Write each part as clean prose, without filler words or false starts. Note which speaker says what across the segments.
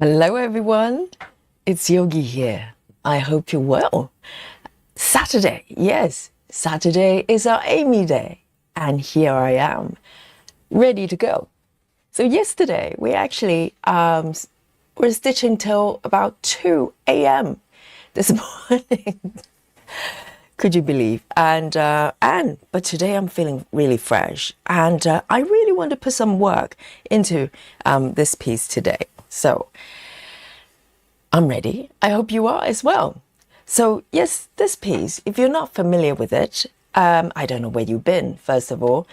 Speaker 1: Hello everyone, it's Yogi here. I hope you're well. Saturday, yes, Saturday is our Aimee Day, and here I am, ready to go. So yesterday we actually were stitching till about 2 a.m. this morning. Could you believe? But today I'm feeling really fresh, and I really want to put some work into this piece today. So I'm ready. I hope you are as well. So yes, this piece, if you're not familiar with it, I don't know where you've been, first of all.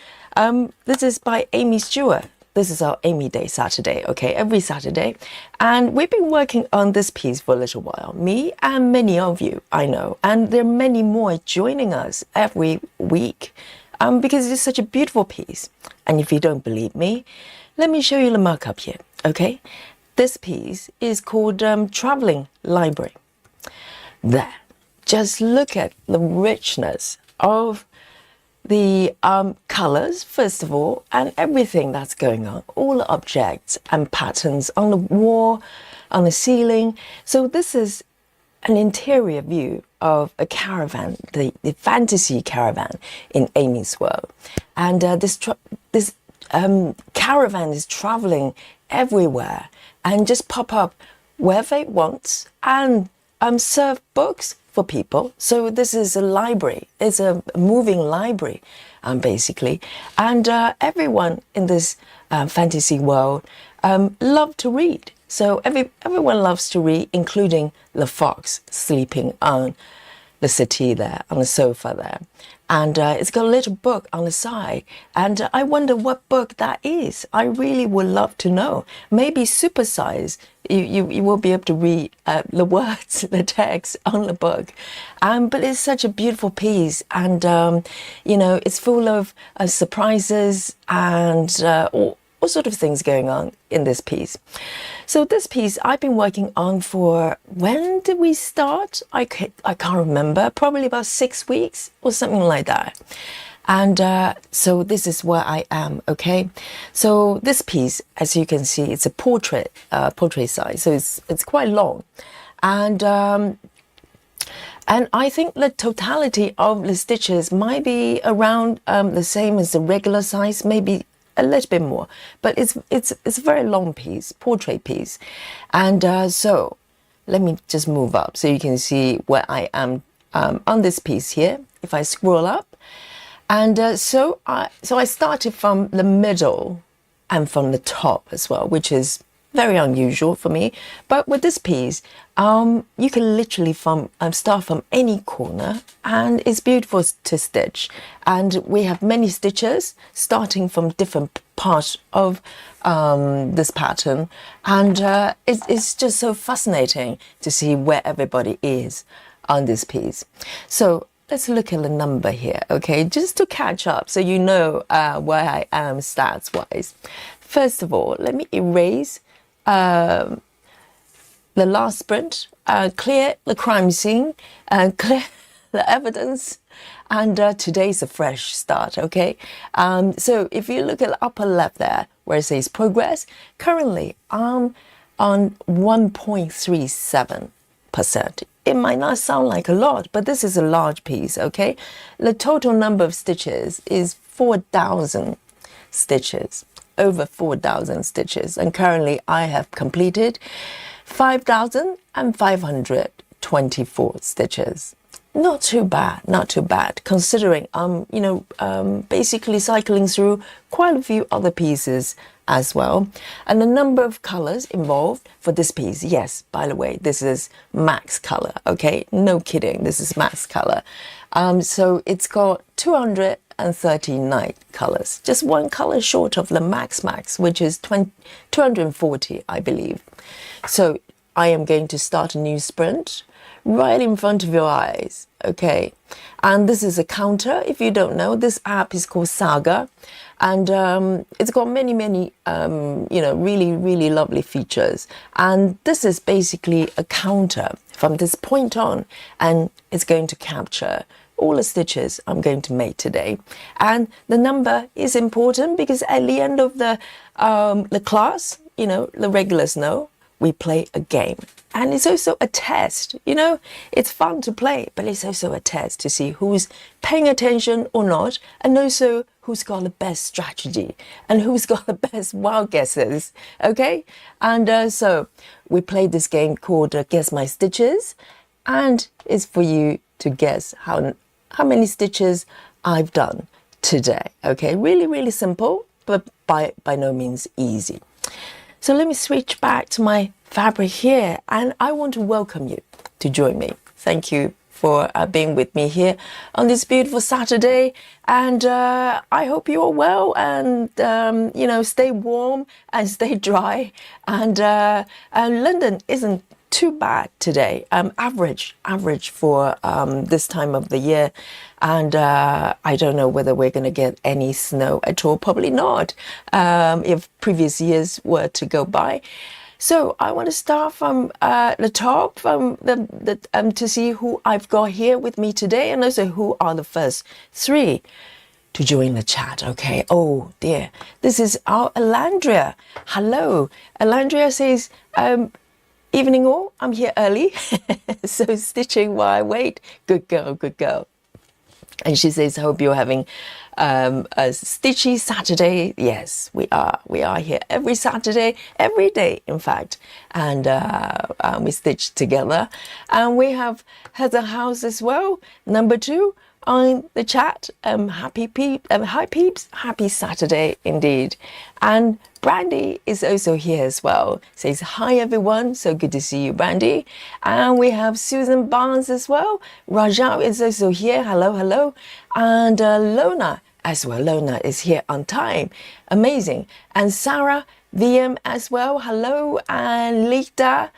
Speaker 1: This is by Aimee Stewart. This is our Aimee Day Saturday, okay, every Saturday. And we've been working on this piece for a little while, me and many of you, I know. And there are many more joining us every week because it's such a beautiful piece. And if you don't believe me, let me show you the markup here, okay? This piece is called Traveling Library. There, just look at the richness of the colors, first of all, and everything that's going on, all the objects and patterns on the wall, on the ceiling. So this is an interior view of a caravan, the fantasy caravan in Aimee's world. And this caravan is traveling everywhere and just pop up wherever it wants and serve books for people. So this is a library. It's a moving library, basically. And everyone in this fantasy world love to read. So everyone loves to read, including the fox sleeping on the settee there, on the sofa there. And it's got a little book on the side. And I wonder what book that is. I really would love to know. Maybe supersize. You will be able to read the words, the text on the book. But it's such a beautiful piece. And, it's full of surprises and all sorts of things going on in this piece. So this piece I've been working on for, when did we start? I can't remember, probably about 6 weeks or something like that. And so this is where I am, okay? So this piece, as you can see, it's a portrait size, so it's quite long. And I think the totality of the stitches might be around the same as the regular size, maybe a little bit more, but it's a very long piece, portrait piece. And so let me just move up so you can see where I am on this piece here. If I scroll up, and so I started from the middle and from the top as well, which is very unusual for me. But with this piece, you can literally start from any corner, and it's beautiful to stitch. And we have many stitches starting from different parts of this pattern. And it's just so fascinating to see where everybody is on this piece. So let's look at the number here, okay, just to catch up so you know where I am stats-wise. First of all, let me erase the last sprint, clear the crime scene, clear the evidence, and today's a fresh start, okay? So if you look at the upper left there, where it says progress, currently I'm on 1.37%. It might not sound like a lot, but this is a large piece, okay? The total number of stitches is 4,000 stitches. Over 4,000 stitches, and currently I have completed 5,524 stitches. Not too bad, considering basically cycling through quite a few other pieces as well. And the number of colors involved for this piece, yes, by the way, this is max color, okay? No kidding, this is max color. So it's got 239 colors, just one color short of the max, which is 240, I believe. So I am going to start a new sprint right in front of your eyes, okay? And this is a counter. If you don't know, this app is called Saga, and it's got many really lovely features. And this is basically a counter from this point on, and it's going to capture all the stitches I'm going to make today. And the number is important because at the end of the class, the regulars know we play a game. And it's also a test, you know, it's fun to play, but it's also a test to see who's paying attention or not, and also who's got the best strategy and who's got the best wild guesses, okay? And so we played this game called Guess My Stitches, and it's for you to guess how many stitches I've done today, okay? Really, really simple, but by no means easy. So let me switch back to my fabric here, and I want to welcome you to join me. Thank you for being with me here on this beautiful Saturday, and I hope you are well, and you know, stay warm and stay dry, and London isn't too bad today, average for this time of the year, and I don't know whether we're going to get any snow at all. Probably not, if previous years were to go by. So I want to start from the top, from to see who I've got here with me today, and also who are the first three to join the chat. Okay. Oh dear, this is our Alandria. Hello, Alandria says, evening all. I'm here early, so stitching while I wait. Good girl, good girl. And she says, hope you're having a stitchy Saturday. Yes, we are. We are here every Saturday, every day, in fact. And we stitch together. And we have Heather House as well, number 2 on the chat. Hi peeps, happy Saturday indeed. And Brandy is also here as well. Says hi everyone, so good to see you, Brandy. And we have Susan Barnes as well. Raja is also here. Hello, hello. And Lona as well. Lona is here on time. Amazing. And Sarah VM as well. Hello. And Lita.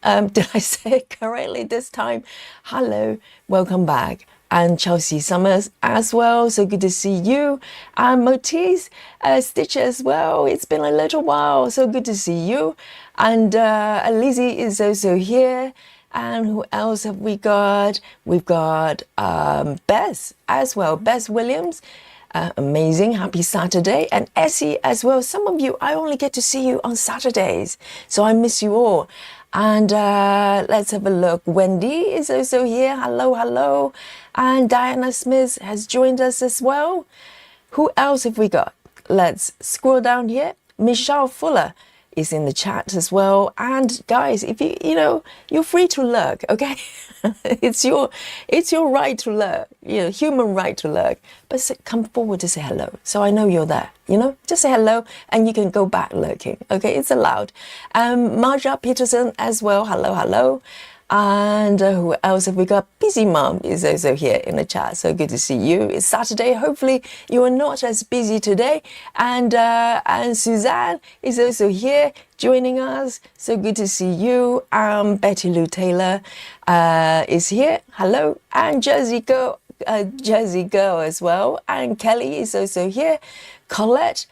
Speaker 1: Did I say it correctly this time? Hello. Welcome back. And Chelsea Summers as well, so good to see you. And Motis Stitch as well, it's been a little while, so good to see you. And Lizzie is also here. And who else have we got? We've got Bess as well, Bess Williams. Amazing, happy Saturday. And Essie as well. Some of you, I only get to see you on Saturdays, so I miss you all. And let's have a look. Wendy is also here. Hello, hello. And Diana Smith has joined us as well. Who else have we got? Let's scroll down here. Michelle Fuller is in the chat as well. And guys, if you know, you're free to lurk, okay? It's your right to lurk, you know, human right to lurk. But come forward to say hello, so I know you're there. You know, just say hello, and you can go back lurking. Okay, it's allowed. Marja Peterson as well. Hello, hello. And who else have we got? Busy Mom is also here in the chat. So good to see you. It's Saturday. Hopefully you are not as busy today. And Suzanne is also here joining us. So good to see you. Betty Lou Taylor is here. Hello. And Jersey Girl as well. And Kelly is also here. Colette,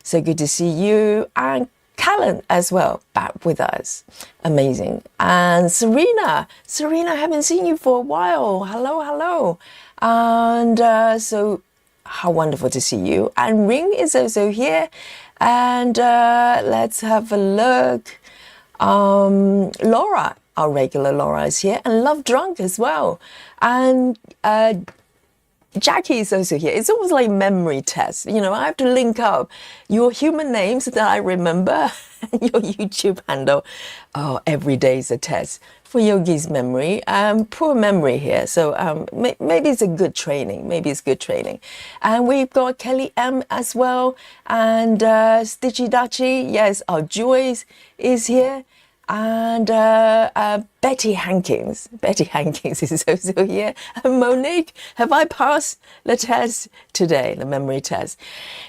Speaker 1: so good to see you. And Callan as well, back with us. Amazing. And Serena, I haven't seen you for a while. Hello, hello. And so how wonderful to see you. And Ring is also here. And let's have a look. Laura, our regular Laura is here. And Love Drunk as well. And Jackie is also here. It's almost like memory test. You know, I have to link up your human names that I remember and your YouTube handle. Oh, every day is a test for Yogi's memory. Poor memory here. So maybe it's a good training. Maybe it's good training. And we've got Kelly M as well. And Stitchy Dutchy. Yes, our Joyce is here. And Betty Hankins is also here. And Monique, have I passed the test today, the memory test?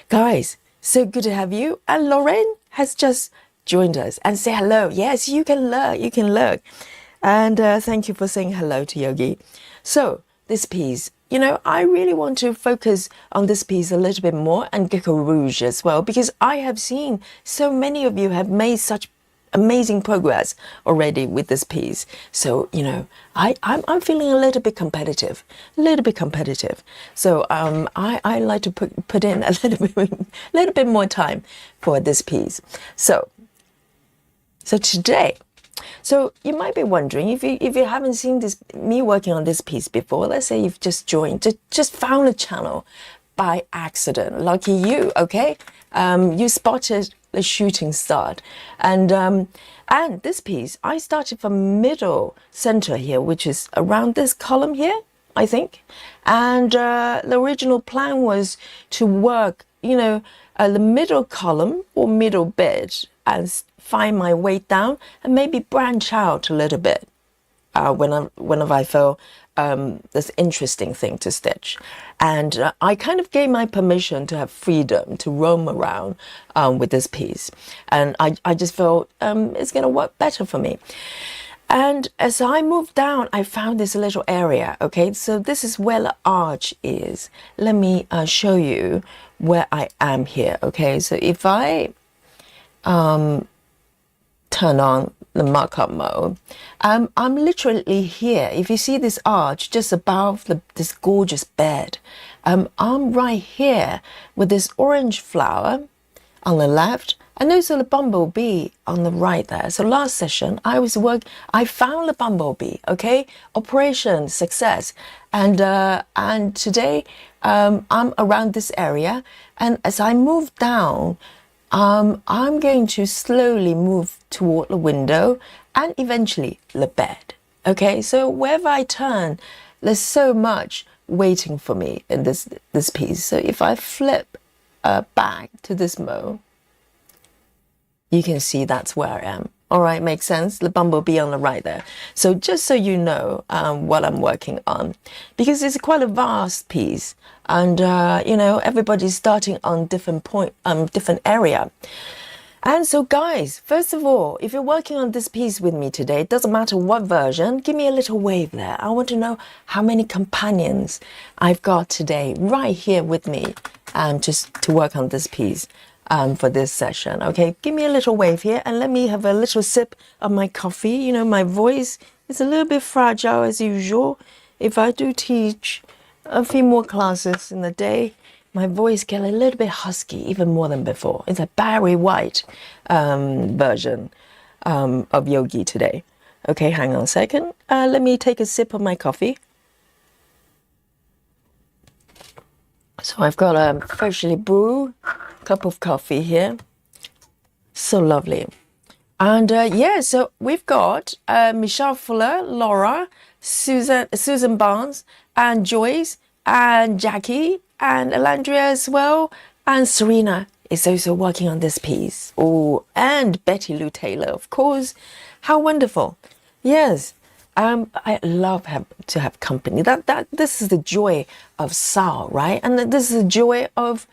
Speaker 1: Guys, so good to have you. And Lorraine has just joined us and say hello. Yes, you can lurk. And thank you for saying hello to Yogi. So this piece, you know, I really want to focus on this piece a little bit more, and Gecko Rouge as well, because I have seen so many of you have made such amazing progress already with this piece. So, you know, I'm feeling a little bit competitive. So I like to put in a little bit more time for this piece. So So today, so you might be wondering if you haven't seen me working on this piece before. Let's say you've just joined, just found the channel by accident. Lucky you, okay? You spotted the shooting start, and this piece I started from middle center here, which is around this column here, I think. And the original plan was to work, the middle column or middle bit and find my way down and maybe branch out a little bit whenever I feel this interesting thing to stitch. And I kind of gave my permission to have freedom to roam around with this piece. And I just felt it's going to work better for me. And as I moved down, I found this little area. Okay, so this is where the arch is. Let me show you where I am here. Okay, so if I turn on the markup mode, I'm literally here. If you see this arch just above this gorgeous bed, I'm right here with this orange flower on the left and also the bumblebee on the right there. So last session I found the bumblebee. Okay, operation success, and today I'm around this area, and as I move down, I'm going to slowly move toward the window and eventually the bed. Okay, so wherever I turn, there's so much waiting for me in this piece. So if I flip back to this mode, you can see that's where I am. All right, makes sense. The bumblebee on the right there. So just so you know what I'm working on, because it's quite a vast piece, and everybody's starting on different area. And so guys, first of all, if you're working on this piece with me today, it doesn't matter what version, give me a little wave there. I want to know how many companions I've got today right here with me just to work on this piece. For this session. Okay, give me a little wave here and let me have a little sip of my coffee. My voice is a little bit fragile as usual. If I do teach a few more classes in the day, my voice gets a little bit husky, even more than before. It's a Barry White version of yogi today. Okay, hang on a second. Let me take a sip of my coffee. So I've got a freshly brewed cup of coffee here. So lovely. And so we've got Michelle Fuller, Laura, Susan Barnes, and Joyce, and Jackie, and Elandria as well, and Serena is also working on this piece. Oh, and Betty Lou Taylor, of course. How wonderful. Yes. I love to have company. This is the joy of SAL, right? And this is the joy of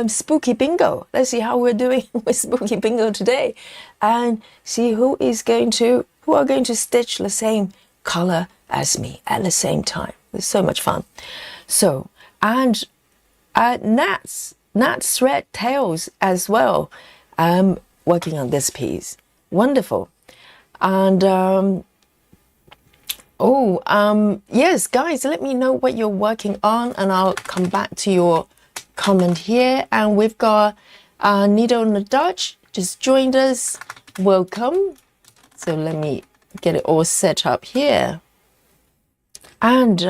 Speaker 1: Spooky Bingo. Let's see how we're doing with Spooky Bingo today, and see who are going to stitch the same color as me at the same time. It's so much fun. So, and Nat's Thread Tails as well. Working on this piece. Wonderful. And yes, guys, let me know what you're working on and I'll come back to your comment here. And we've got Needle in the Dutch just joined us. Welcome. So let me get it all set up here. And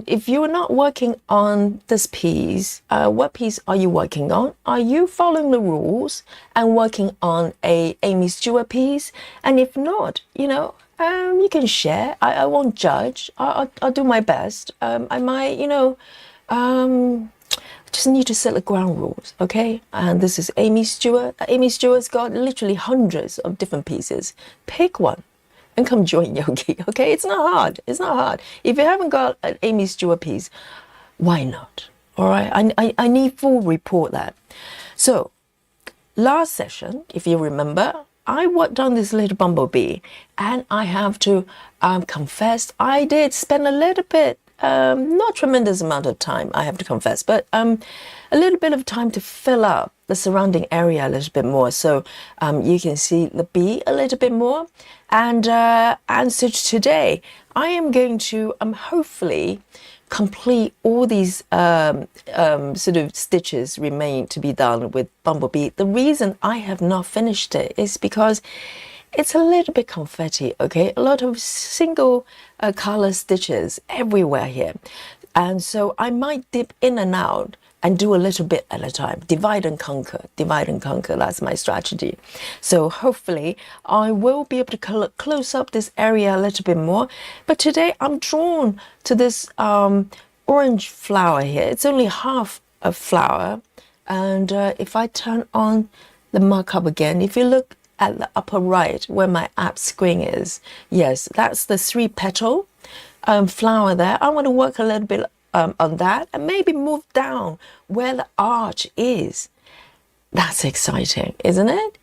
Speaker 1: if you're not working on this piece, what piece are you working on? Are you following the rules and working on a Aimee Stewart piece? And if not, you can share. I won't judge. I'll do my best. I might, just need to set the ground rules, okay? And this is Aimee Stewart. Aimee Stewart's got literally hundreds of different pieces. Pick one and come join Yogi, okay? It's not hard. It's not hard. If you haven't got an Aimee Stewart piece, why not? All right? I need full report that. So last session, if you remember, I worked on this little bumblebee, and I have to confess, I did spend a little bit, not tremendous amount of time, I have to confess, but a little bit of time to fill up the surrounding area a little bit more, so you can see the bee a little bit more. And so today I am going to hopefully complete all these sort of stitches remain to be done with bumblebee. The reason I have not finished it is because it's a little bit confetti, okay? A lot of single color stitches everywhere here. And so I might dip in and out and do a little bit at a time. Divide and conquer, divide and conquer. That's my strategy. So hopefully I will be able to close up this area a little bit more. But today I'm drawn to this orange flower here. It's only half a flower. And if I turn on the markup again, if you look at the upper right where my app screen is, yes, that's the 3-petal flower there. I want to work a little bit on that and maybe move down where the arch is. That's exciting, isn't it?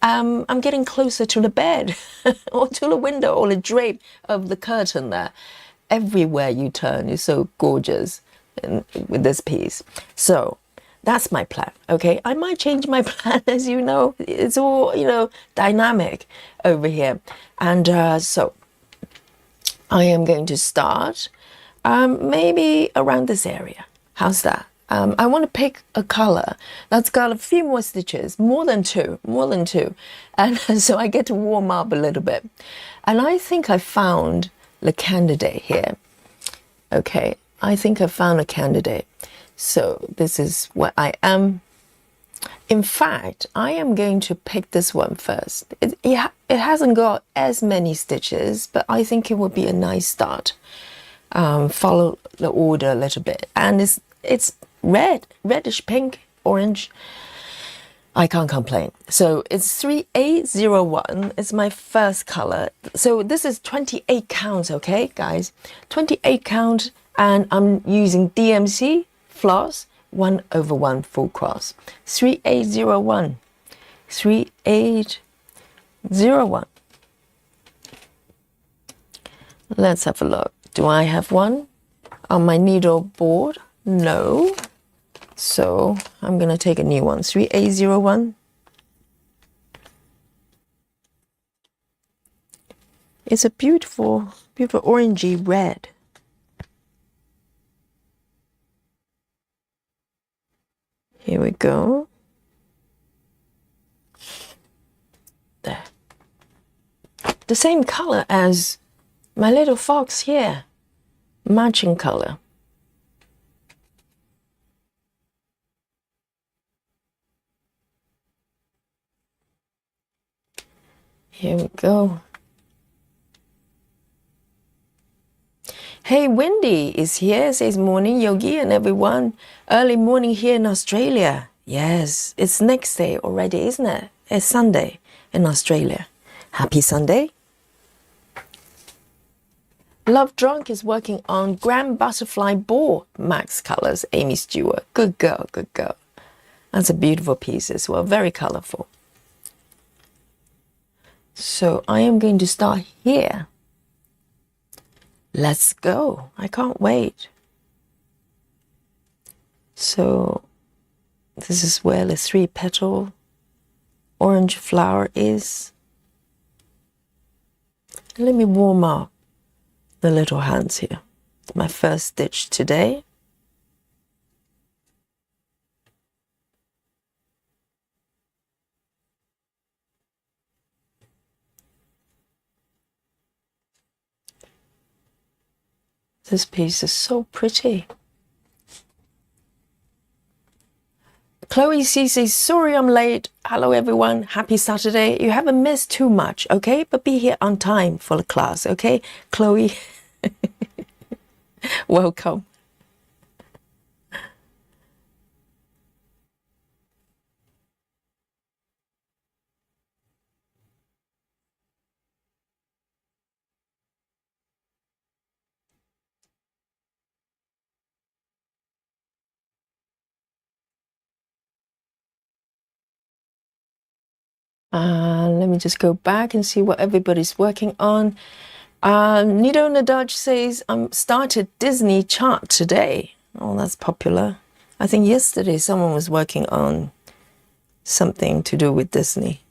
Speaker 1: I'm getting closer to the bed or to the window or the drape of the curtain there. Everywhere you turn is so gorgeous with this piece. So that's my plan, okay? I might change my plan, as you know. It's all, dynamic over here. And so I am going to start maybe around this area. How's that? I want to pick a color that's got a few more stitches, more than two. And so I get to warm up a little bit. And I think I found the candidate here. Okay, I think I found a candidate. So this is what I am. In fact, I am going to pick this one first. It hasn't got as many stitches, but I think it would be a nice start. Follow the order a little bit. And it's red, reddish pink, orange. I can't complain. So it's 3801. It's my first color. So this is 28 counts, okay, guys? 28 count, and I'm using DMC floss 1/1 full cross. 3801. 3801. Let's have a look. Do I have one on my needle board? No. So I'm going to take a new one. 3801. It's a beautiful, beautiful orangey red. Here we go. There. The same color as my little fox here. Matching color. Here we go. Hey, Wendy is here, says morning, Yogi and everyone. Early morning here in Australia. Yes, it's next day already, isn't it? It's Sunday in Australia. Happy Sunday. Love Drunk is working on Grand Butterfly Ball Max Colors, Aimee Stewart. Good girl, good girl. That's a beautiful piece as well, very colorful. So I am going to start here. Let's go. I can't wait. So this is where the 3-petal orange flower is. Let me warm up the little hands here. My first stitch today. This piece is so pretty. Chloe C says, sorry I'm late. Hello everyone, happy Saturday. You haven't missed too much, okay? But be here on time for the class, okay? Chloe, welcome. Let me just go back and see what everybody's working on. Nido Nadaj says, started Disney chart today. Oh, that's popular. I think yesterday someone was working on something to do with Disney.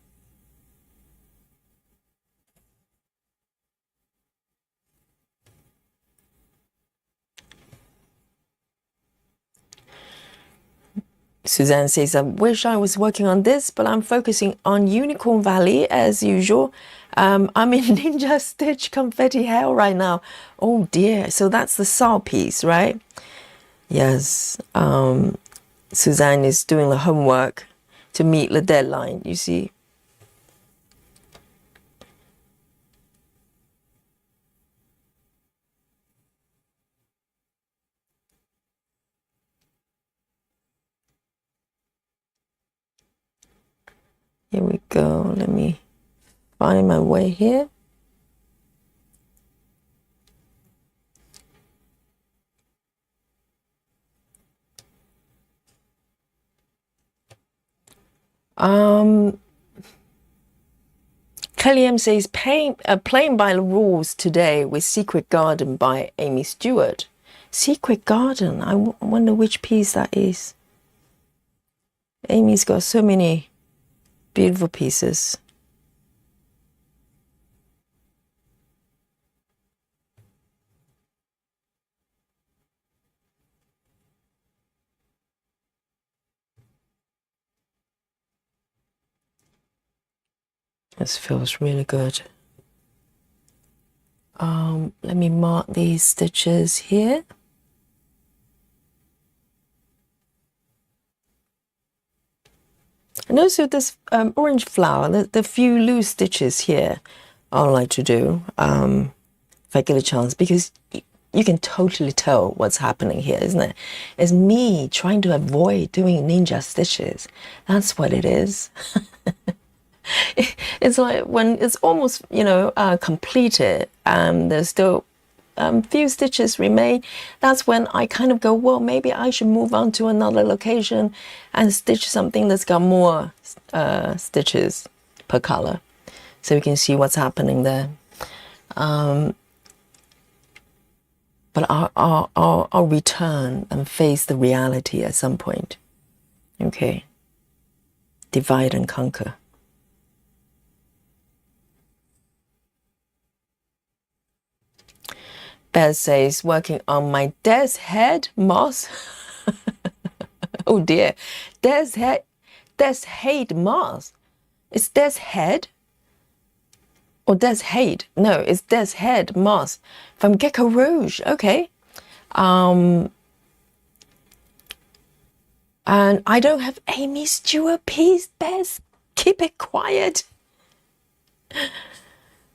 Speaker 1: Suzanne says, I wish I was working on this, but I'm focusing on Unicorn Valley as usual. I'm in Ninja Stitch Confetti Hell right now. Oh dear. So that's the SAL piece, right? Yes. Suzanne is doing the homework to meet the deadline, you see. Here we go. Let me find my way here. Kelly M says, playing by the rules today with Secret Garden by Aimee Stewart. Secret Garden. I wonder which piece that is. Amy's got so many beautiful pieces. This feels really good. Let me mark these stitches here. And also this orange flower, the few loose stitches here I like to do if I get a chance, because you can totally tell what's happening here, isn't it? It's me trying to avoid doing ninja stitches. That's what it is. It's like when it's almost, completed and there's still few stitches remain, that's when I kind of go, well, maybe I should move on to another location and stitch something that's got more stitches per color, so we can see what's happening there. But I'll return and face the reality at some point. Okay. Divide and conquer. Beth says, working on my death's head moss. Oh dear. Death's head moss. It's death's head? Or death's hate? No, it's death's head moss from Gecko Rouge. Okay. And I don't have Aimee Stewart piece, Beth. Keep it quiet.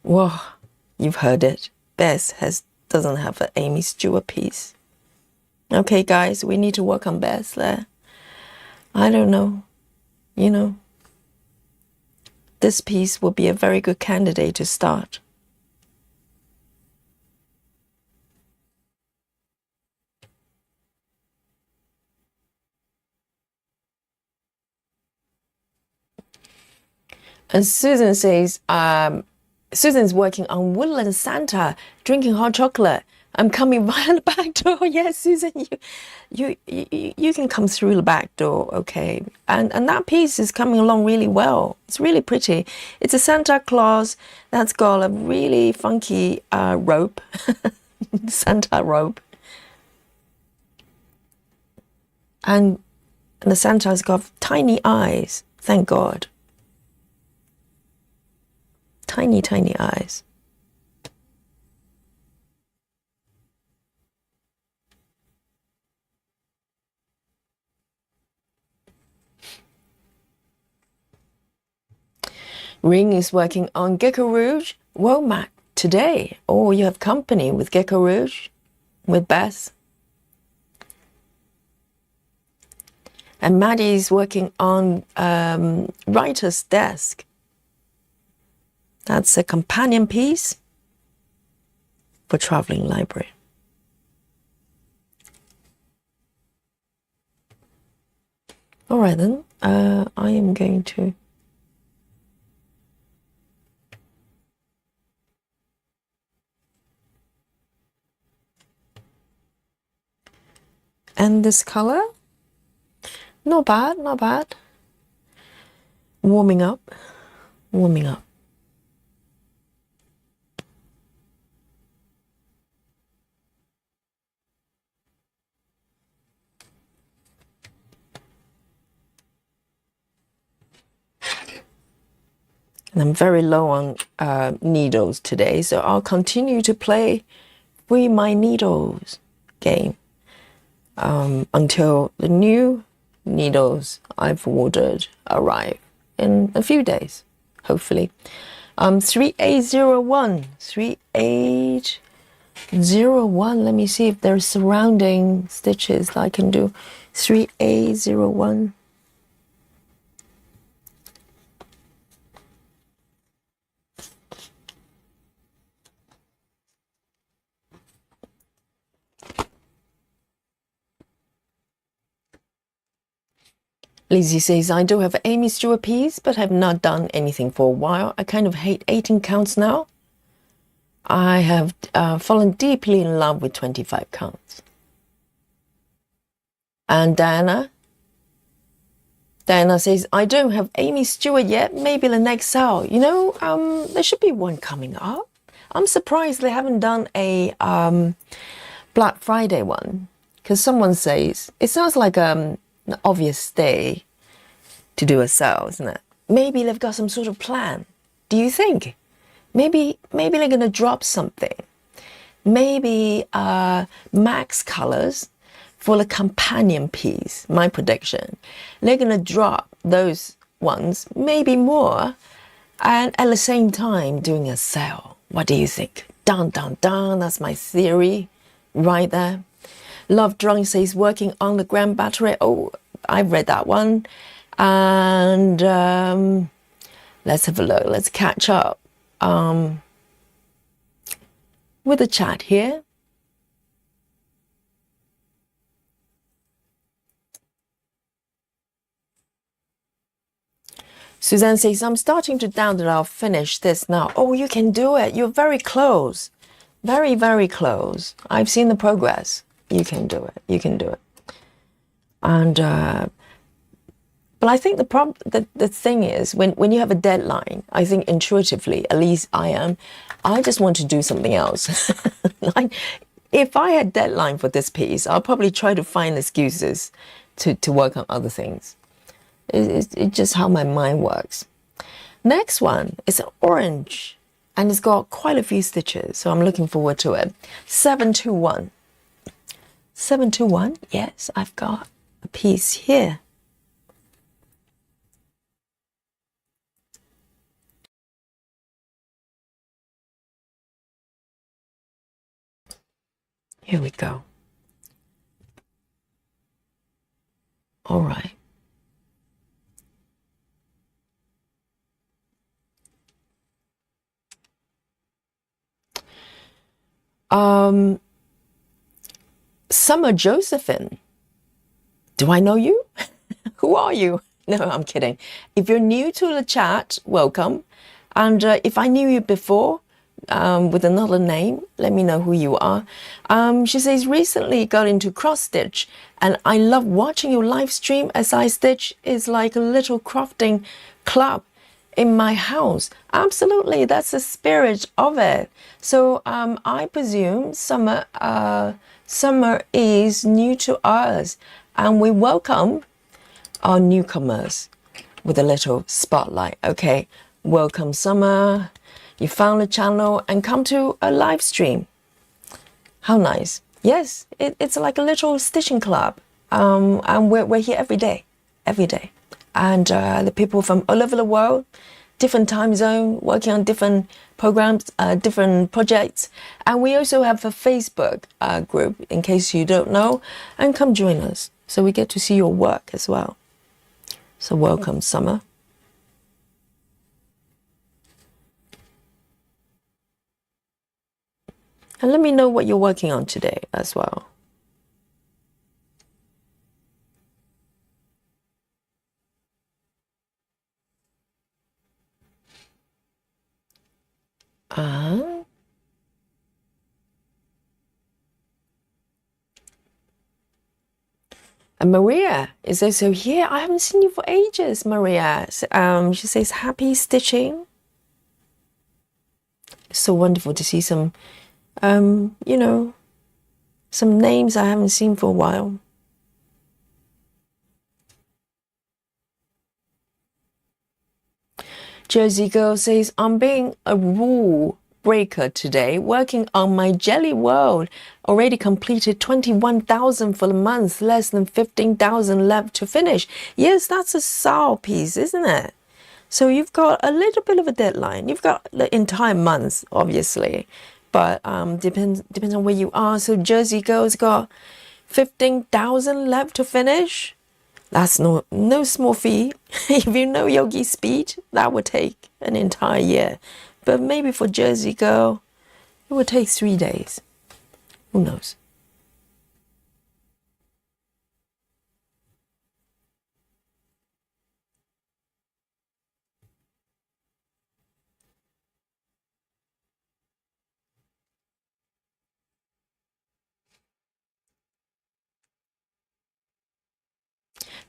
Speaker 1: Whoa, you've heard it. Beth doesn't have an Aimee Stewart piece. Okay, guys, we need to work on Beth there. I don't know. This piece will be a very good candidate to start. And Susan says, Susan's working on Woodland Santa, drinking hot chocolate. I'm coming via the back door. Yes, Susan, you can come through the back door, okay? And that piece is coming along really well. It's really pretty. It's a Santa Claus that's got a really funky rope, Santa rope. And the Santa's got tiny eyes, thank God. Tiny, tiny eyes. Ring is working on Gecko Rouge. Whoa, Matt, today. Oh, you have company with Gecko Rouge, with Beth. And Maddie's working on Writer's Desk. That's a companion piece for Traveling Library. All right, then. I am going to end this color. Not bad, not bad. Warming up, warming up. I'm very low on needles today, so I'll continue to play Free My Needles game until the new needles I've ordered arrive in a few days, hopefully. 3801, 3801. Let me see if there's surrounding stitches I can do. 3801. Lizzie says, I do have Aimee Stewart piece, but have not done anything for a while. I kind of hate 18 counts now. I have fallen deeply in love with 25 counts. And Diana says, I don't have Aimee Stewart yet, maybe the next SAL. You know, there should be one coming up. I'm surprised they haven't done a Black Friday one, because someone says, it sounds like an obvious day to do a SAL, isn't it? Maybe they've got some sort of plan. Do you think? Maybe they're going to drop something. Maybe Max Colors for the companion piece, my prediction. They're going to drop those ones, maybe more, and at the same time doing a SAL. What do you think? Dun, dun, dun. That's my theory right there. Love Drunk says, working on the Grand Battery. Oh, I read that one. And let's have a look. Let's catch up with the chat here. Suzanne says, I'm starting to doubt that I'll finish this now. Oh, you can do it. You're very close. Very, very close. I've seen the progress. You can do it. You can do it. And but I think the thing is, when you have a deadline, I think intuitively, at least I just want to do something else. Like, if I had deadline for this piece, I'll probably try to find excuses to work on other things. It's just how my mind works. Next one is orange, and it's got quite a few stitches, so I'm looking forward to it. 721. 721, yes, I've got a piece here. Here we go. All right. Summer Josephine. Do I know you? Who are you? No, I'm kidding. If you're new to the chat, welcome. And if I knew you before with another name, let me know who you are. She says, recently got into cross stitch, and I love watching your live stream as I stitch. Is like a little crafting club in my house. Absolutely, that's the spirit of it. So I presume Summer is new to us, and we welcome our newcomers with a little spotlight. Okay, welcome Summer. You found the channel and come to a live stream. How nice. Yes, it's like a little stitching club. And we're here every day. And the people from all over the world, different time zone, working on different programs, different projects. And we also have a Facebook group, in case you don't know, and come join us. So we get to see your work as well. So welcome, Summer. And let me know what you're working on today as well. And Maria is also here. I haven't seen you for ages, Maria. She says, happy stitching. It's so wonderful to see some, you know, some names I haven't seen for a while. Jersey Girl says, I'm being a rule breaker today, working on my Jelly World. Already completed 21,000 for the month, less than 15,000 left to finish. Yes, that's a SAL piece, isn't it? So you've got a little bit of a deadline. You've got the entire month, obviously, but depends on where you are. So Jersey Girl's got 15,000 left to finish. That's no small feat. If you know yogi speed, that would take an entire year. But maybe for Jersey Girl, it would take 3 days. Who knows?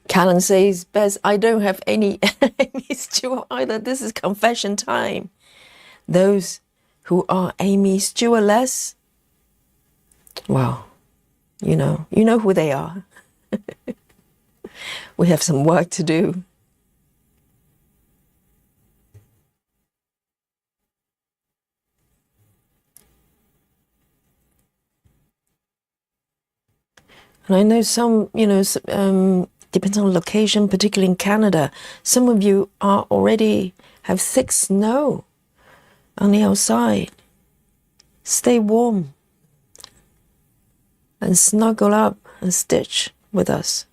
Speaker 1: Callan says, Bess, I don't have any Aimee Stewart either. This is confession time. Those who are Aimee Stewart-less, well, you know who they are. We have some work to do. And I know some, depends on location, particularly in Canada. Some of you are already have thick snow on the outside. Stay warm and snuggle up and stitch with us.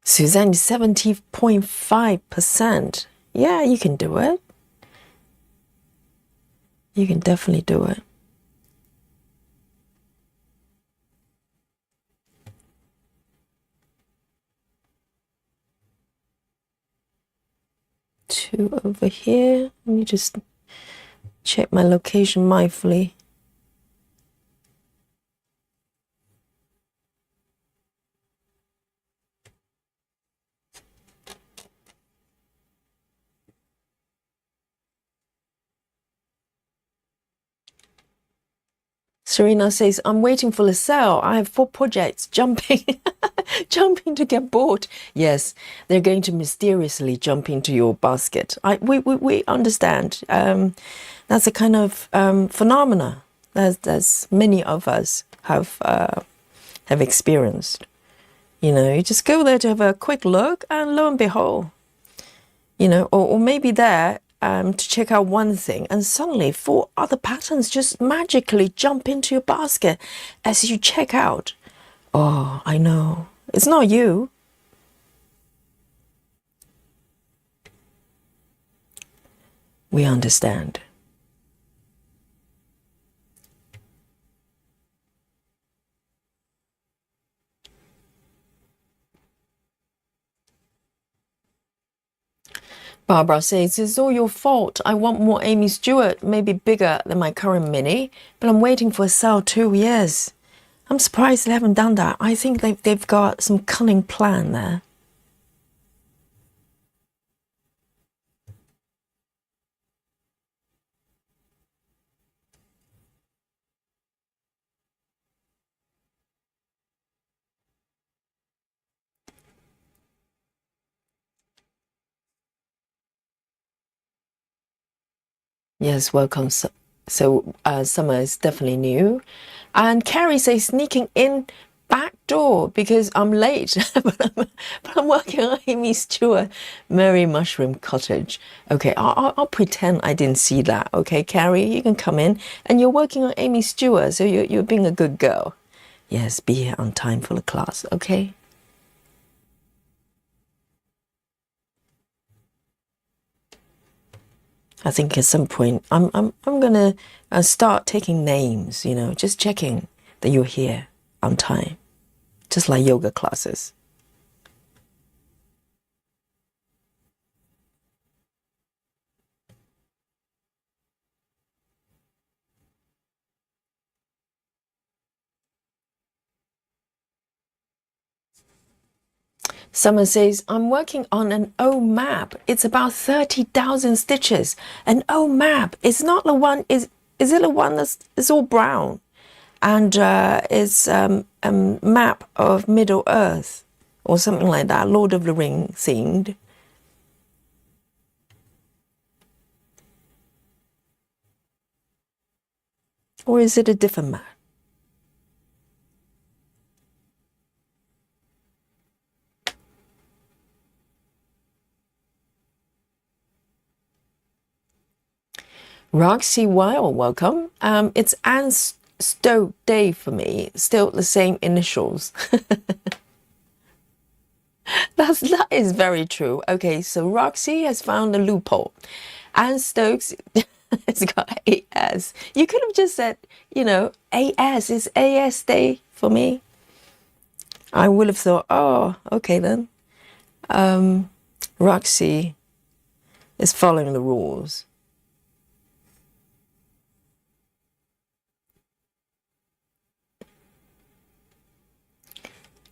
Speaker 1: Suzanne, 70.5%. Yeah, you can do it. You can definitely do it. Two over here. Let me just check my location mindfully. Serena says, I'm waiting for the SAL. I have 4 projects jumping jumping to get bought. Yes, they're going to mysteriously jump into your basket. We understand. That's a kind of phenomena that many of us have experienced. You just go there to have a quick look, and lo and behold, or maybe there to check out one thing, and suddenly 4 other patterns just magically jump into your basket as you check out. Oh, I know. It's not you. We understand. Barbara says, it's all your fault. I want more Aimee Stewart, maybe bigger than my current mini, but I'm waiting for a SAL 2 years. I'm surprised they haven't done that. I think they've got some cunning plan there. Yes, welcome. So summer is definitely new. And Carrie says, sneaking in back door because I'm late, but I'm working on Aimee Stewart, Merry Mushroom Cottage. Okay, I'll pretend I didn't see that. Okay, Carrie, you can come in. And you're working on Aimee Stewart, so you're being a good girl. Yes, be here on time for the class, okay? I think at some point I'm gonna start taking names, just checking that you're here on time, just like yoga classes. Someone says, I'm working on an O map. It's about 30,000 stitches. An O map. It's not the one, is it the one that's all brown? And it's a map of Middle Earth or something like that, Lord of the Ring themed. Or is it a different map? Roxy Weil, welcome. It's Anne Stowe Day for me. Still the same initials. That is very true. Okay, so Roxy has found a loophole. Anne Stokes has got AS. You could have just said, you know, AS is AS Day for me. I would have thought, oh, okay then. Roxy is following the rules.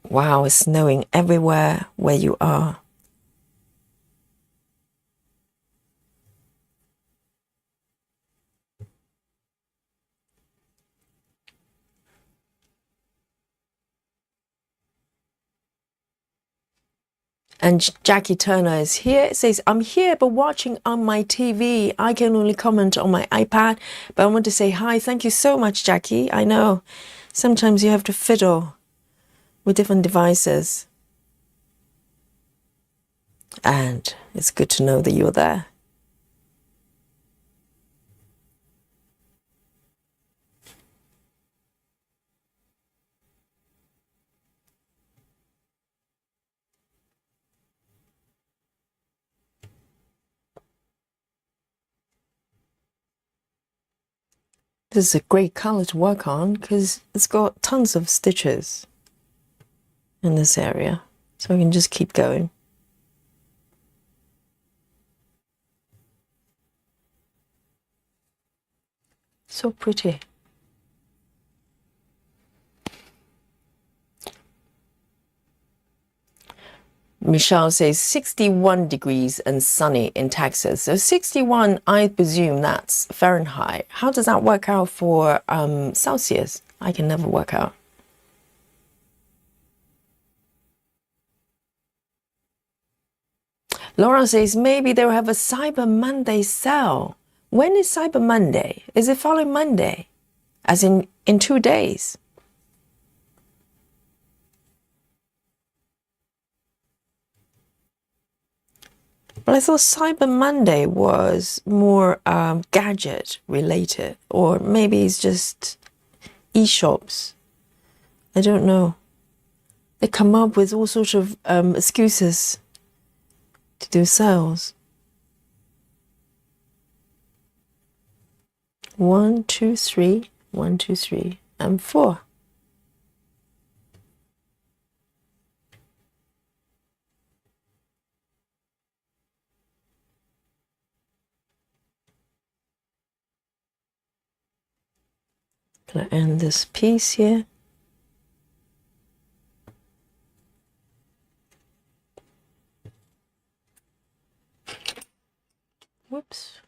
Speaker 1: Wow, it's snowing everywhere where you are. And Jackie Turner is here. It says, I'm here but watching on my TV. I can only comment on my iPad. But I want to say hi. Thank you so much, Jackie. I know sometimes you have to fiddle with different devices. And it's good to know that you're there. This is a great color to work on because it's got tons of stitches in this area. So I can just keep going. So pretty. Michelle says 61 degrees and sunny in Texas. So 61, I presume that's Fahrenheit. How does that work out for Celsius? I can never work out. Laura says maybe they'll have a Cyber Monday sale. When is Cyber Monday? Is it following Monday? As in 2 days? But I thought Cyber Monday was more gadget related, or maybe it's just e-shops. I don't know. They come up with all sorts of excuses to do sales. 1, 2, 3, 1, 2, 3, and 4. Gonna end this piece here. Whoops.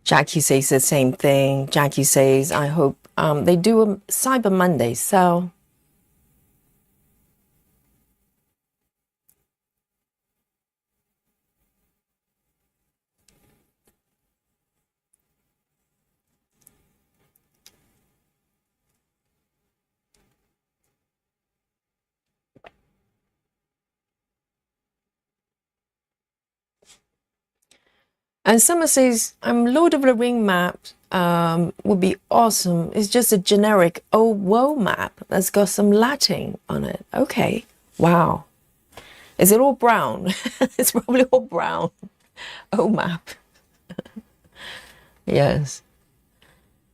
Speaker 1: Jackie says the same thing. Jackie says, I hope they do a Cyber Monday sale. And Summer says, Lord of the Ring map would be awesome. It's just a generic old world map that's got some Latin on it. Okay. Wow. Is it all brown? It's probably all brown. Oh, map. Yes.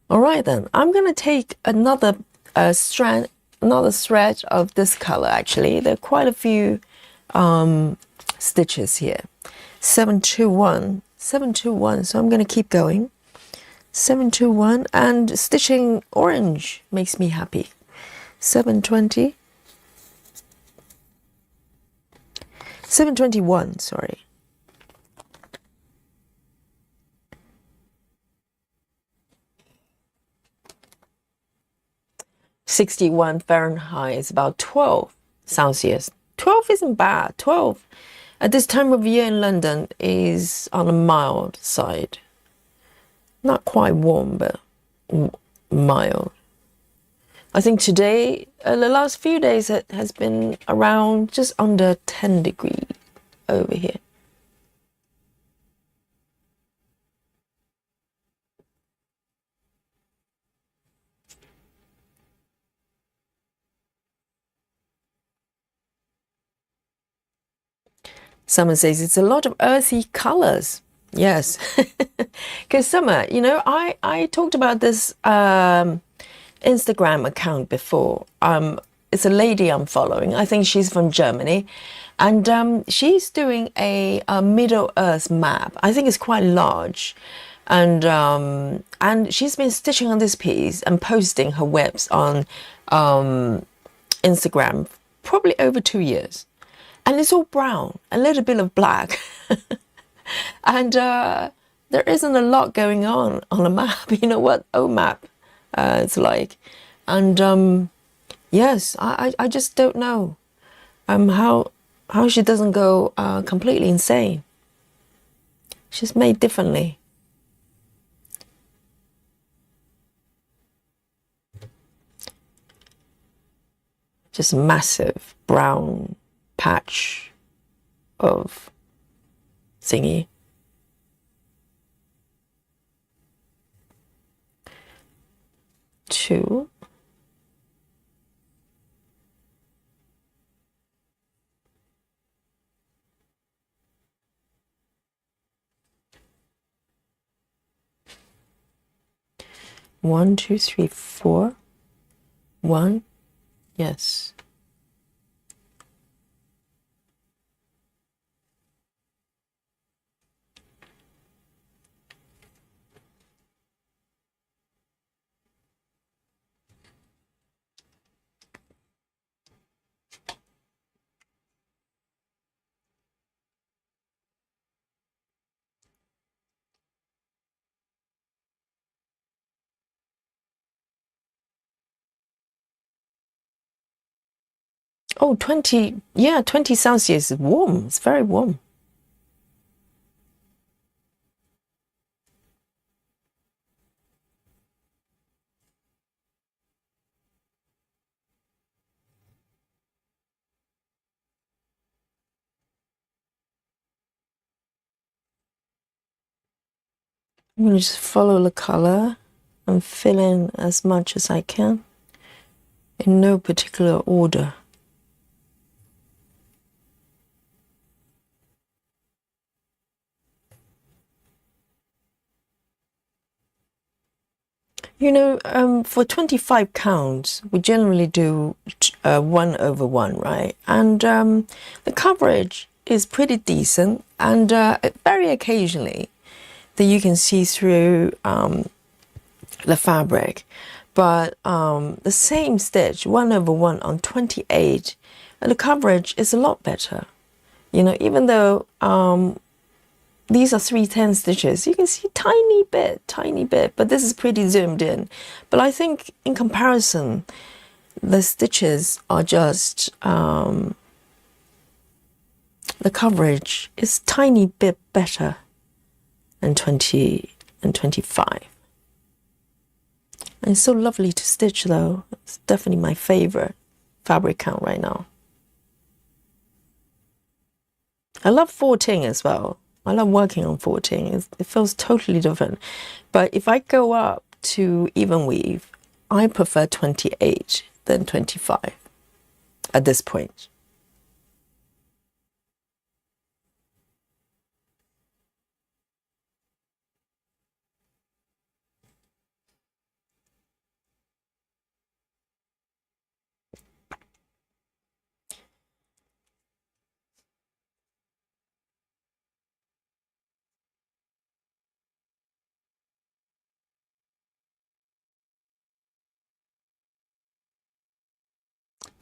Speaker 1: All right, then. I'm going to take another thread of this color, actually. There are quite a few stitches here. 721. 721, so I'm going to keep going. 721, and stitching orange makes me happy. 720. 721, sorry. '61 Fahrenheit is about 12 Celsius. 12 isn't bad. 12 at this time of year in London is on the mild side. Not quite warm, but mild. I think today, the last few days, it has been around just under 10 degrees over here. Someone says it's a lot of earthy colors. Yes, because summer, you know, I talked about this Instagram account before. It's a lady I'm following. I think she's from Germany, and she's doing a Middle Earth map. I think it's quite large, and she's been stitching on this piece and posting her webs on Instagram probably over 2 years. And it's all brown, a little bit of black. And there isn't a lot going on a map. You know what OMAP it's like. And yes, I just don't know how she doesn't go completely insane. She's made differently. Just massive brown patch of thingy. Two. One, two, three, four. One. Yes. Oh, 20, yeah, 20 Celsius is warm. It's very warm. I'm going to just follow the color and fill in as much as I can in no particular order. You know, for 25 counts, we generally do 1/1, right? And the coverage is pretty decent, and very occasionally that you can see through the fabric. But the same stitch, 1/1 on 28, the coverage is a lot better. You know, even though these are 310 stitches, you can see tiny bit, but this is pretty zoomed in. But I think in comparison, the stitches are just, the coverage is tiny bit better than 20 and 25. And it's so lovely to stitch though. It's definitely my favorite fabric count right now. I love 14 as well. I love working on 14. It feels totally different. But if I go up to even weave, I prefer 28 than 25 at this point.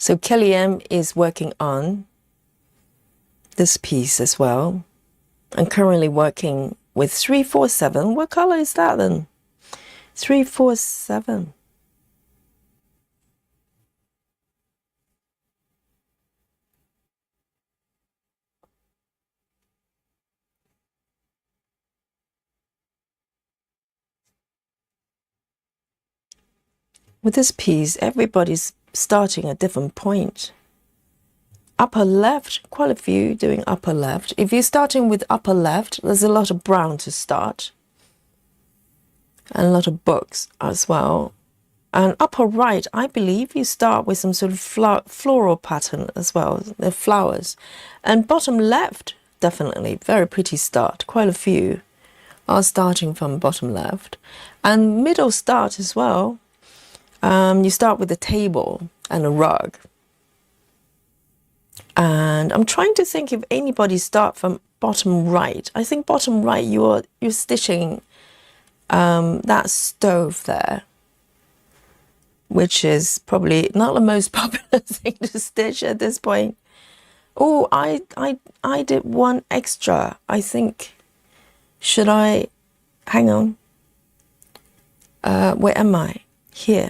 Speaker 1: So Kelly M is working on this piece as well. I'm currently working with 347. What color is that then? 347. With this piece, everybody's starting at different point. Upper left, quite a few doing upper left. If you're starting with upper left, there's a lot of brown to start. And a lot of books as well. And upper right, I believe you start with some sort of floral pattern as well, the flowers. And bottom left, definitely, very pretty start. Quite a few are starting from bottom left. And middle start as well. You start with a table and a rug. And I'm trying to think if anybody start from bottom right. I think bottom right, you're stitching that stove there, which is probably not the most popular thing to stitch at this point. Oh, I did one extra. I think, should I, hang on. Where am I? Here.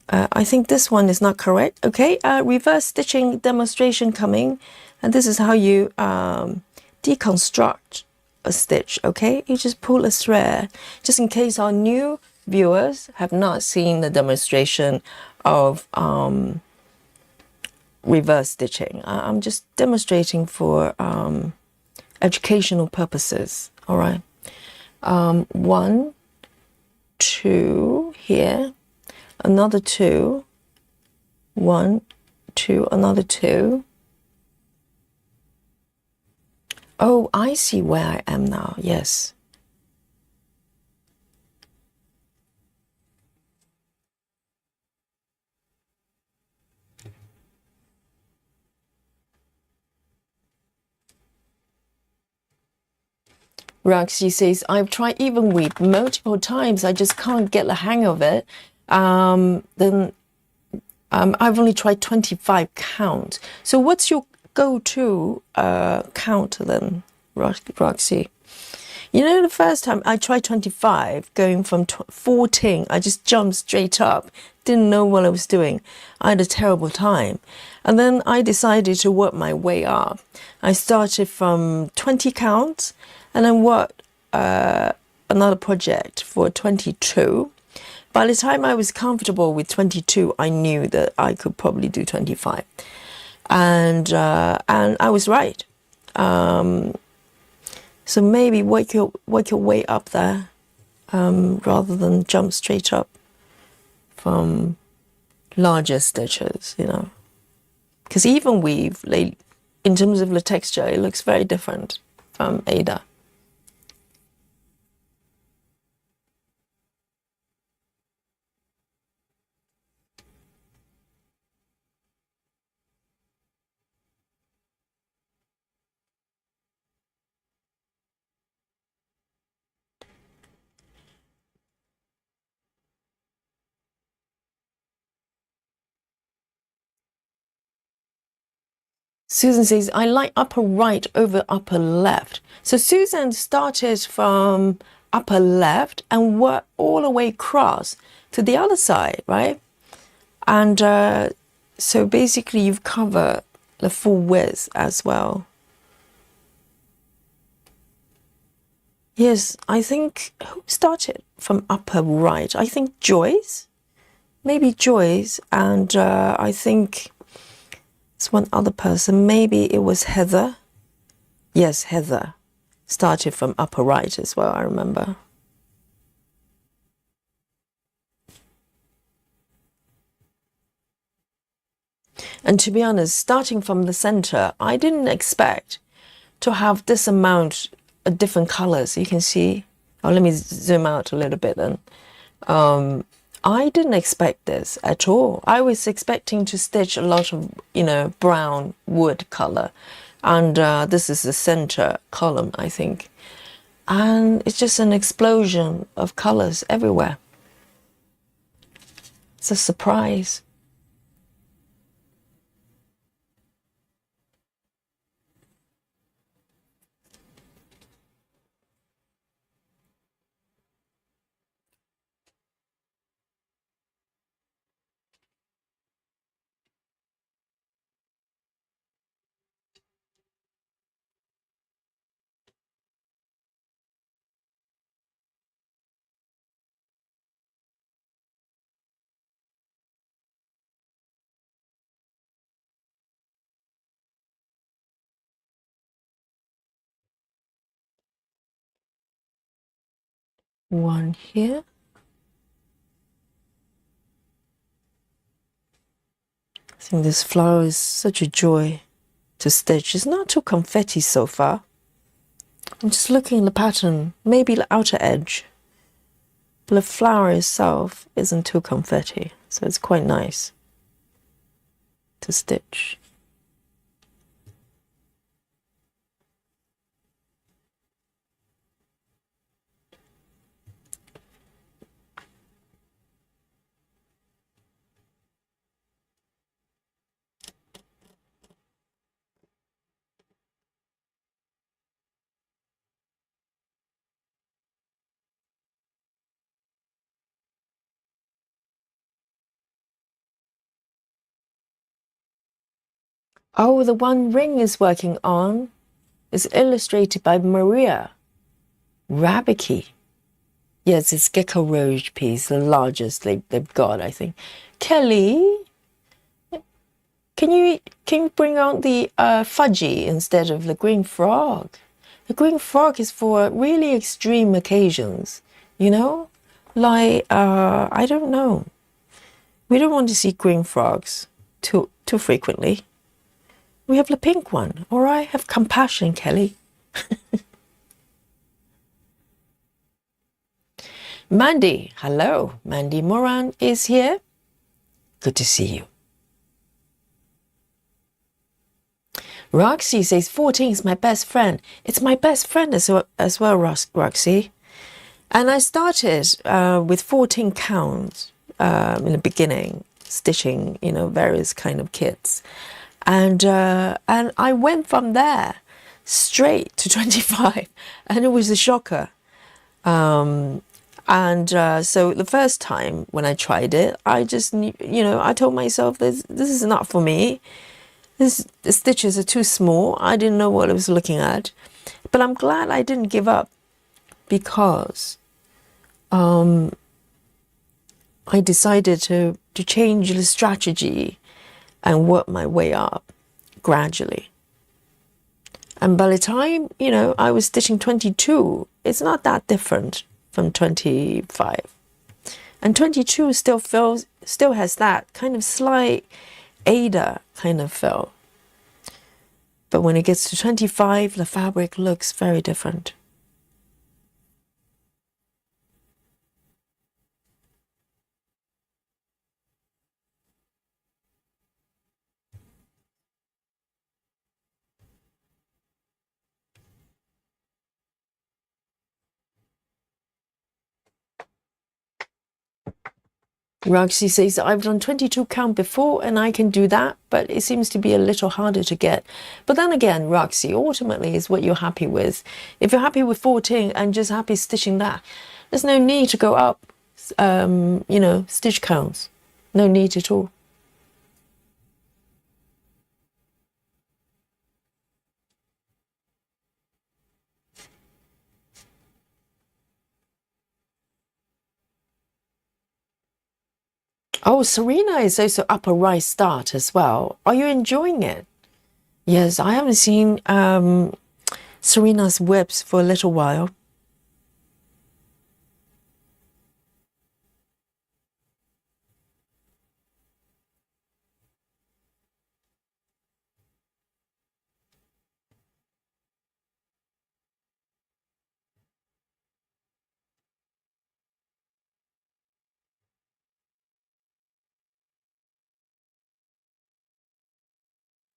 Speaker 1: I think this one is not correct. Okay, reverse stitching demonstration coming. And this is how you deconstruct a stitch, okay? You just pull a thread. Just in case our new viewers have not seen the demonstration of reverse stitching. I'm just demonstrating for educational purposes, all right? 1, 2 here. Another 2, 1, 2, another 2. Oh, I see where I am now. Yes. Roxy says, I've tried even weave multiple times. I just can't get the hang of it. Then I've only tried 25 count. So what's your go-to count then, Roxy? You know, the first time I tried 25, going from 14, I just jumped straight up, didn't know what I was doing. I had a terrible time. And then I decided to work my way up. I started from 20 counts and then worked another project for 22. By the time I was comfortable with 22, I knew that I could probably do 25. And I was right. So maybe work your way up there rather than jump straight up from larger stitches, you know. Because even weave, in terms of the texture, it looks very different from Ada. Susan says, I like upper right over upper left. So Susan started from upper left and worked all the way across to the other side, right? And so basically you've covered the full width as well. Yes, I think, who started from upper right? I think Joyce, maybe Joyce, and I think it's one other person. Maybe it was Heather. Yes, Heather started from upper right as well, I remember. And to be honest, starting from the center, I didn't expect to have this amount of different colors. You can see, oh, let me zoom out a little bit then. I didn't expect this at all. I was expecting to stitch a lot of, you know, brown wood color. And this is the center column, I think. And it's just an explosion of colors everywhere. It's a surprise. one here. I think this flower is such a joy to stitch. It's not too confetti so far. I'm just looking at the pattern, maybe the outer edge. But the flower itself isn't too confetti, so it's quite nice to stitch. Oh, the one Ring is working on is illustrated by Maria Rabicki. Yes, it's Gecko Rouge piece, the largest they've got, I think. Kelly, can you bring out the fudgy instead of the green frog? The green frog is for really extreme occasions, you know? Like, I don't know. We don't want to see green frogs too frequently. We have the pink one, all right? Have compassion, Kelly. Mandy, hello. Mandy Moran is here. Good to see you. Roxy says 14 is my best friend. It's my best friend as well, Roxy. And I started with 14 count in the beginning, stitching, you know, various kind of kits. And I went from there straight to 25, and it was a shocker. So the first time when I tried it, I just knew, you know, I told myself this is not for me. The stitches are too small. I didn't know what I was looking at, but I'm glad I didn't give up, because I decided to change the strategy and work my way up gradually. And by the time, you know, I was stitching 22, it's not that different from 25. And 22 still has that kind of slight Ada kind of feel. But when it gets to 25, the fabric looks very different. Roxy says, I've done 22 count before and I can do that, but it seems to be a little harder to get. But then again, Roxy, ultimately is what you're happy with. If you're happy with 14 and just happy stitching that, there's no need to go up, you know, stitch counts. No need at all. Oh, Serena is also upper right start as well. Are you enjoying it? Yes, I haven't seen Serena's whips for a little while.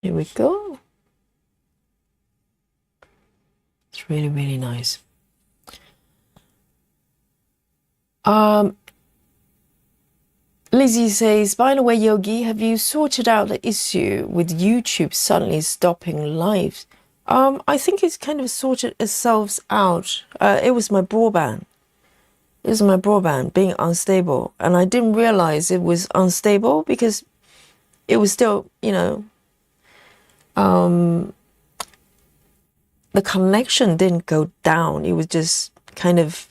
Speaker 1: Here we go. It's really, really nice. Lizzie says, by the way, Yogi, have you sorted out the issue with YouTube suddenly stopping live? I think it's kind of sorted itself out. It was my broadband. It was my broadband being unstable. And I didn't realize it was unstable because it was still, you know, the connection didn't go down. It was just kind of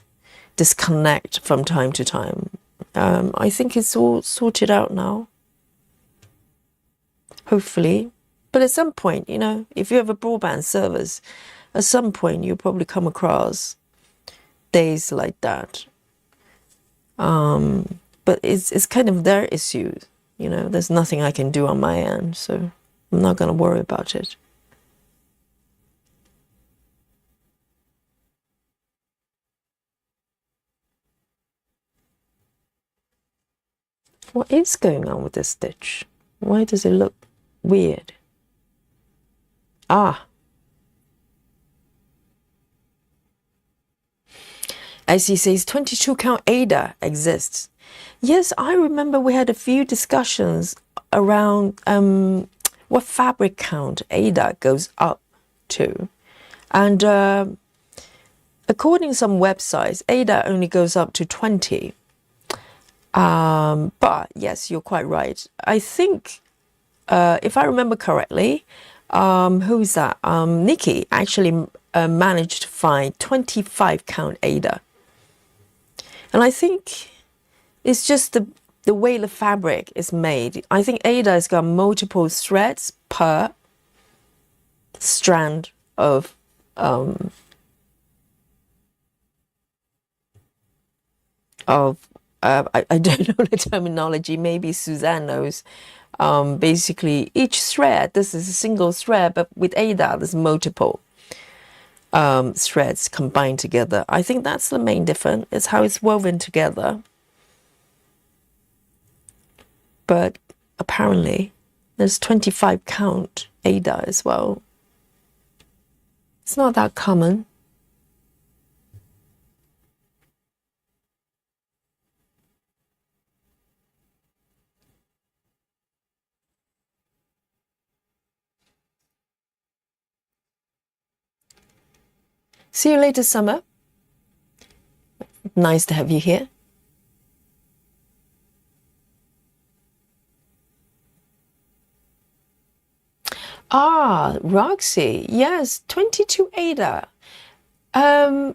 Speaker 1: disconnect from time to time. I think it's all sorted out now, hopefully. But at some point, you know, if you have a broadband service, at some point you'll probably come across days like that. But it's kind of their issues, you know. There's nothing I can do on my end, so I'm not going to worry about it. What is going on with this stitch? Why does it look weird? Ah. As he says, 22 count Ada exists. Yes, I remember we had a few discussions around what fabric count Ada goes up to. And according to some websites, Ada only goes up to 20. But yes, you're quite right. I think, if I remember correctly, who is that? Nikki actually managed to find 25 count Ada. And I think it's just the way the fabric is made. I think Ada has got multiple threads per strand of I don't know the terminology. Maybe Suzanne knows. Basically, each thread, this is a single thread, but with Ada, there's multiple threads combined together. I think that's the main difference. It's how it's woven together. But apparently, there's 25 count Ada as well. It's not that common. See you later, Summer. Nice to have you here. Ah, Roxy, yes, 22 Ada.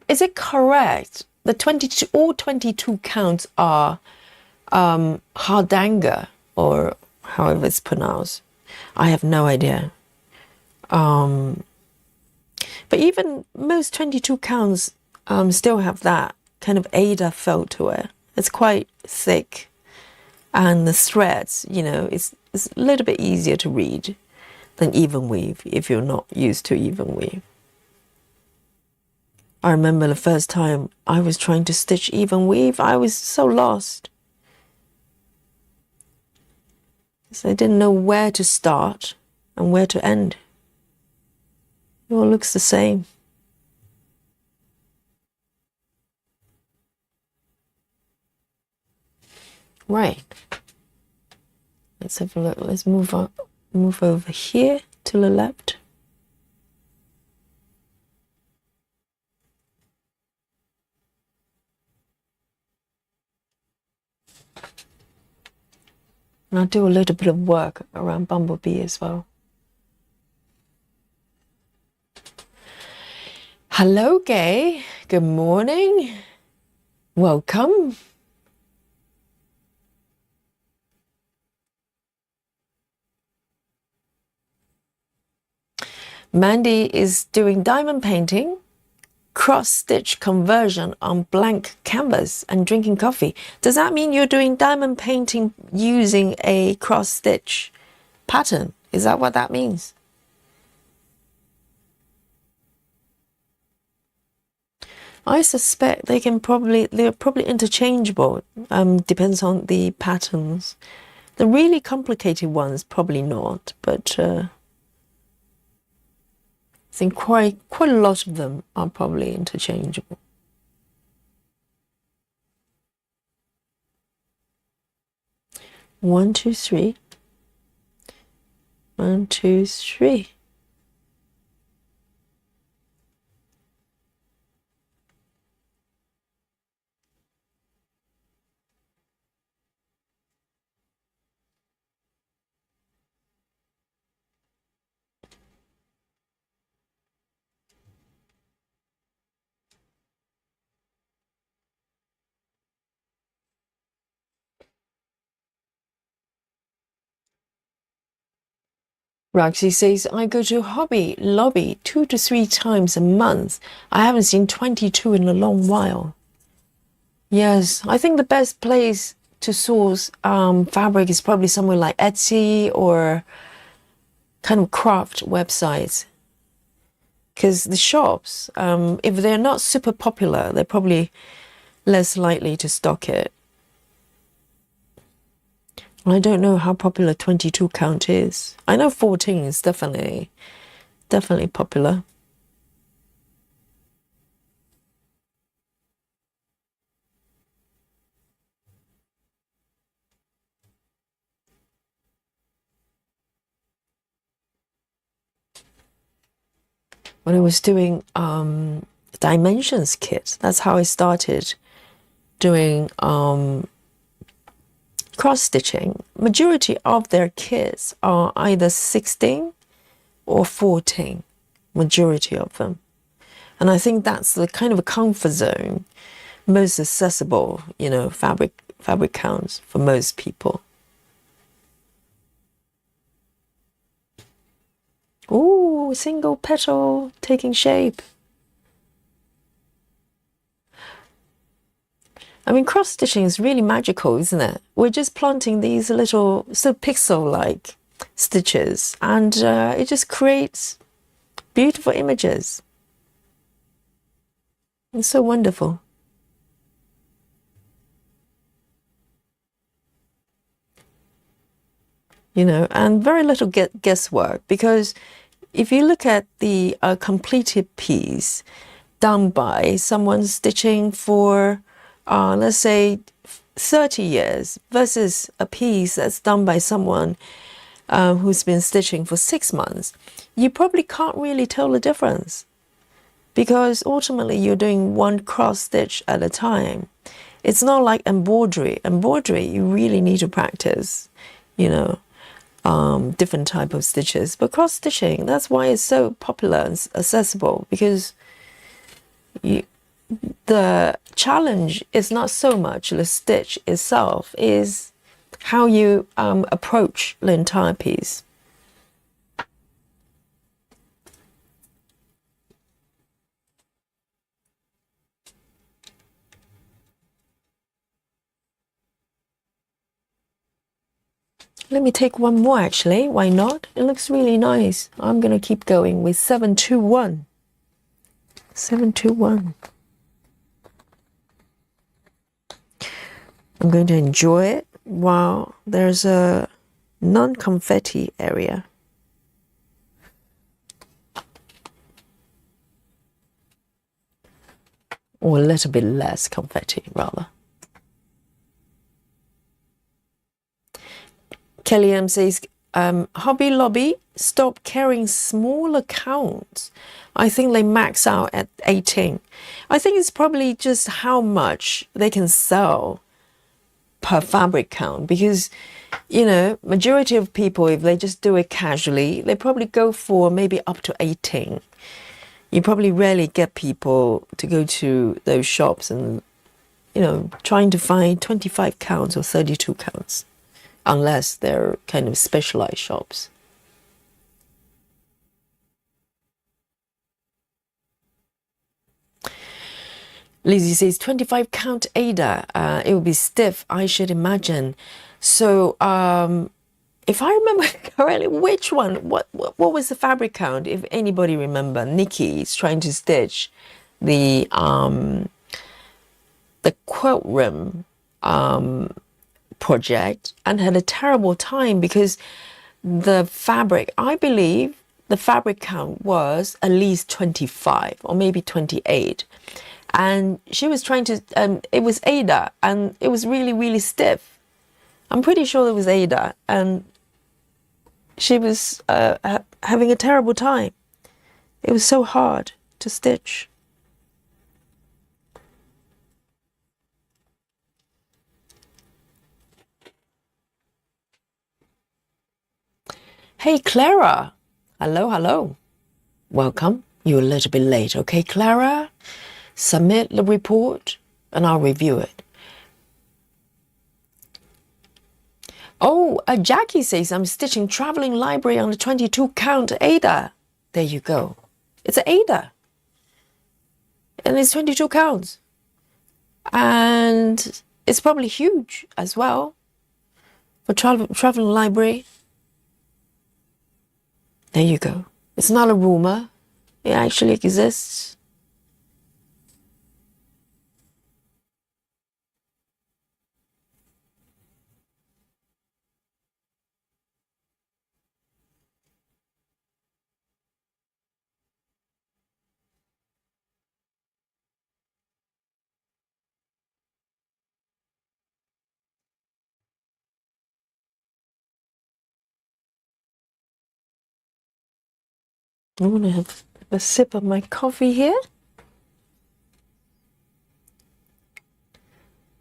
Speaker 1: Is it correct? The 22, all 22 counts are Hardanger, or however it's pronounced. I have no idea. But even most 22 counts still have that kind of Ada felt to it. It's quite thick. And the threads, you know, it's a little bit easier to read than even weave if you're not used to even weave. I remember the first time I was trying to stitch even weave, I was so lost. So I didn't know where to start and where to end. It all looks the same. Right. Let's have a look. Let's move over here to the left. And I'll do a little bit of work around Bumblebee as well. Hello, Gay. Good morning. Welcome. Mandy is doing diamond painting, cross-stitch conversion on blank canvas and drinking coffee. Does that mean you're doing diamond painting using a cross-stitch pattern? Is that what that means? I suspect they're probably interchangeable. Depends on the patterns. The really complicated ones, probably not, but I think quite a lot of them are probably interchangeable. One, two, three. 1, 2, 3. Roxy says, I go to Hobby Lobby 2 to 3 times a month. I haven't seen 22 in a long while. Yes, I think the best place to source fabric is probably somewhere like Etsy or kind of craft websites. Because the shops, if they're not super popular, they're probably less likely to stock it. I don't know how popular 22 count is. I know 14 is definitely popular. When I was doing dimensions kit, that's how I started doing cross stitching. Majority of their kits are either 16 or 14, majority of them. And I think that's the kind of a comfort zone, most accessible, you know, fabric counts for most people. Ooh, single petal taking shape. I mean, cross stitching is really magical, isn't it? We're just planting these little so pixel-like stitches, and it just creates beautiful images. It's so wonderful. You know, and very little guesswork, because if you look at the completed piece done by someone stitching for, let's say, 30 years versus a piece that's done by someone who's been stitching for 6 months, you probably can't really tell the difference, because ultimately you're doing one cross stitch at a time. It's not like embroidery. Embroidery, you really need to practice, you know, different type of stitches. But cross stitching, that's why it's so popular and accessible, because the challenge is not so much the stitch itself, is how you approach the entire piece. Let me take one more actually, why not? It looks really nice. I'm gonna keep going with 721. 721. I'm going to enjoy it while there's a non-confetti area. Or a little bit less confetti, rather. Kelly M says, Hobby Lobby, stop carrying smaller counts. I think they max out at 18. I think it's probably just how much they can sell per fabric count, because, you know, majority of people, if they just do it casually, they probably go for maybe up to 18. You probably rarely get people to go to those shops and, you know, trying to find 25 counts or 32 counts, unless they're kind of specialized shops. Lizzie says 25 count Ada. It would be stiff, I should imagine. So if I remember correctly, which one? What was the fabric count? If anybody remember, Nikki is trying to stitch the quilt rim project and had a terrible time, because the fabric, I believe the fabric count was at least 25 or maybe 28. And she was trying to, it was Ada, and it was really, really stiff. I'm pretty sure it was Ada, and she was having a terrible time. It was so hard to stitch. Hey, Clara. Hello, hello. Welcome. You're a little bit late, okay, Clara? Submit the report and I'll review it. Oh, Jackie says, I'm stitching traveling library on the 22 count Ada. There you go. It's an Ada. And it's 22 counts. And it's probably huge as well for traveling library. There you go. It's not a rumor. It actually exists. I want to have a sip of my coffee here.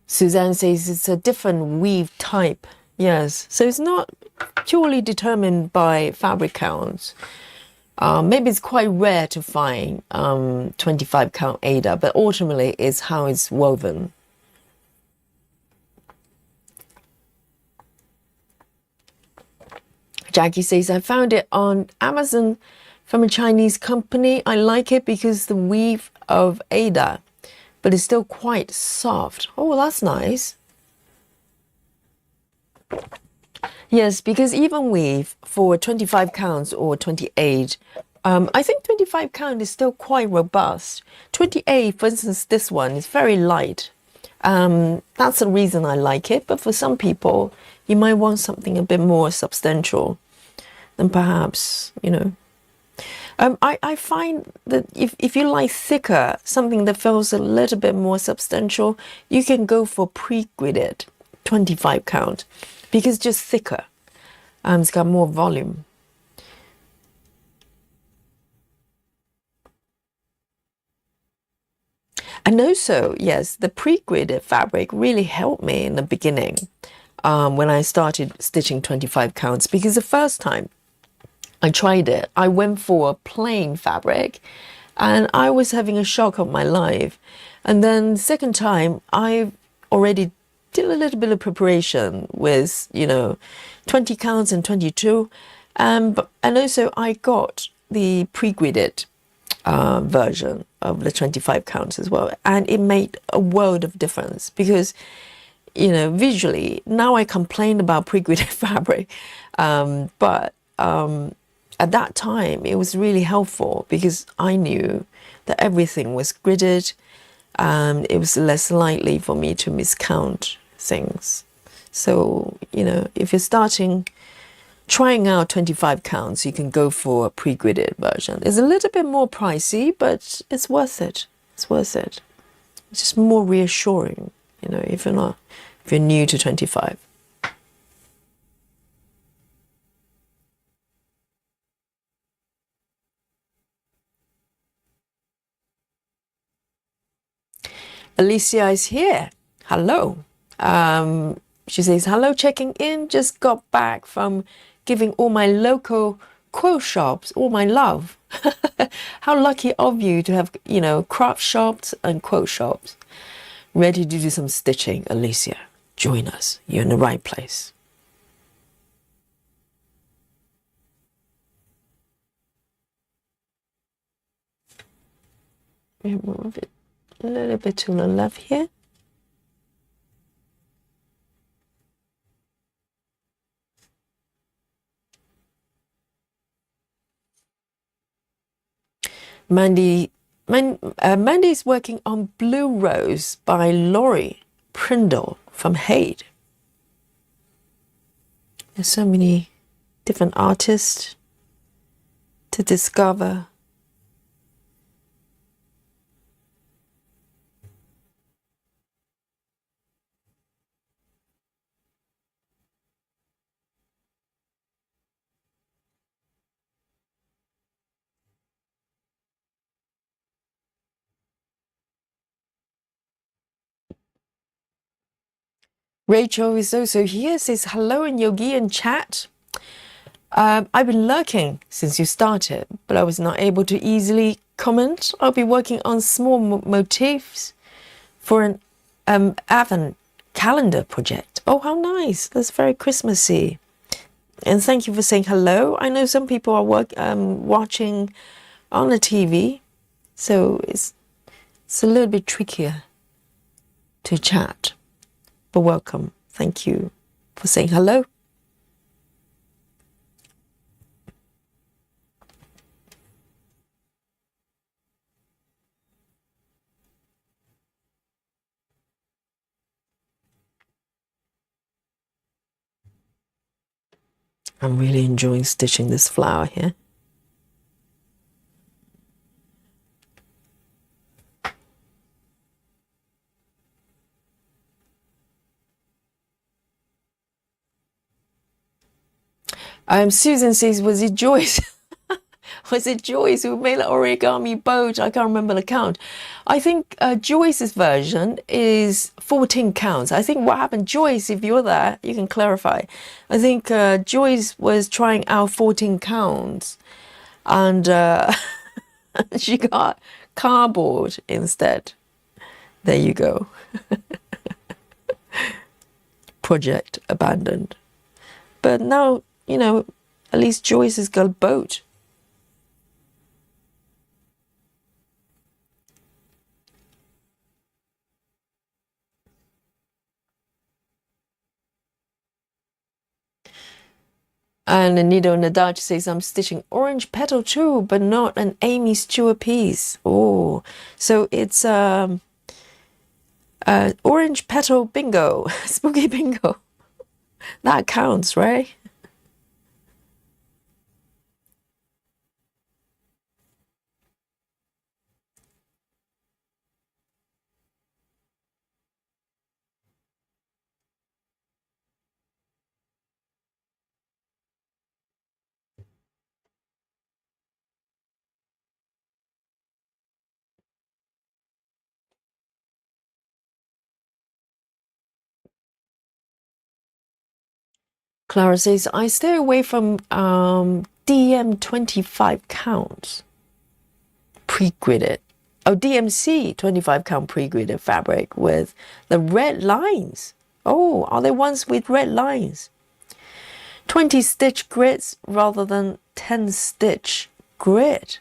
Speaker 1: Suzanne says it's a different weave type. Yes, so it's not purely determined by fabric counts. Maybe it's quite rare to find 25 count Aida, but ultimately it's how it's woven. Jackie says, I found it on Amazon from a Chinese company. I like it because the weave of Aida, but it's still quite soft. Oh, that's nice. Yes, because even weave for 25 counts or 28, I think 25 count is still quite robust. 28, for instance, this one is very light. That's the reason I like it. But for some people, you might want something a bit more substantial than perhaps, you know. I find that if you like thicker, something that feels a little bit more substantial, you can go for pre-gridded 25 count because it's just thicker. It's got more volume. And also, yes, the pre-gridded fabric really helped me in the beginning when I started stitching 25 counts, because the first time I tried it, I went for a plain fabric and I was having a shock of my life. And then second time, I already did a little bit of preparation with, 20 counts and 22. And also I got the pre-gridded version of the 25 counts as well. And it made a world of difference because, visually, now I complain about pre-gridded fabric, but at that time, it was really helpful because I knew that everything was gridded and it was less likely for me to miscount things. So, if you're trying out 25 counts, you can go for a pre-gridded version. It's a little bit more pricey, but it's worth it. It's worth it. It's just more reassuring, if you're new to 25. Alicia is here. Hello. She says, hello, checking in. Just got back from giving all my local quilt shops all my love. How lucky of you to have, craft shops and quilt shops ready to do some stitching. Alicia, join us. You're in the right place. Move it a little bit to the left here. Mandy's working on Blue Rose by Laurie Prindle from Hade. There's so many different artists to discover. Rachel is also here, says hello in Yogi and chat. I've been lurking since you started, but I was not able to easily comment. I'll be working on small motifs for an Advent calendar project. Oh, how nice. That's very Christmassy. And thank you for saying hello. I know some people are watching on the TV, so it's a little bit trickier. to chat. But welcome. Thank you for saying hello. I'm really enjoying stitching this flower here. Susan says, was it Joyce? Was it Joyce who made an origami boat? I can't remember the count. I think Joyce's version is 14 counts. I think what happened, Joyce, if you're there, you can clarify. I think Joyce was trying out 14 counts and she got cardboard instead. There you go. Project abandoned. But now, you know, at least Joyce has got a boat. And Anita on the Dutch says, I'm stitching orange petal too, but not an Aimee Stewart piece. Oh, so it's orange petal bingo, spooky bingo. That counts, right? Clara says, I stay away from DM 25 counts pre-gridded. Oh, DMC 25 count pre-gridded fabric with the red lines. Oh, are there ones with red lines? 20 stitch grids rather than 10 stitch grid.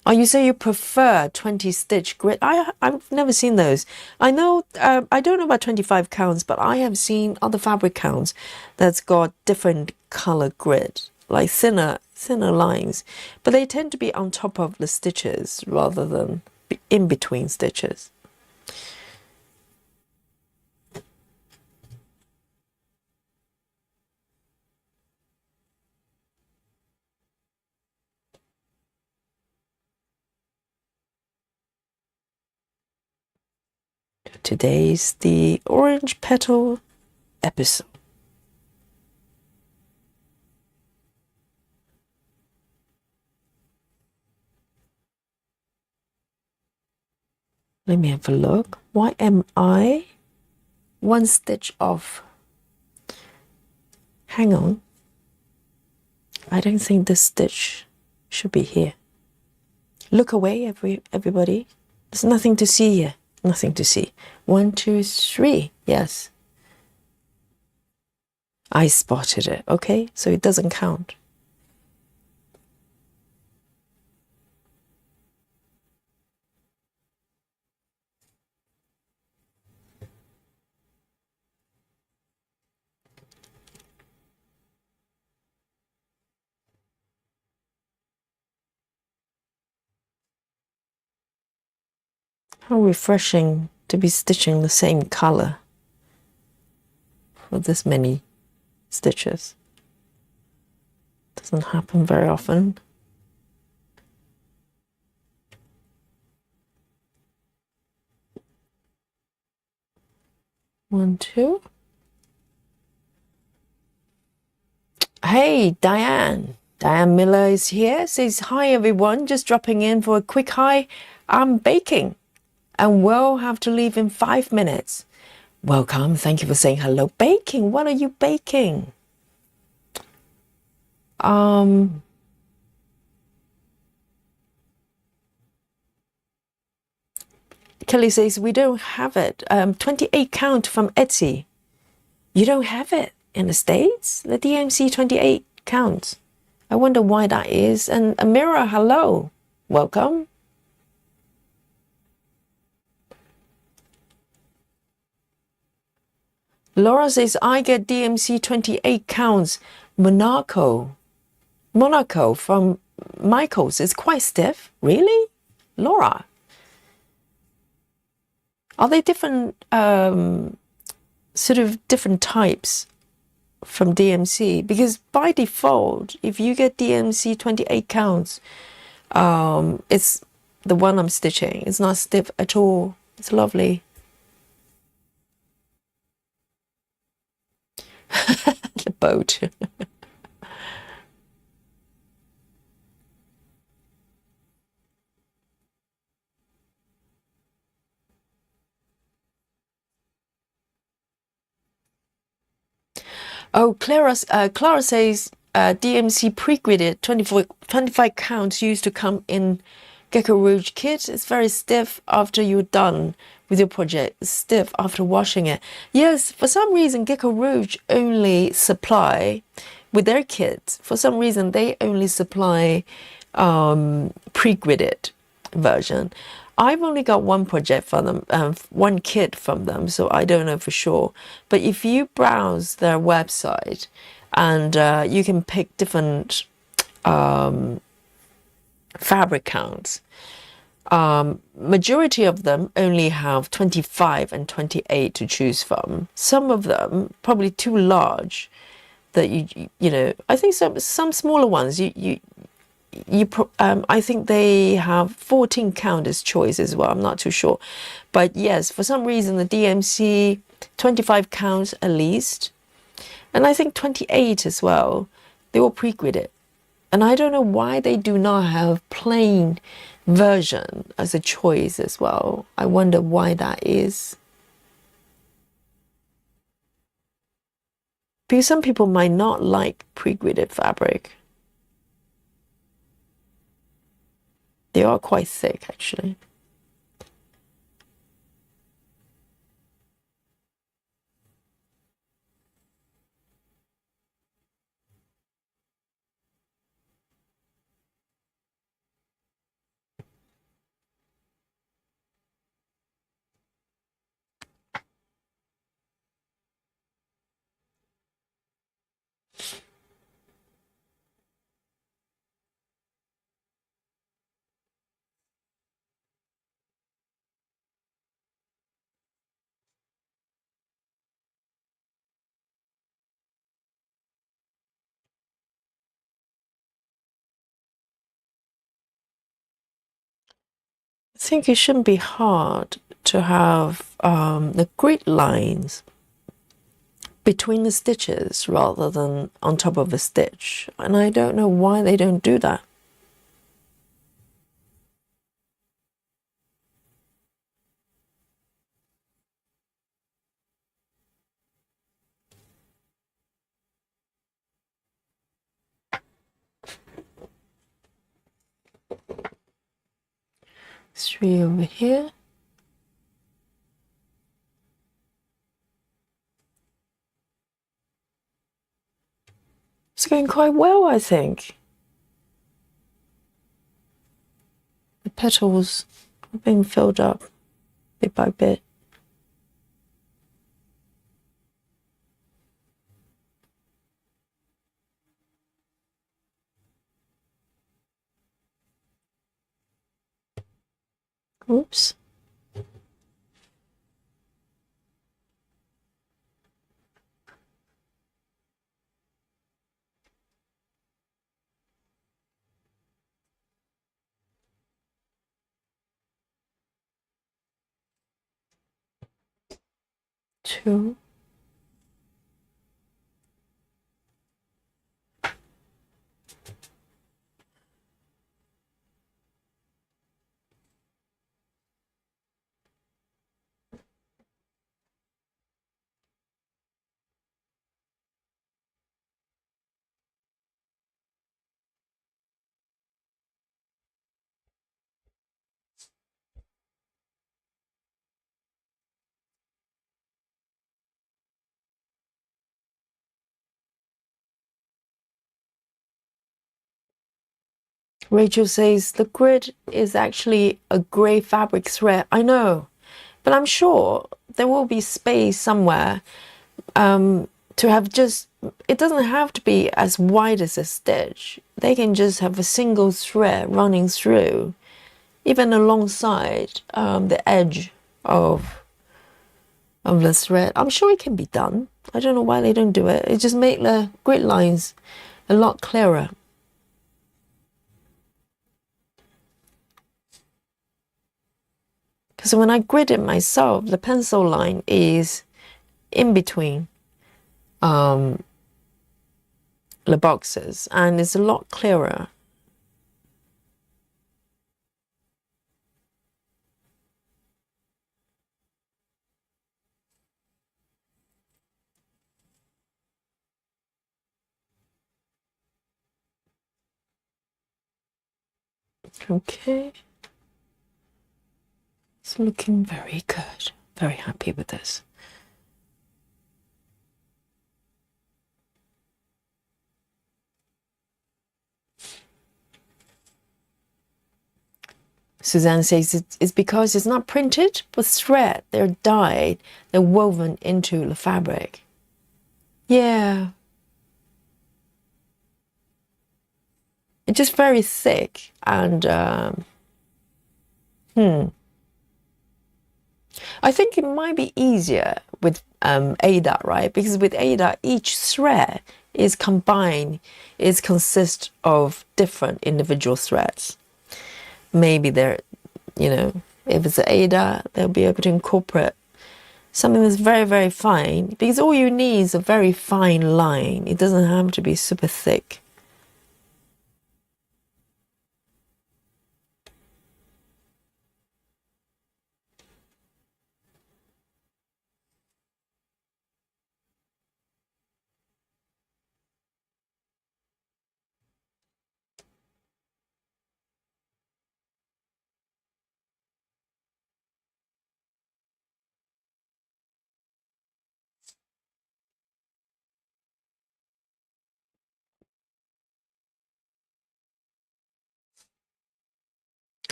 Speaker 1: Oh, you say you prefer 20 stitch grid. I've never seen those. I know, I don't know about 25 counts, but I have seen other fabric counts that's got different color grid, like thinner lines, but they tend to be on top of the stitches rather than in between stitches. Today's the orange petal episode. Let me have a look. Why am I one stitch off? Hang on. I don't think this stitch should be here. Look away, everybody. There's nothing to see here. Nothing to see. 1, 2, 3. Yes. I spotted it. Okay, so it doesn't count. How refreshing to be stitching the same color for this many stitches. Doesn't happen very often. One, two. Hey, Diane. Diane Miller is here. Says, hi, everyone. Just dropping in for a quick hi. I'm baking and will have to leave in 5 minutes. Welcome. Thank you for saying hello. Baking. What are you baking? Kelly says, we don't have it. 28 count from Etsy. You don't have it in the States? The DMC 28 counts. I wonder why that is. And Amira, hello. Welcome. Laura says, I get DMC 28 counts Monaco from Michaels. It's quite stiff. Really? Laura? Are they different, sort of different types from DMC? Because by default, if you get DMC 28 counts, it's the one I'm stitching. It's not stiff at all. It's lovely. The boat. Oh, Clara says DMC pre-gridded 25 counts used to come in Gecko Rouge kit. It's very stiff after you're done with your project. It's stiff after washing it. Yes, for some reason Gecko Rouge only supply with their kits. For some reason they only supply pre-gridded version. I've only got one project from them, one kit from them, so I don't know for sure. But if you browse their website and you can pick different fabric counts, majority of them only have 25 and 28 to choose from. Some of them probably too large that you know. I think some smaller ones I think they have 14 count as choice as well. I'm not too sure, but yes, for some reason the DMC 25 counts at least, and I think 28 as well. They all pre-gridded, and I don't know why they do not have plain version as a choice as well. I wonder why that is. Because some people might not like pre-gridded fabric. They are quite thick, actually. I think it shouldn't be hard to have the grid lines between the stitches rather than on top of a stitch, and I don't know why they don't do that. Three over here. It's going quite well, I think. The petals are being filled up bit by bit. Oops. Two. Rachel says the grid is actually a grey fabric thread. I know, but I'm sure there will be space somewhere to have just, it doesn't have to be as wide as a stitch. They can just have a single thread running through, even alongside the edge of the thread. I'm sure it can be done. I don't know why they don't do it. It just makes the grid lines a lot clearer. Because when I grid it myself, the pencil line is in between the boxes, and it's a lot clearer. Okay. It's looking very good. Very happy with this. Suzanne says it's because it's not printed with thread. They're dyed. They're woven into the fabric. Yeah. It's just very thick and I think it might be easier with ADA, right? Because with ADA, each thread is combined, consists of different individual threads. Maybe they're, if it's ADA, they'll be able to incorporate something that's very, very fine, because all you need is a very fine line. It doesn't have to be super thick.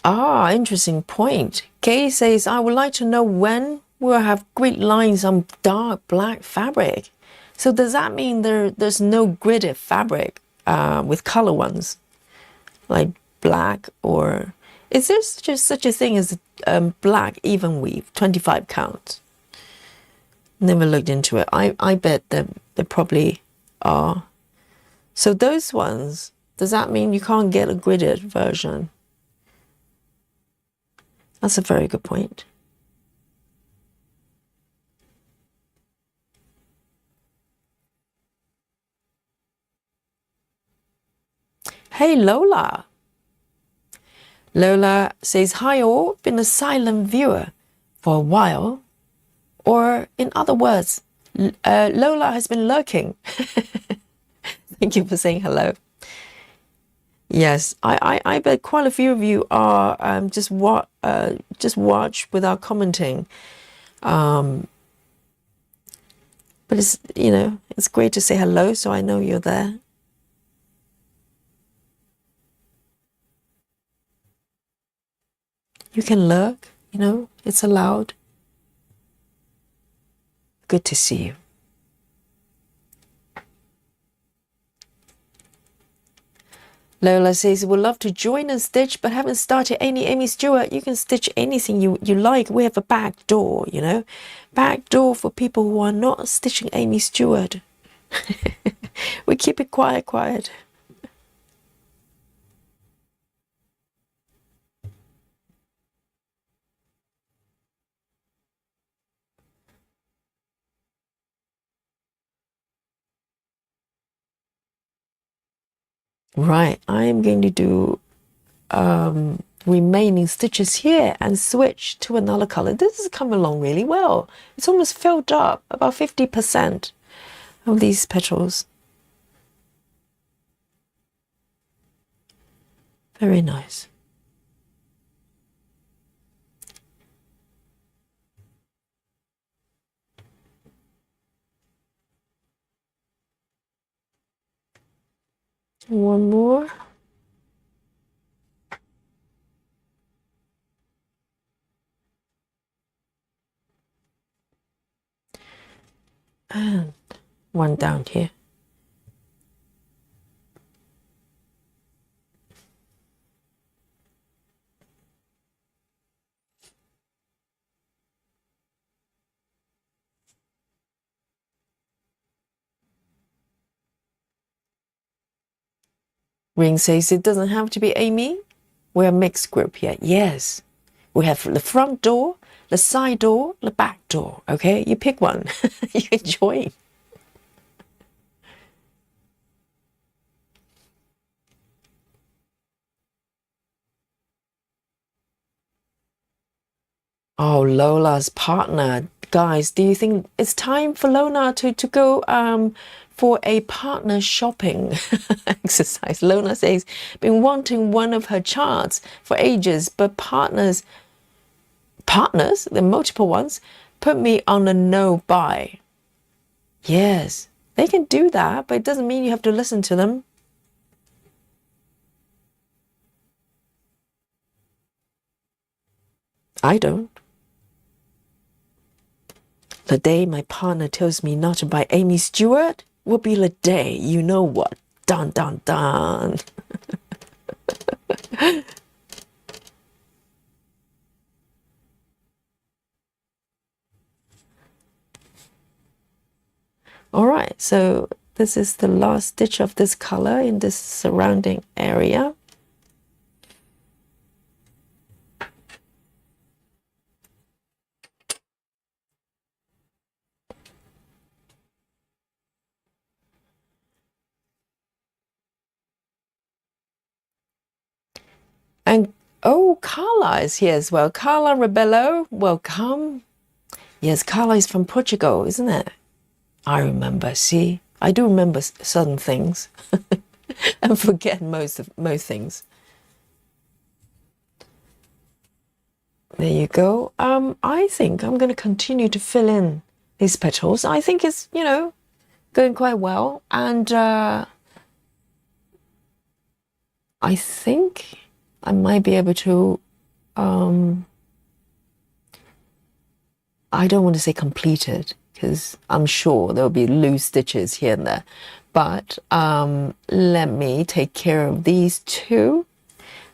Speaker 1: Ah, interesting point. Kay says, I would like to know when we'll have grid lines on dark black fabric. So does that mean there's no gridded fabric with color ones, like black, or is there such a thing as black even weave, 25 count? Never looked into it. I bet there probably are. So those ones, does that mean you can't get a gridded version? That's a very good point. Hey, Lola. Lola says, hi all, been a silent viewer for a while. Or in other words, Lola has been lurking. Thank you for saying hello. Yes, I bet quite a few of you are just watch without commenting. But it's, it's great to say hello, so I know you're there. You can lurk, it's allowed. Good to see you. Lola says, would love to join and stitch, but haven't started any Aimee Stewart. You can stitch anything you like. We have a back door, back door for people who are not stitching Aimee Stewart. We keep it quiet. Right, I am going to do remaining stitches here and switch to another color. This has come along really well. It's almost filled up, about 50% of these petals. Very nice. One more. And one down here. Ring says it doesn't have to be Aimee. We're a mixed group here. Yes. We have the front door, the side door, the back door. Okay, you pick one. You enjoy. Oh, Lola's partner. Guys, do you think it's time for Lola to go for a partner shopping exercise? Lola says, been wanting one of her charts for ages, but partners, the multiple ones, put me on a no buy. Yes, they can do that, but it doesn't mean you have to listen to them. I don't. The day my partner tells me not to buy Aimee Stewart will be the day, you know what? Dun, dun, dun. All right, so this is the last stitch of this color in this surrounding area. And oh, Carla is here as well. Carla Rebello, welcome. Yes, Carla is from Portugal, isn't it? I remember. See, I do remember certain things and forget most things. There you go. I think I'm going to continue to fill in these petals. I think it's, you know, going quite well. And I think I might be able to, I don't want to say completed because I'm sure there'll be loose stitches here and there. But let me take care of these two.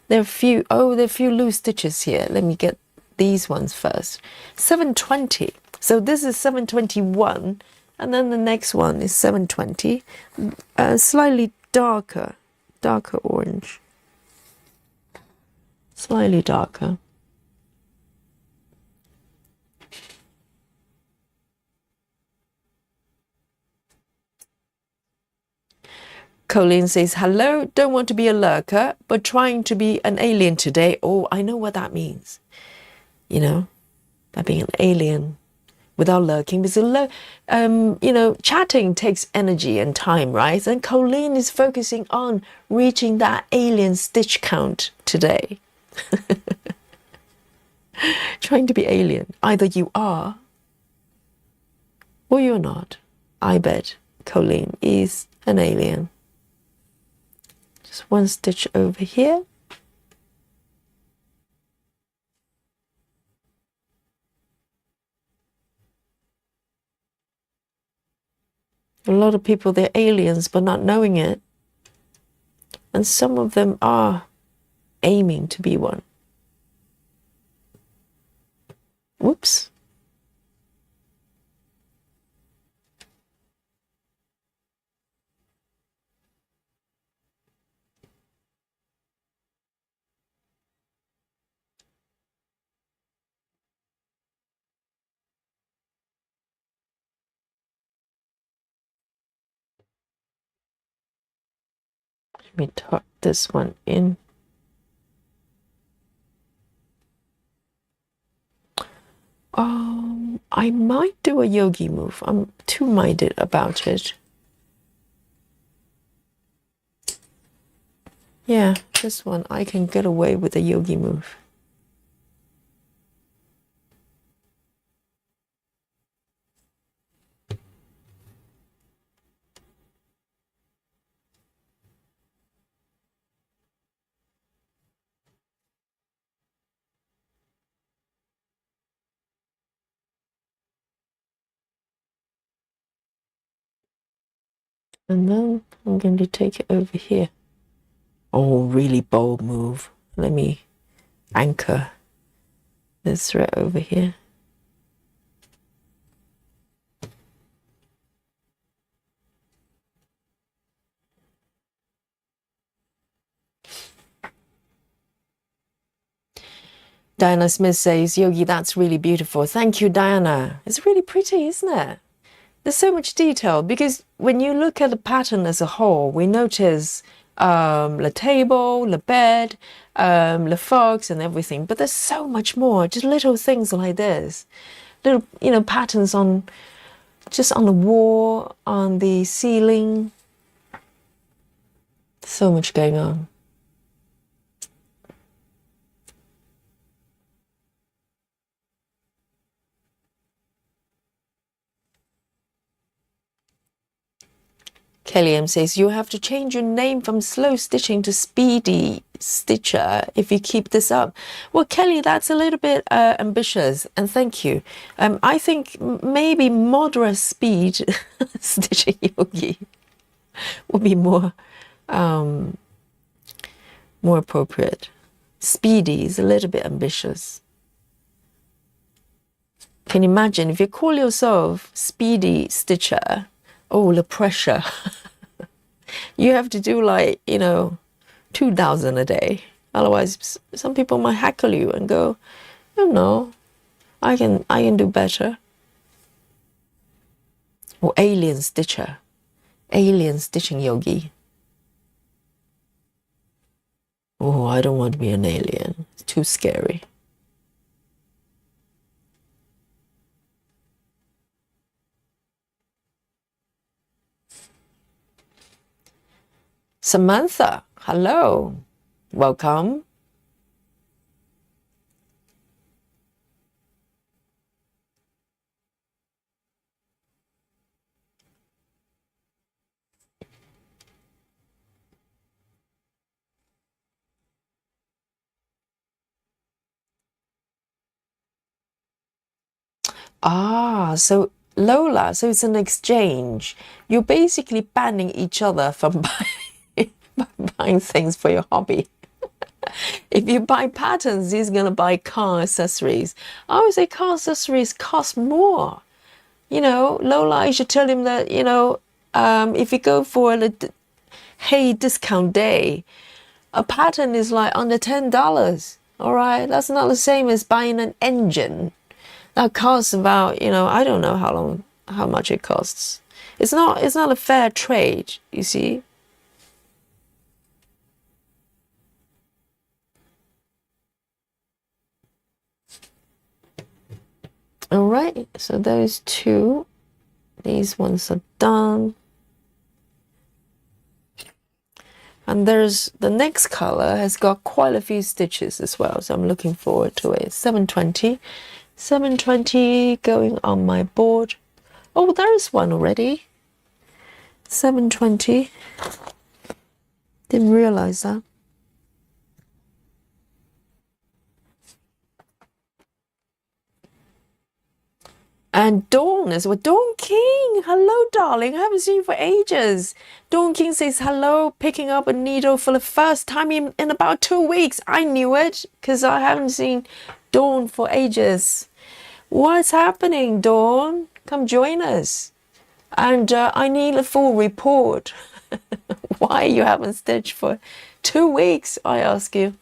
Speaker 1: There are a few loose stitches here. Let me get these ones first. 720. So this is 721. And then the next one is 720. Slightly darker orange. Slightly darker. Colleen says, hello, don't want to be a lurker, but trying to be an alien today. Oh, I know what that means. You know, by being an alien without lurking. Because, you know, chatting takes energy and time, right? And Colleen is focusing on reaching that alien stitch count today. Trying to be alien. Either you are or you're not. I bet Colleen is an alien. Just one stitch over here. A lot of people, they're aliens but not knowing it. And some of them are aiming to be one. Whoops. Let me tuck this one in. I might do a yogi move. I'm two-minded about it. Yeah, this one I can get away with a yogi move. And then I'm going to take it over here. Oh, really bold move. Let me anchor this thread over here. Diana Smith says, Yogi, that's really beautiful. Thank you, Diana. It's really pretty, isn't it? There's so much detail because when you look at the pattern as a whole, we notice the table, the bed, the fox and everything. But there's so much more, just little things like this. Little, patterns on just on the wall, on the ceiling. So much going on. Kelly M says, you have to change your name from Slow Stitching to Speedy Stitcher if you keep this up. Well, Kelly, that's a little bit ambitious, and thank you. I think maybe moderate speed Stitching Yogi would be more appropriate. Speedy is a little bit ambitious. Can you imagine if you call yourself Speedy Stitcher? Oh, the pressure. You have to do 2,000 a day. Otherwise, some people might heckle you and go, no, I can do better. Or alien stitcher. Alien stitching yogi. Oh, I don't want to be an alien. It's too scary. Samantha, hello. Welcome. So Lola, so it's an exchange. You're basically banning each other from buying things for your hobby. If you buy patterns, he's going to buy car accessories. I would say car accessories cost more. Lola, you should tell him that, if you go for a discount day, a pattern is like under $10. All right. That's not the same as buying an engine. That costs about, I don't know how much it costs. It's not a fair trade, you see. All right, so those two, these ones are done. And there's the next color has got quite a few stitches as well, so I'm looking forward to it. 720 going on my board. Oh, there's one already. 720. Didn't realize that. And Dawn as well. Dawn King, hello, darling. I haven't seen you for ages. Dawn King says hello, picking up a needle for the first time in about 2 weeks. I knew it because I haven't seen Dawn for ages. What's happening, Dawn? Come join us. And I need a full report. Why you haven't stitched for 2 weeks, I ask you.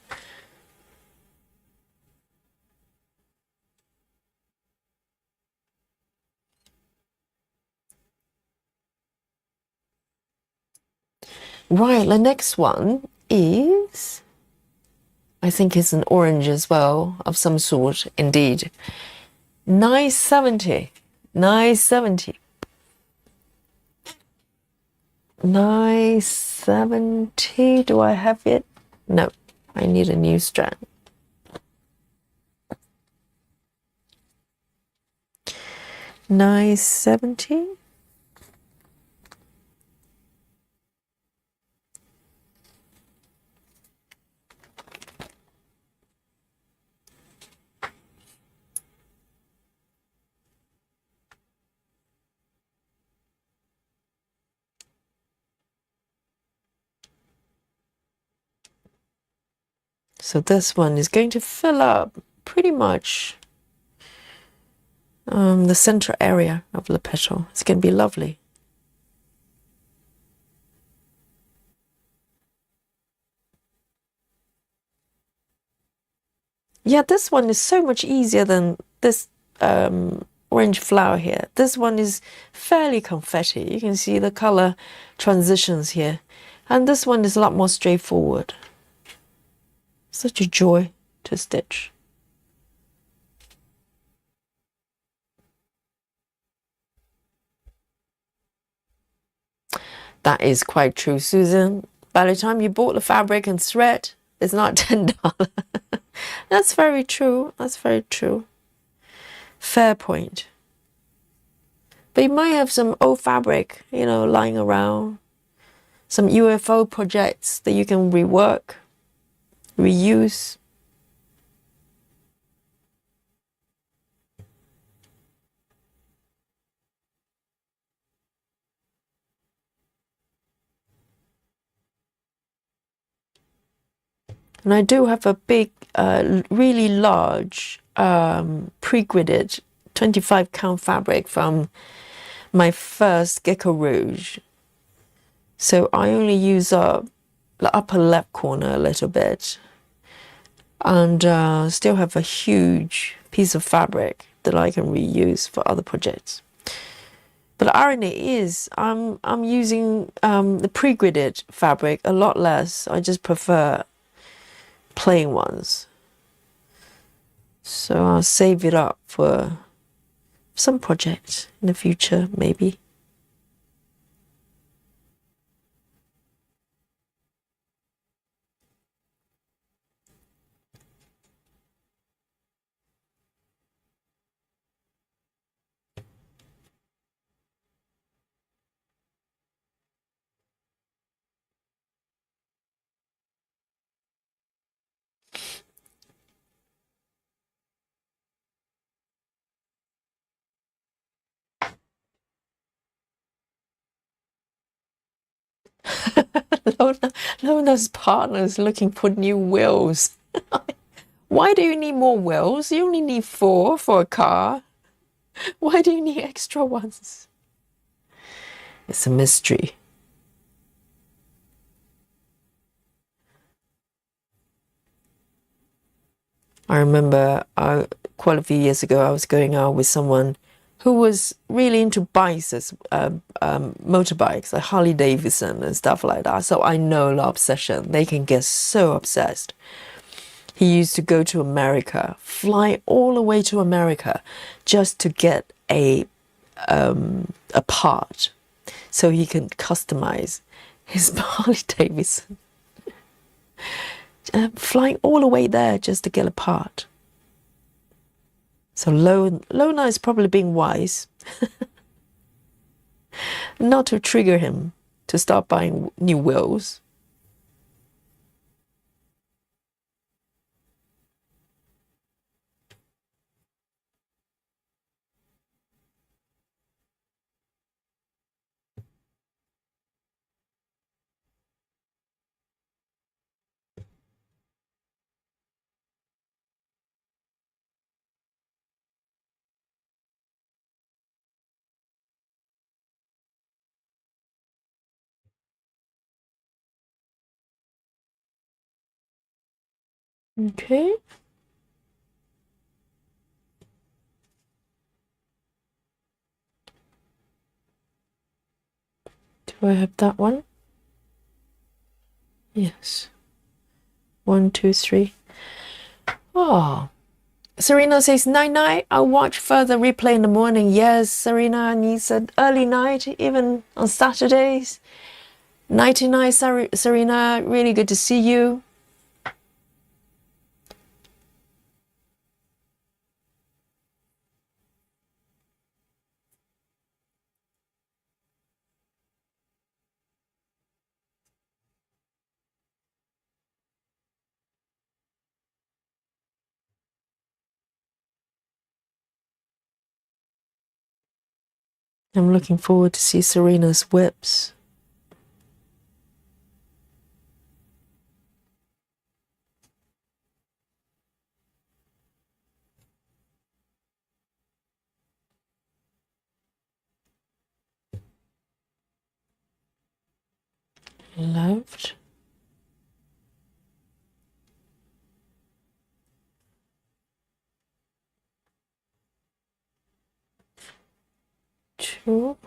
Speaker 1: Right, the next one is, I think it's an orange as well, of some sort, indeed. 970. 970. 970. Do I have it? No, I need a new strand. 970. So this one is going to fill up pretty much the center area of the petal. It's going to be lovely. Yeah, this one is so much easier than this orange flower here. This one is fairly confetti. You can see the color transitions here. And this one is a lot more straightforward. Such a joy to stitch. That is quite true, Susan. By the time you bought the fabric and thread, it's not $10. That's very true. That's very true. Fair point. But you might have some old fabric, you know, lying around. Some UFO projects that you can rework, reuse. And I do have a big, really large pre-gridded 25 count fabric from my first Gecko Rouge. So I only use up the upper left corner a little bit, and still have a huge piece of fabric that I can reuse for other projects. But the irony is I'm using the pre-gridded fabric a lot less. I just prefer plain ones. So I'll save it up for some project in the future, maybe. Lona's partner is looking for new wheels. Why do you need more wheels? You only need 4 for a car. Why do you need extra ones? It's a mystery. I remember quite a few years ago, I was going out with someone who was really into bikes, as motorbikes, like Harley Davidson and stuff like that. So I know the obsession. They can get so obsessed. He used to go to America, fly all the way to America, just to get a part, so he can customize his Harley Davidson. Flying all the way there just to get a part. So Lona is probably being wise not to trigger him to start buying new wheels. Okay. Do I have that one? Yes. 1, 2, 3. Oh. Serena says, night night. I'll watch further replay in the morning. Yes, Serena needs an early night, even on Saturdays. Nighty night, Serena. Really good to see you. I'm looking forward to see Serena's whips. left, two,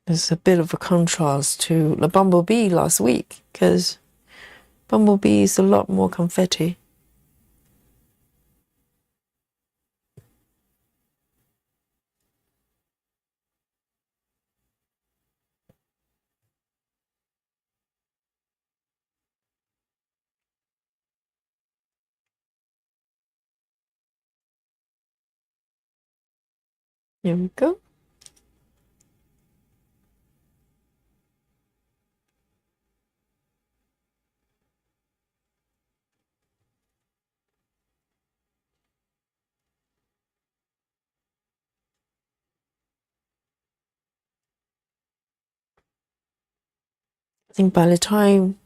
Speaker 1: there's a bit of a contrast to the bumblebee last week, because bumblebee is a lot more confetti. Here we go. I think by the time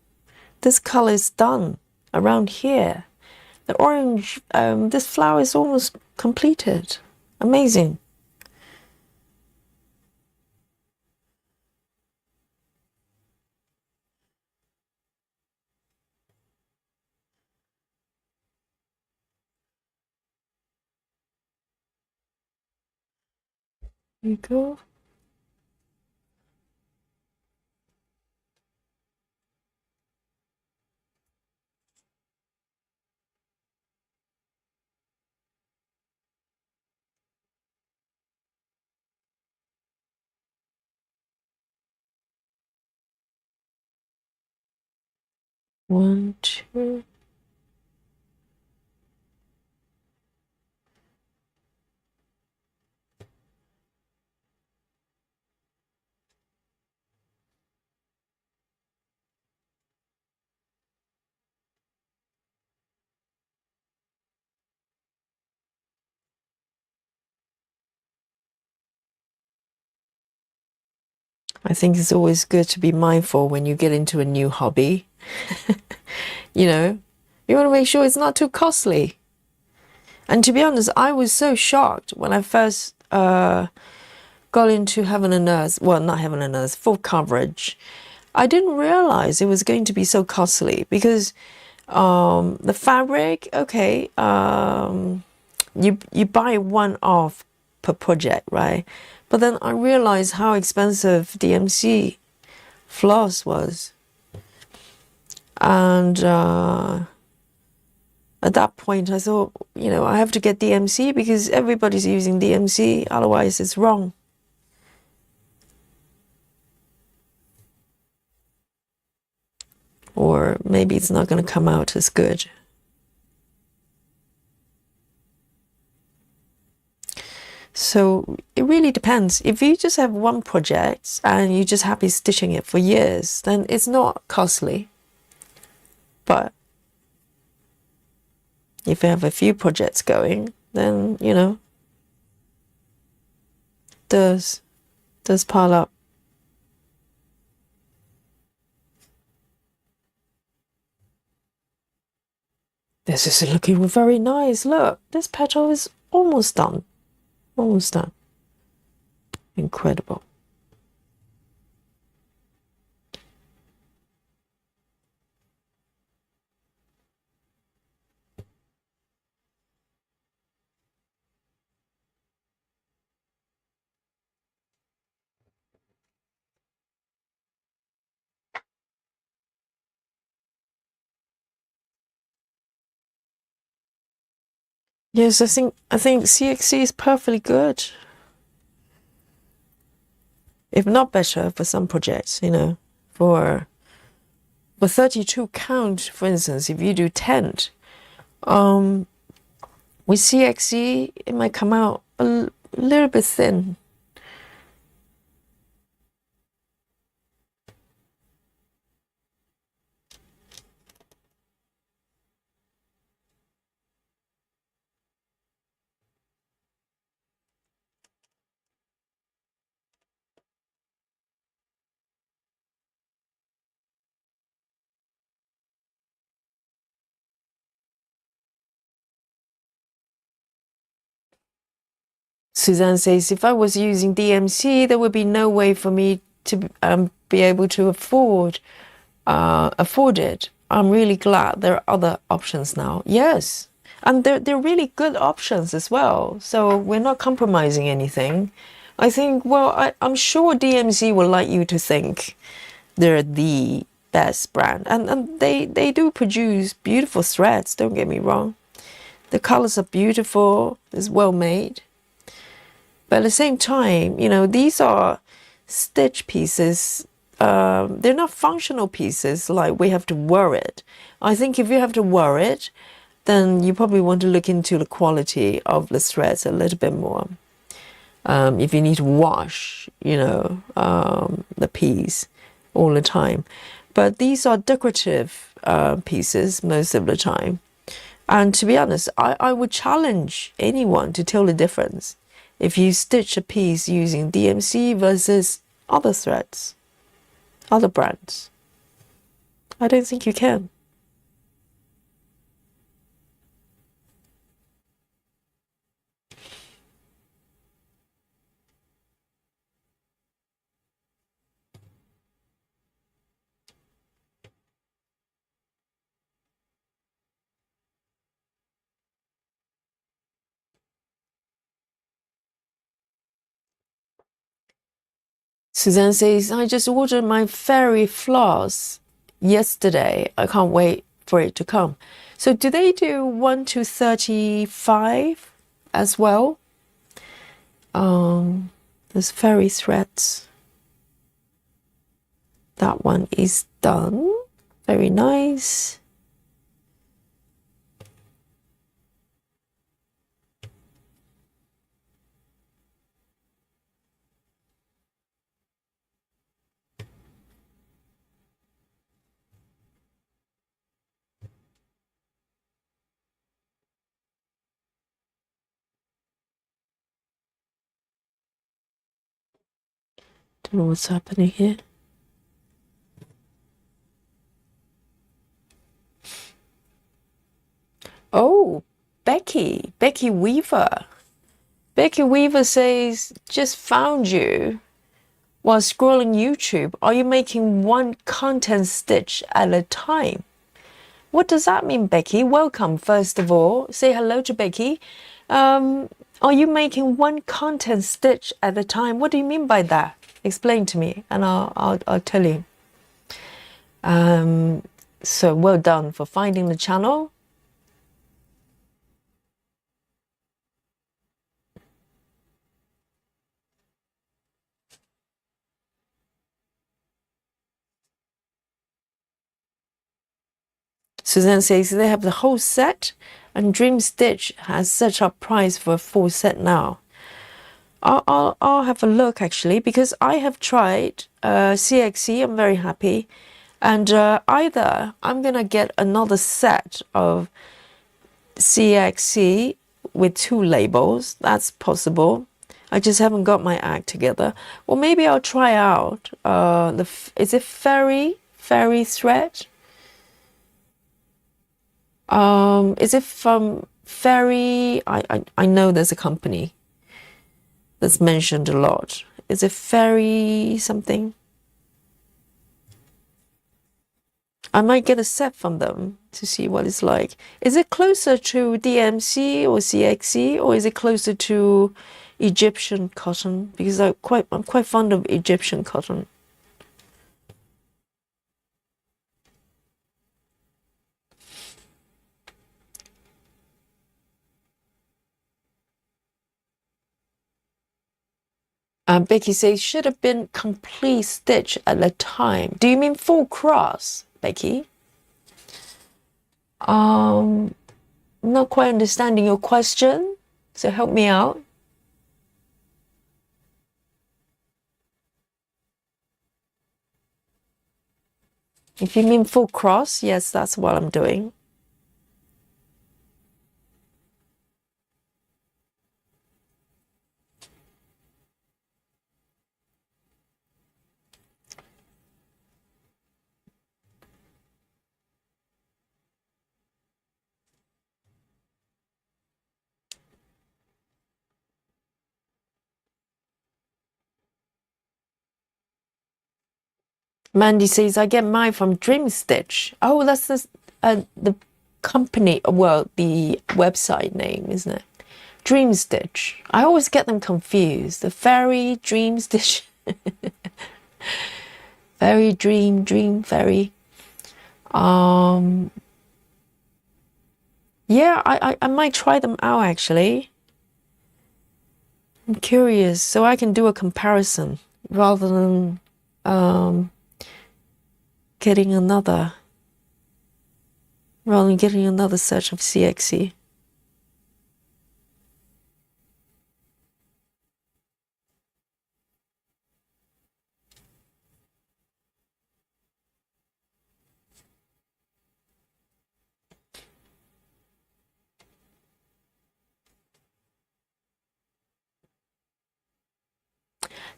Speaker 1: this color is done around here, the orange, this flower is almost completed. Amazing. Here we go. One, two. I think it's always good to be mindful when you get into a new hobby. You know, you want to make sure it's not too costly. And to be honest, I was so shocked when I first got into Heaven and Earth. Well, not Heaven and Earth, full coverage. I didn't realize it was going to be so costly because the fabric, okay, you buy one off per project, right? But then I realized how expensive DMC floss was. And at that point, I thought, you know, I have to get DMC because everybody's using DMC, otherwise it's wrong. Or maybe it's not going to come out as good. So it really depends. If you just have one project and you're just happy stitching it for years, then it's not costly. But if you have a few projects going, then, you know, does pile up. This is looking very nice. Look, this petal is almost done. Almost done. Incredible. Yes, I think CXC is perfectly good. If not better for some projects, you know, for 32 count, for instance, if you do tent, with CXC, it might come out a little bit thin. Suzanne says, if I was using DMC, there would be no way for me to be able to afford it. I'm really glad there are other options now. Yes, and they're really good options as well. So we're not compromising anything. I think, well, I'm sure DMC will like you to think they're the best brand. And they do produce beautiful threads, don't get me wrong. The colors are beautiful, it's well made. But at the same time, you know, these are stitch pieces. They're not functional pieces like we have to wear it. I think if you have to wear it, then you probably want to look into the quality of the threads a little bit more. If you need to wash, you know, the piece all the time. But these are decorative pieces most of the time. And to be honest, I would challenge anyone to tell the difference if you stitch a piece using DMC versus other threads, other brands. I don't think you can. Suzanne says, I just ordered my fairy floss yesterday. I can't wait for it to come. So do they do 1 to 35 as well? There's fairy threads. That one is done. Very nice. Don't know what's happening here. Oh, Becky Weaver. Becky Weaver says, just found you while scrolling YouTube. Are you making one content stitch at a time? What does that mean, Becky? Welcome, first of all. Say hello to Becky. Are you making one content stitch at a time? What do you mean by that? Explain to me, and I'll tell you. So well done for finding the channel. Suzanne says they have the whole set, and Dream Stitch has such a price for a full set now. I'll have a look actually, because I have tried CXC. I'm very happy, and either I'm gonna get another set of CXC with 2 labels. That's possible. I just haven't got my act together. Or maybe I'll try out is it fairy thread? Is it from Fairy? I know there's a company that's mentioned a lot. Is it Fairy something? I might get a set from them to see what it's like. Is it closer to DMC or CXC, or is it closer to Egyptian cotton? Because I'm quite fond of Egyptian cotton. Becky says, should have been complete stitch at a time. Do you mean full cross, Becky? I'm not quite understanding your question, so help me out. If you mean full cross, yes, that's what I'm doing. Mandy says, I get mine from Dream Stitch. Oh, that's the company, well, the website name, isn't it? Dream Stitch. I always get them confused. The fairy, Dream Stitch. Fairy, dream, fairy. Yeah, I might try them out actually. I'm curious, so I can do a comparison rather than getting another set of CXC.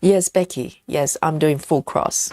Speaker 1: Yes, Becky. Yes, I'm doing full cross.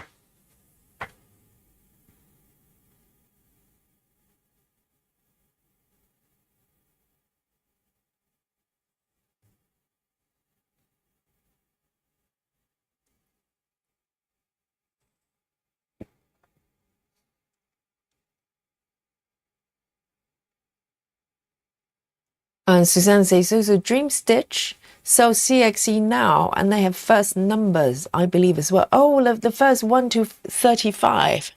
Speaker 1: And Suzanne says, also Dream Stitch sells CXE now, and they have first numbers, I believe, as well. Oh, the first 1 to 35.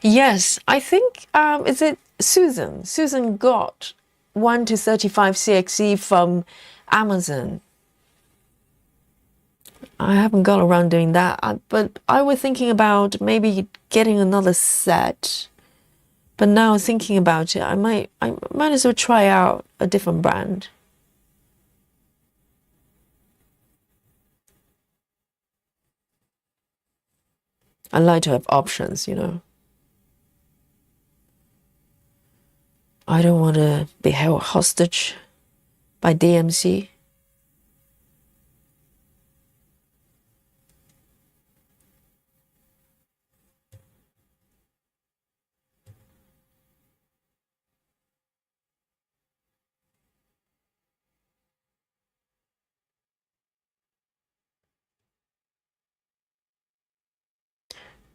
Speaker 1: Yes, I think, is it Susan? Susan got 1 to 35 CXE from Amazon. I haven't got around doing that, but I was thinking about maybe getting another set. But now thinking about it, I might as well try out a different brand. I like to have options, you know. I don't want to be held hostage by DMC.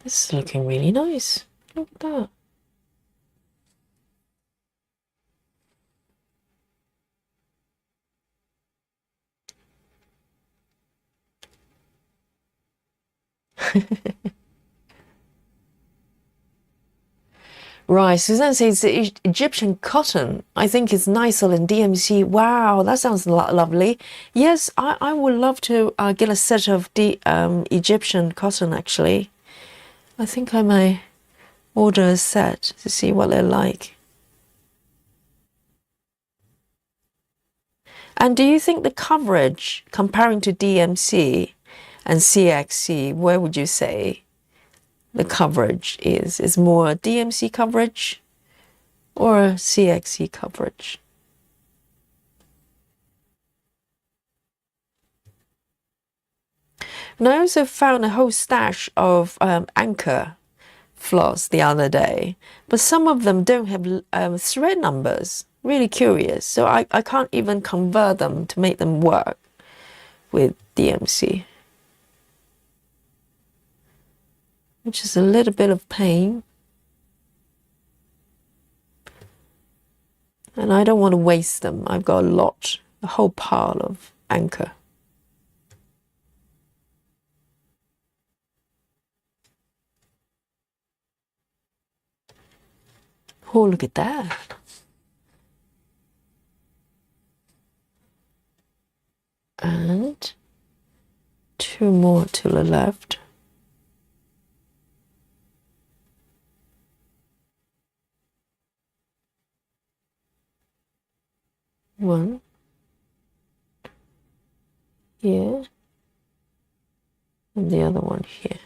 Speaker 1: This is looking really nice. Look at that. Right, Suzanne says the Egyptian cotton, I think is nicer than DMC. Wow, that sounds lovely. Yes, I would love to get a set of the Egyptian cotton actually. I think I might order a set to see what they're like. And do you think the coverage comparing to DMC and CXC, where would you say the coverage is more DMC coverage or CXC coverage? And I also found a whole stash of Anchor floss the other day, but some of them don't have thread numbers. Really curious. So I can't even convert them to make them work with DMC, which is a little bit of pain. And I don't want to waste them. I've got a whole pile of Anchor. Oh, look at that. And 2 more to the left. One here, and the other one here.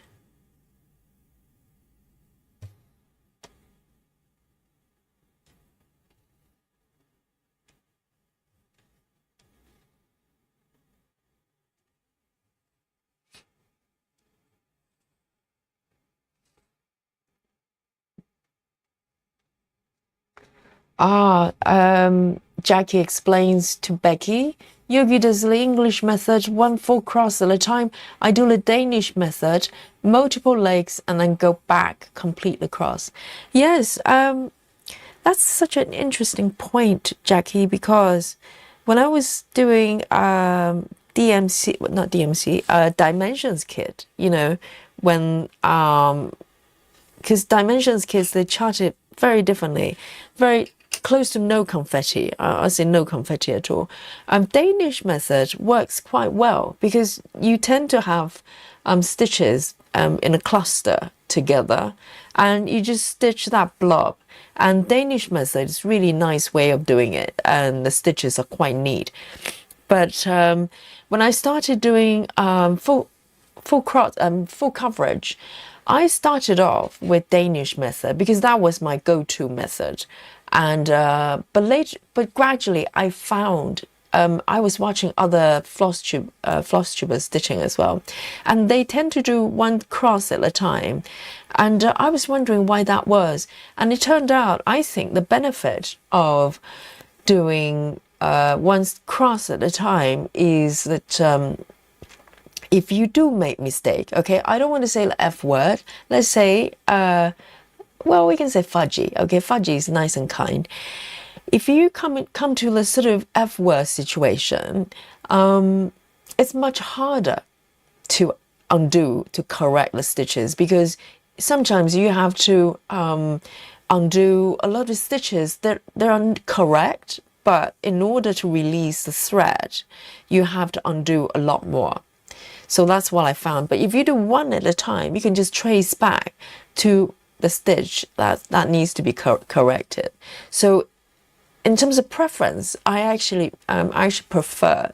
Speaker 1: Jackie explains to Becky Yogi does the English method, one full cross at a time. I do the Danish method, multiple legs, and then go back, complete the cross. Yes, that's such an interesting point, Jackie, because when I was doing DMC, not DMC, Dimensions Kit, you know, when, because Dimensions Kits, they chart it very differently, very close to no confetti. I say no confetti at all. Danish method works quite well because you tend to have stitches in a cluster together, and you just stitch that blob. And Danish method is really nice way of doing it, and the stitches are quite neat. But when I started doing full coverage, I started off with Danish method because that was my go-to method, and but gradually I found I was watching other floss tubers stitching as well, and they tend to do one cross at a time, and I was wondering why that was, and it turned out I think the benefit of doing one cross at a time is that if you do make mistake, okay, I don't want to say the F word. Let's say, well, we can say fudgy. Okay, fudgy is nice and kind. If you come to the sort of F word situation, it's much harder to undo, to correct the stitches, because sometimes you have to undo a lot of stitches that they're correct, but in order to release the thread, you have to undo a lot more. So that's what I found. But if you do one at a time, you can just trace back to the stitch that needs to be corrected. So in terms of preference, I actually prefer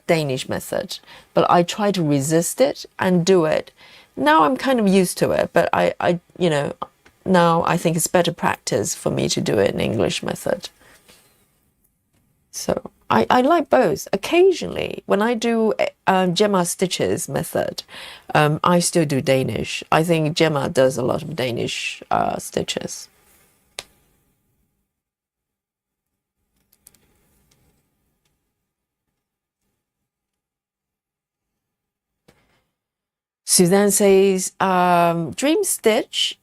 Speaker 1: Danish method, but I try to resist it and do it. Now I'm kind of used to it, but I you know, now I think it's better practice for me to do it in English method. So I like both. Occasionally, when I do Gemma stitches method, I still do Danish. I think Gemma does a lot of Danish stitches. Suzanne says, Dream Stitch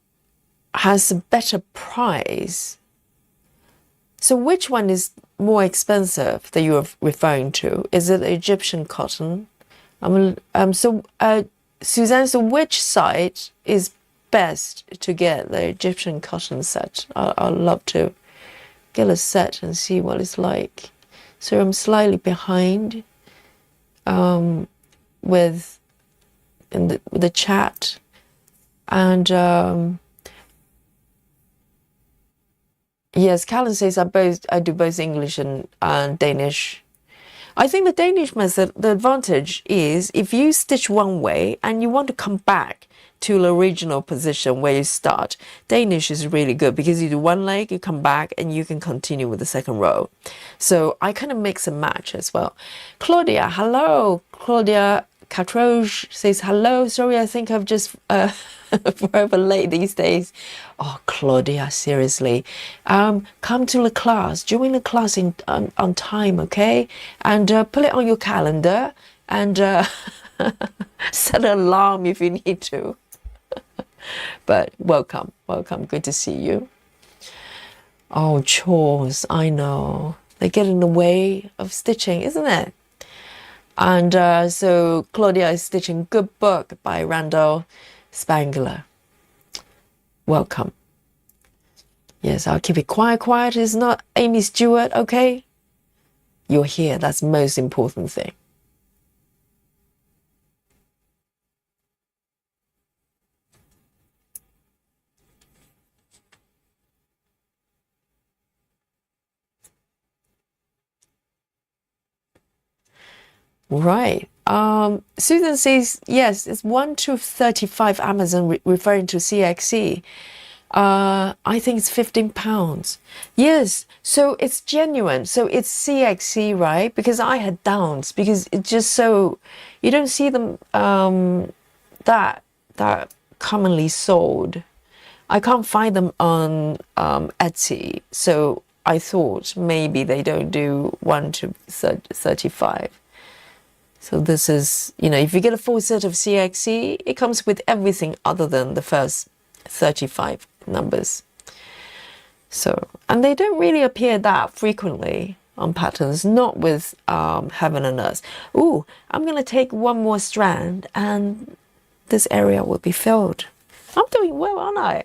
Speaker 1: has a better price. So which one is more expensive that you're referring to? Is it Egyptian cotton? Suzanne, so which site is best to get the Egyptian cotton set? I'd love to get a set and see what it's like. So I'm slightly behind with the chat, and yes, Callan says I do both English and Danish. I think the Danish method, the advantage is if you stitch one way and you want to come back to the original position where you start, Danish is really good because you do one leg, you come back, and you can continue with the second row. So I kind of mix and match as well. Claudia, hello. Claudia Catroge says hello. Sorry, I think I've just forever late these days. Oh, Claudia, seriously, come to the class, join the class on time, okay? And put it on your calendar and set an alarm if you need to. But welcome, good to see you. Oh, chores, I know, they get in the way of stitching, isn't it? And so Claudia is stitching Good Book by Randall Spangler. Welcome. Yes, I'll keep it quiet. It's not Aimee Stewart, okay? You're here. That's the most important thing. Right. Susan says, yes, it's 1 to 35 Amazon referring to CXC. I think it's £15. Yes, so it's genuine. So it's CXC, right? Because I had doubts because it's just so you don't see them that commonly sold. I can't find them on Etsy. So I thought maybe they don't do 1 to 35. So this is, you know, if you get a full set of CXC, it comes with everything other than the first 35 numbers. So, and they don't really appear that frequently on patterns, not with Heaven and Earth. Ooh, I'm going to take one more strand and this area will be filled. I'm doing well, aren't I?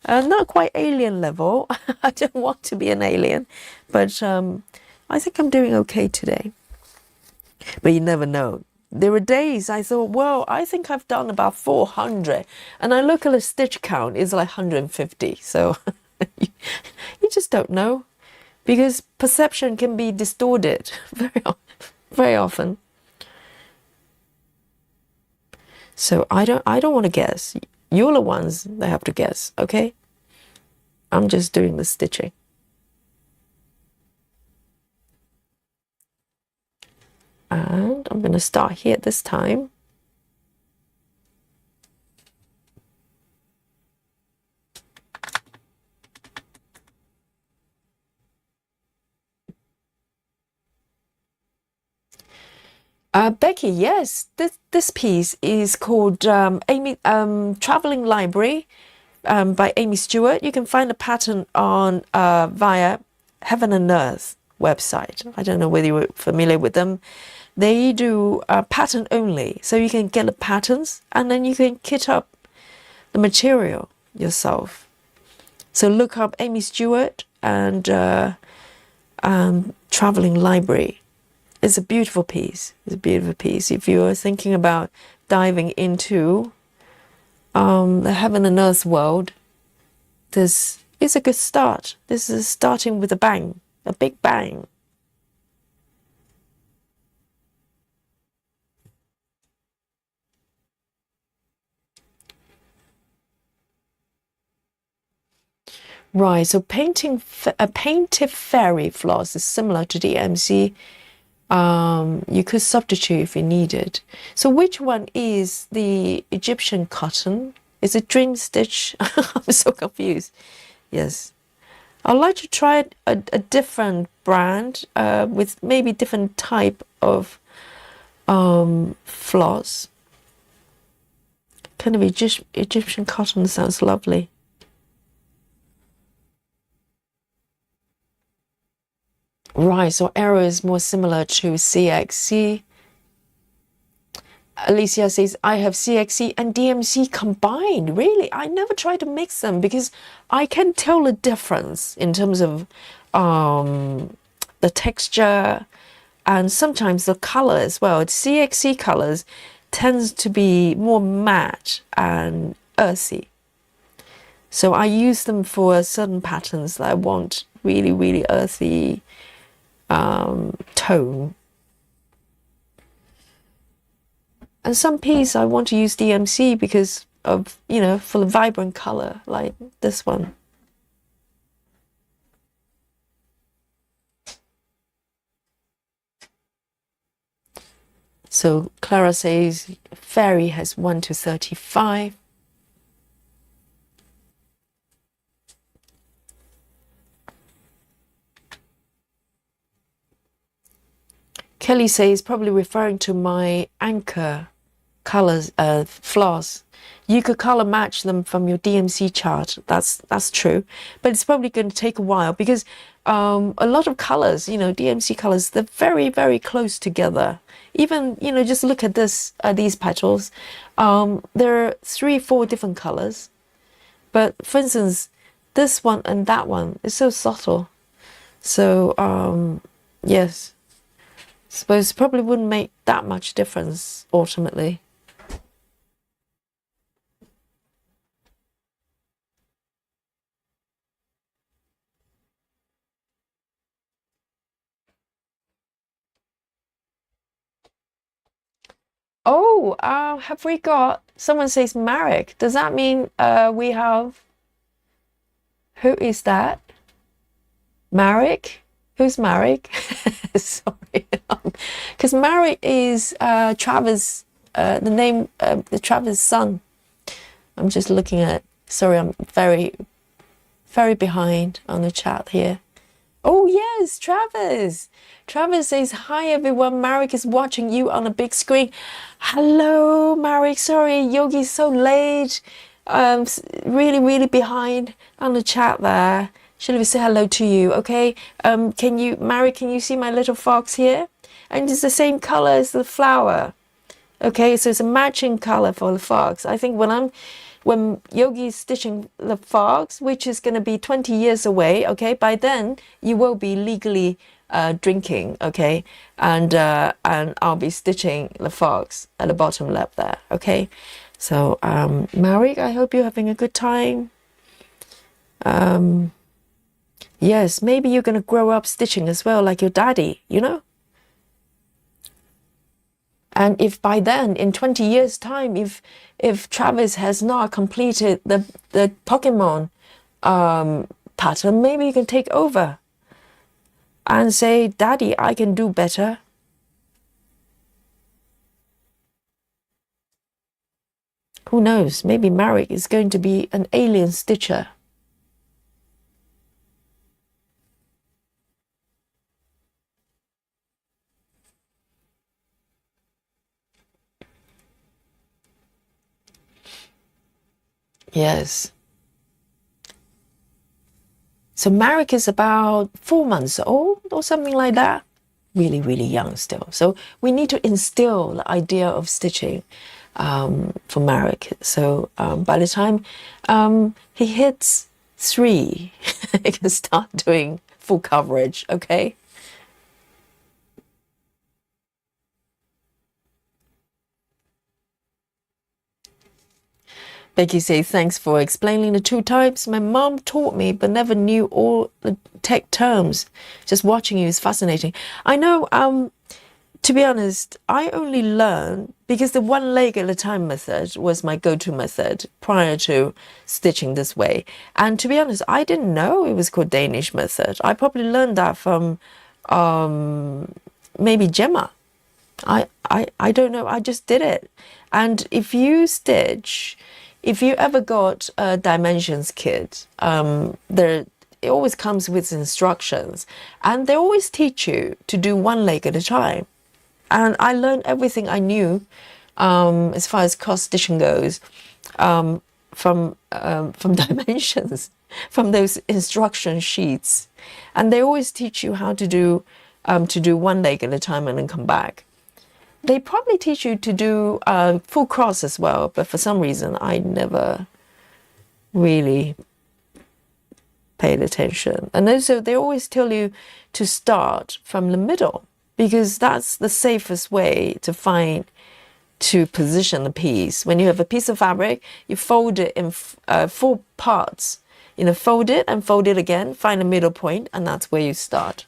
Speaker 1: Not quite alien level. I don't want to be an alien, but I think I'm doing okay today. But you never know. There were days I thought, well, I think I've done about 400. And I look at a stitch count, it's like 150. So you just don't know. Because perception can be distorted very often. So I don't want to guess. You're the ones that have to guess, okay? I'm just doing the stitching. And I'm going to start here this time. Becky, yes, this piece is called Aimee Traveling Library by Aimee Stewart. You can find the pattern on via Heaven and Earth website. I don't know whether you're familiar with them. They do pattern only, so you can get the patterns and then you can kit up the material yourself. So look up Aimee Stewart and Traveling Library. It's a beautiful piece. It's a beautiful piece. If you're thinking about diving into the Heaven and Earth world, this is a good start. This is starting with a bang, a big bang. Right, so painting a painted fairy floss is similar to the MC. You could substitute if you needed. So which one is the Egyptian cotton? Is it Dream Stitch? I'm so confused. Yes. I'd like to try a different brand with maybe different type of floss. Kind of Egyptian cotton sounds lovely. Right, so Arrow is more similar to CXC. Alicia says, I have CXC and DMC combined. Really? I never tried to mix them because I can tell the difference in terms of the texture and sometimes the color as well. CXC colors tends to be more matte and earthy. So I use them for certain patterns that I want really, really earthy tone. And some piece I want to use DMC because of, you know, for the vibrant color like this one. So Clara says fairy has 1 to 35. Kelly says probably referring to my anchor colors floss. You could color match them from your DMC chart. That's true, but it's probably going to take a while because a lot of colors, you know, DMC colors, they're very, very close together. Even, you know, just look at this these petals. There are 3-4 different colors, but for instance, this one and that one is so subtle. So yes. Suppose probably wouldn't make that much difference ultimately. Oh, have we got, someone says Marek. Does that mean we have, who is that? Marek? Who's Marek? Sorry. Because Marek is Travis, the name, the Travis' son. I'm just looking at, sorry, I'm very, very behind on the chat here. Oh, yes, Travis. Travis says, hi, everyone. Marek is watching you on a big screen. Hello, Marek. Sorry, Yogi's so late. Really, really behind on the chat there. Should we say hello to you? Okay. Marek, can you see my little fox here? And it's the same color as the flower. Okay, so it's a matching color for the fox. I think when Yogi is stitching the fox, which is going to be 20 years away, okay, by then you will be legally drinking, okay, and I'll be stitching the fox at the bottom left there, okay. So, Marek, I hope you're having a good time. Yes, maybe you're going to grow up stitching as well, like your daddy, you know? And if by then, in 20 years' time, if Travis has not completed the Pokemon pattern, maybe you can take over and say, Daddy, I can do better. Who knows? Maybe Marek is going to be an alien stitcher. Yes. So Marek is about 4 months old or something like that. Really, really young still. So we need to instill the idea of stitching for Marek. So by the time he hits 3, he can start doing full coverage, okay? Becky says, thanks for explaining the 2 types. My mom taught me, but never knew all the tech terms. Just watching you is fascinating. I know, to be honest, I only learned because the 1 leg at a time method was my go-to method prior to stitching this way. And to be honest, I didn't know it was called Danish method. I probably learned that from maybe Gemma. I don't know. I just did it. And if you stitch... If you ever got a dimensions kit, it always comes with instructions, and they always teach you to do 1 leg at a time. And I learned everything I knew as far as cross stitching goes from dimensions, from those instruction sheets, and they always teach you how to do 1 leg at a time and then come back. They probably teach you to do full cross as well, but for some reason I never really paid attention. And also they always tell you to start from the middle because that's the safest way to position the piece. When you have a piece of fabric, you fold it in 4 parts. You know, fold it and fold it again, find a middle point, and that's where you start.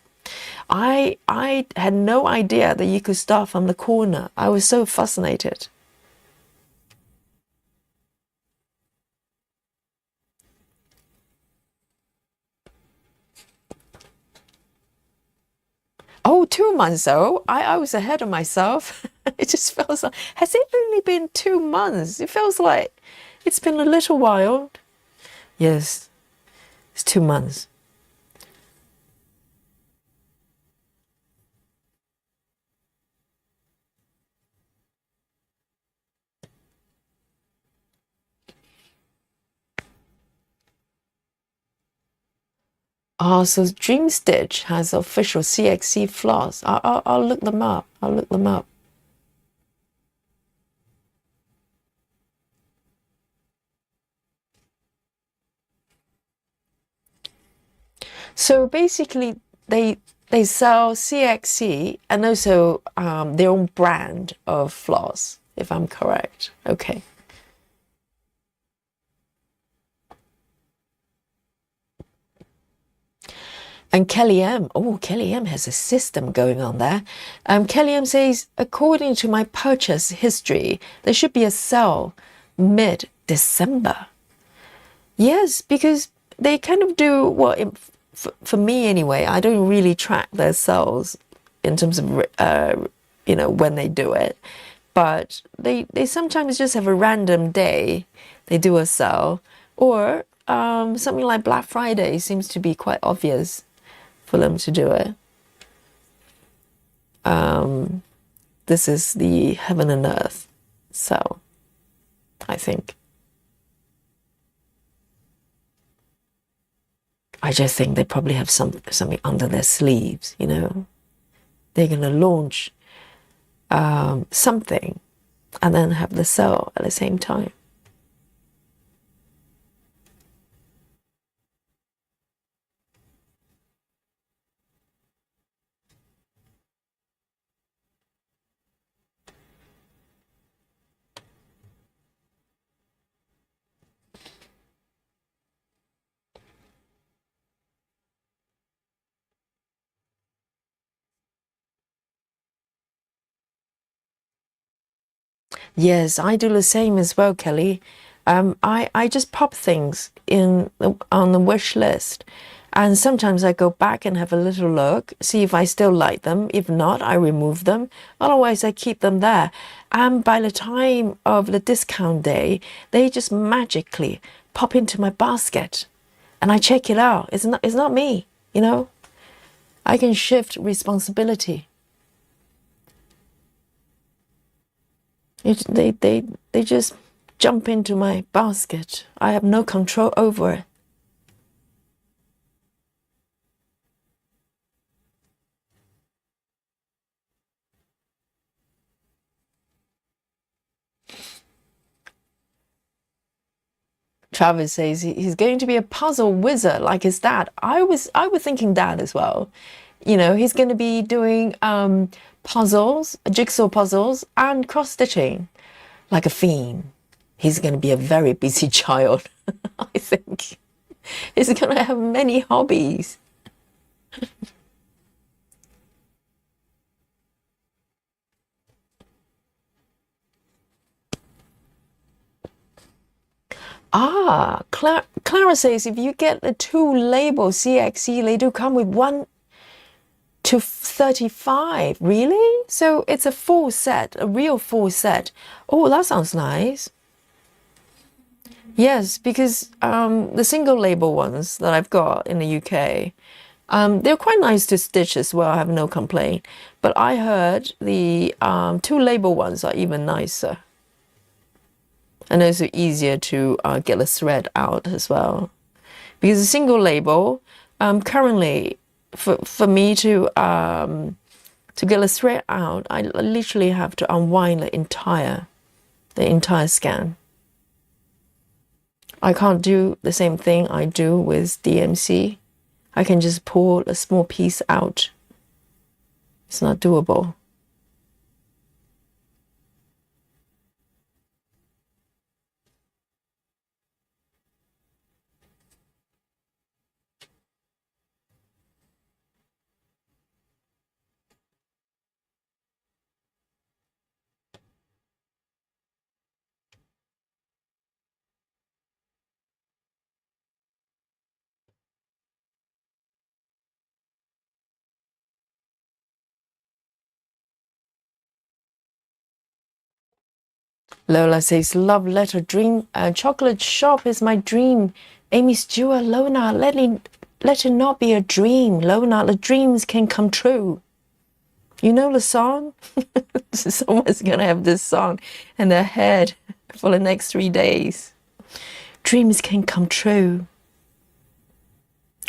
Speaker 1: I had no idea that you could start from the corner. I was so fascinated. Oh, 2 months though. I was ahead of myself. It just feels like, has it only been 2 months? It feels like it's been a little while. Yes, it's 2 months. Oh, so Dream Stitch has official CXC floss. I'll look them up. I'll look them up. So basically, they sell CXC and also their own brand of floss, if I'm correct. Okay. And Kelly M. Oh, Kelly M has a system going on there. Kelly M says, according to my purchase history, there should be a sale mid-December. Yes, because they kind of do, well, for me anyway, I don't really track their sales in terms of, when they do it. But they sometimes just have a random day. They do a sale. Or something like Black Friday seems to be quite obvious for them to do it. This is the heaven and earth. So, I think. I just think they probably have something under their sleeves, you know. They're going to launch something and then have the SAL at the same time. Yes, I do the same as well, Kelly. I just pop things on the wish list, and sometimes I go back and have a little look, see if I still like them. If not, I remove them. Otherwise, I keep them there. And by the time of the discount day, they just magically pop into my basket, and I check it out. It's not me, you know. I can shift responsibility. They just jump into my basket. I have no control over it. Travis says he's going to be a puzzle wizard like his dad. I was thinking that as well. You know, he's going to be doing puzzles, jigsaw puzzles, and cross stitching like a fiend. He's going to be a very busy child. I think he's going to have many hobbies. Clara says if you get the two labels CXC, they do come with 1 to 35. Really? So it's a full set, a real full set. Oh, that sounds nice. Yes, because the single label ones that I've got in the UK, they're quite nice to stitch as well. I have no complaint. But I heard the two label ones are even nicer. And also easier to get the thread out as well. Because a single label, currently, for me to get the thread out, I literally have to unwind the entire scan. I can't do the same thing I do with DMC. I can just pull a small piece out. It's not doable. Lola says, love letter, dream, chocolate shop is my dream. Aimee Stewart, Lona, let it not be a dream. Lona, the dreams can come true. You know the song? Someone's gonna have this song in their head for the next 3 days. Dreams can come true.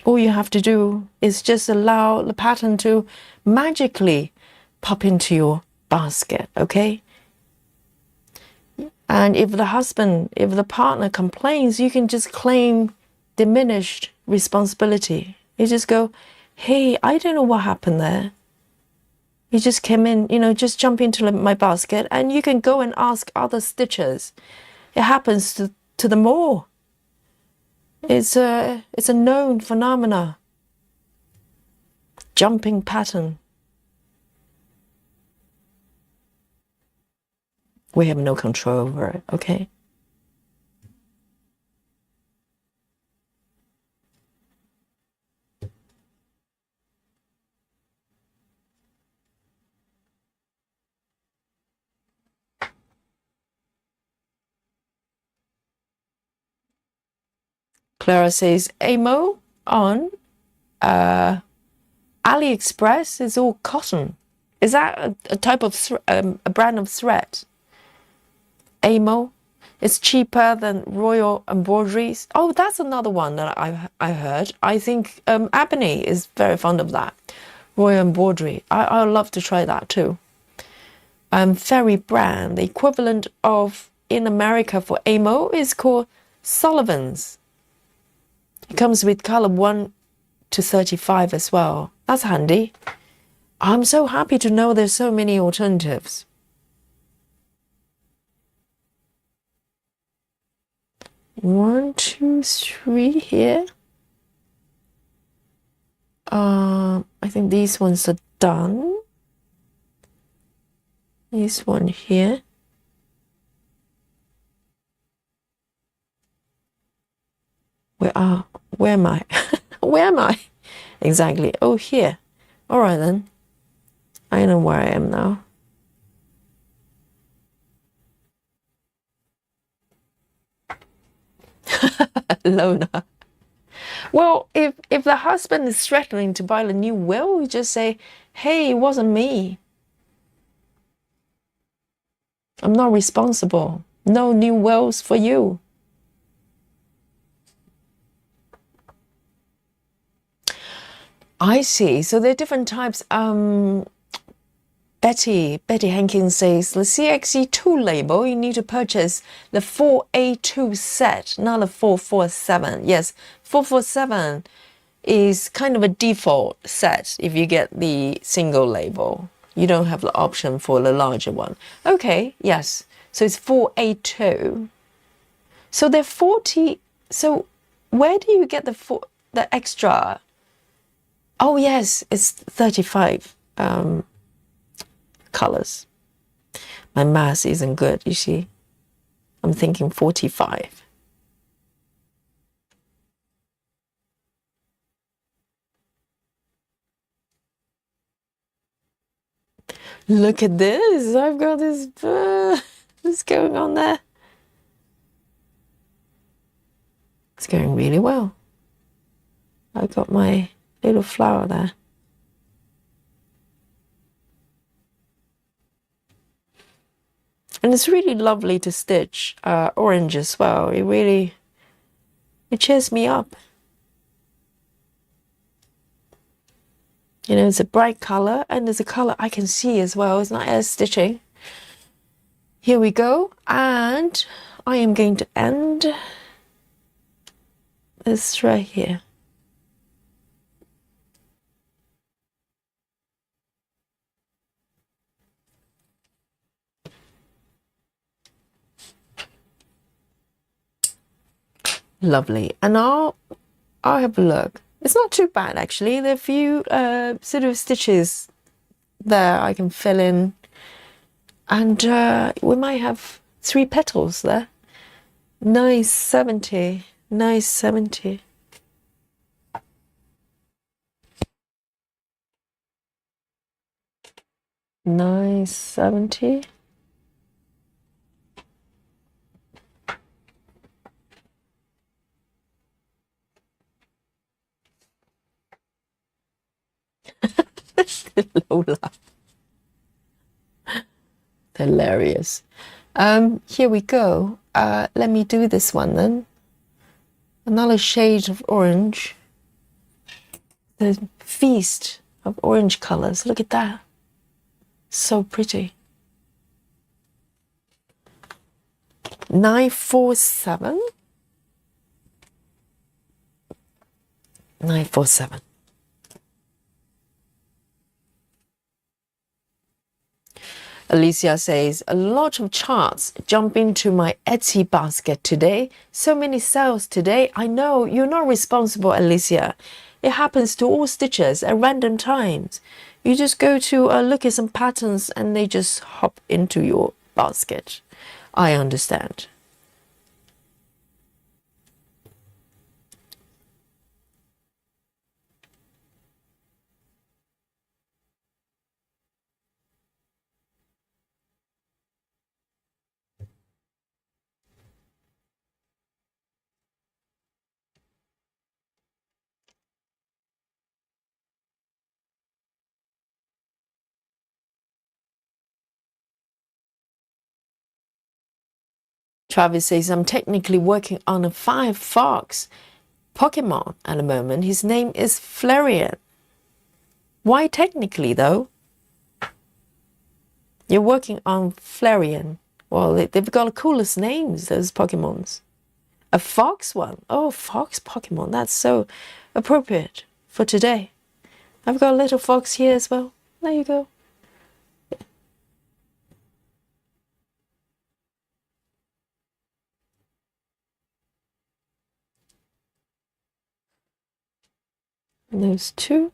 Speaker 1: All you have to do is just allow the pattern to magically pop into your basket, okay? And if the partner complains, you can just claim diminished responsibility. You just go, hey, I don't know what happened there. You just came in, you know, just jump into my basket, and you can go and ask other stitchers. It happens to them all. It's a known phenomena. Jumping pattern. We have no control over it, okay? Clara says, Amo on AliExpress is all cotton. Is that a type of a brand of thread? Aimee. It's cheaper than Royal Embroideries. Oh, that's another one that I heard. I think Aimee is very fond of that. Royal Embroidery. I would love to try that too. Fairy brand, the equivalent of in America for Aimee is called Sullivan's. It comes with color 1 to 35 as well. That's handy. I'm so happy to know there's so many alternatives. One, two, three here. I think these ones are done. This one here. Where am I? Where am I? Exactly. Oh, here. All right then. I know where I am now. Lona. Well, if the husband is threatening to buy a new will, you just say, hey, it wasn't me. I'm not responsible. No new wills for you. I see. So there are different types. Betty Hankins says the CXE2 label, you need to purchase the 4A2 set, not the 447. Yes, 447 is kind of a default set if you get the single label. You don't have the option for the larger one. Okay, yes. So it's 4A2. So they're 40. So where do you get the extra? Oh yes, it's 35 colors. My math isn't good, you see. I'm thinking 45. Look at this. I've got this. What's going on there? It's going really well. I've got my little flower there. And it's really lovely to stitch orange as well. It cheers me up. You know, it's a bright color and there's a color I can see as well. It's not as stitching. Here we go. And I am going to end this right here. Lovely. And I'll have a look. It's not too bad actually. There are a few sort of stitches there I can fill in. And we might have 3 petals there. Nice 70. Nice 70. Nice 70. Lola. Hilarious. Here we go. Let me do this one then. Another shade of orange. The feast of orange colors. Look at that. So pretty. 947. 947. Alicia says, a lot of charts jump into my Etsy basket today. So many sales today. I know you're not responsible, Alicia. It happens to all stitchers at random times. You just go to look at some patterns and they just hop into your basket. I understand. Travis says, I'm technically working on a Firefox Pokemon at the moment. His name is Flareon. Why technically, though? You're working on Flareon. Well, they've got the coolest names, those Pokemons. A fox one. Oh, fox Pokemon. That's so appropriate for today. I've got a little fox here as well. There you go. And those two.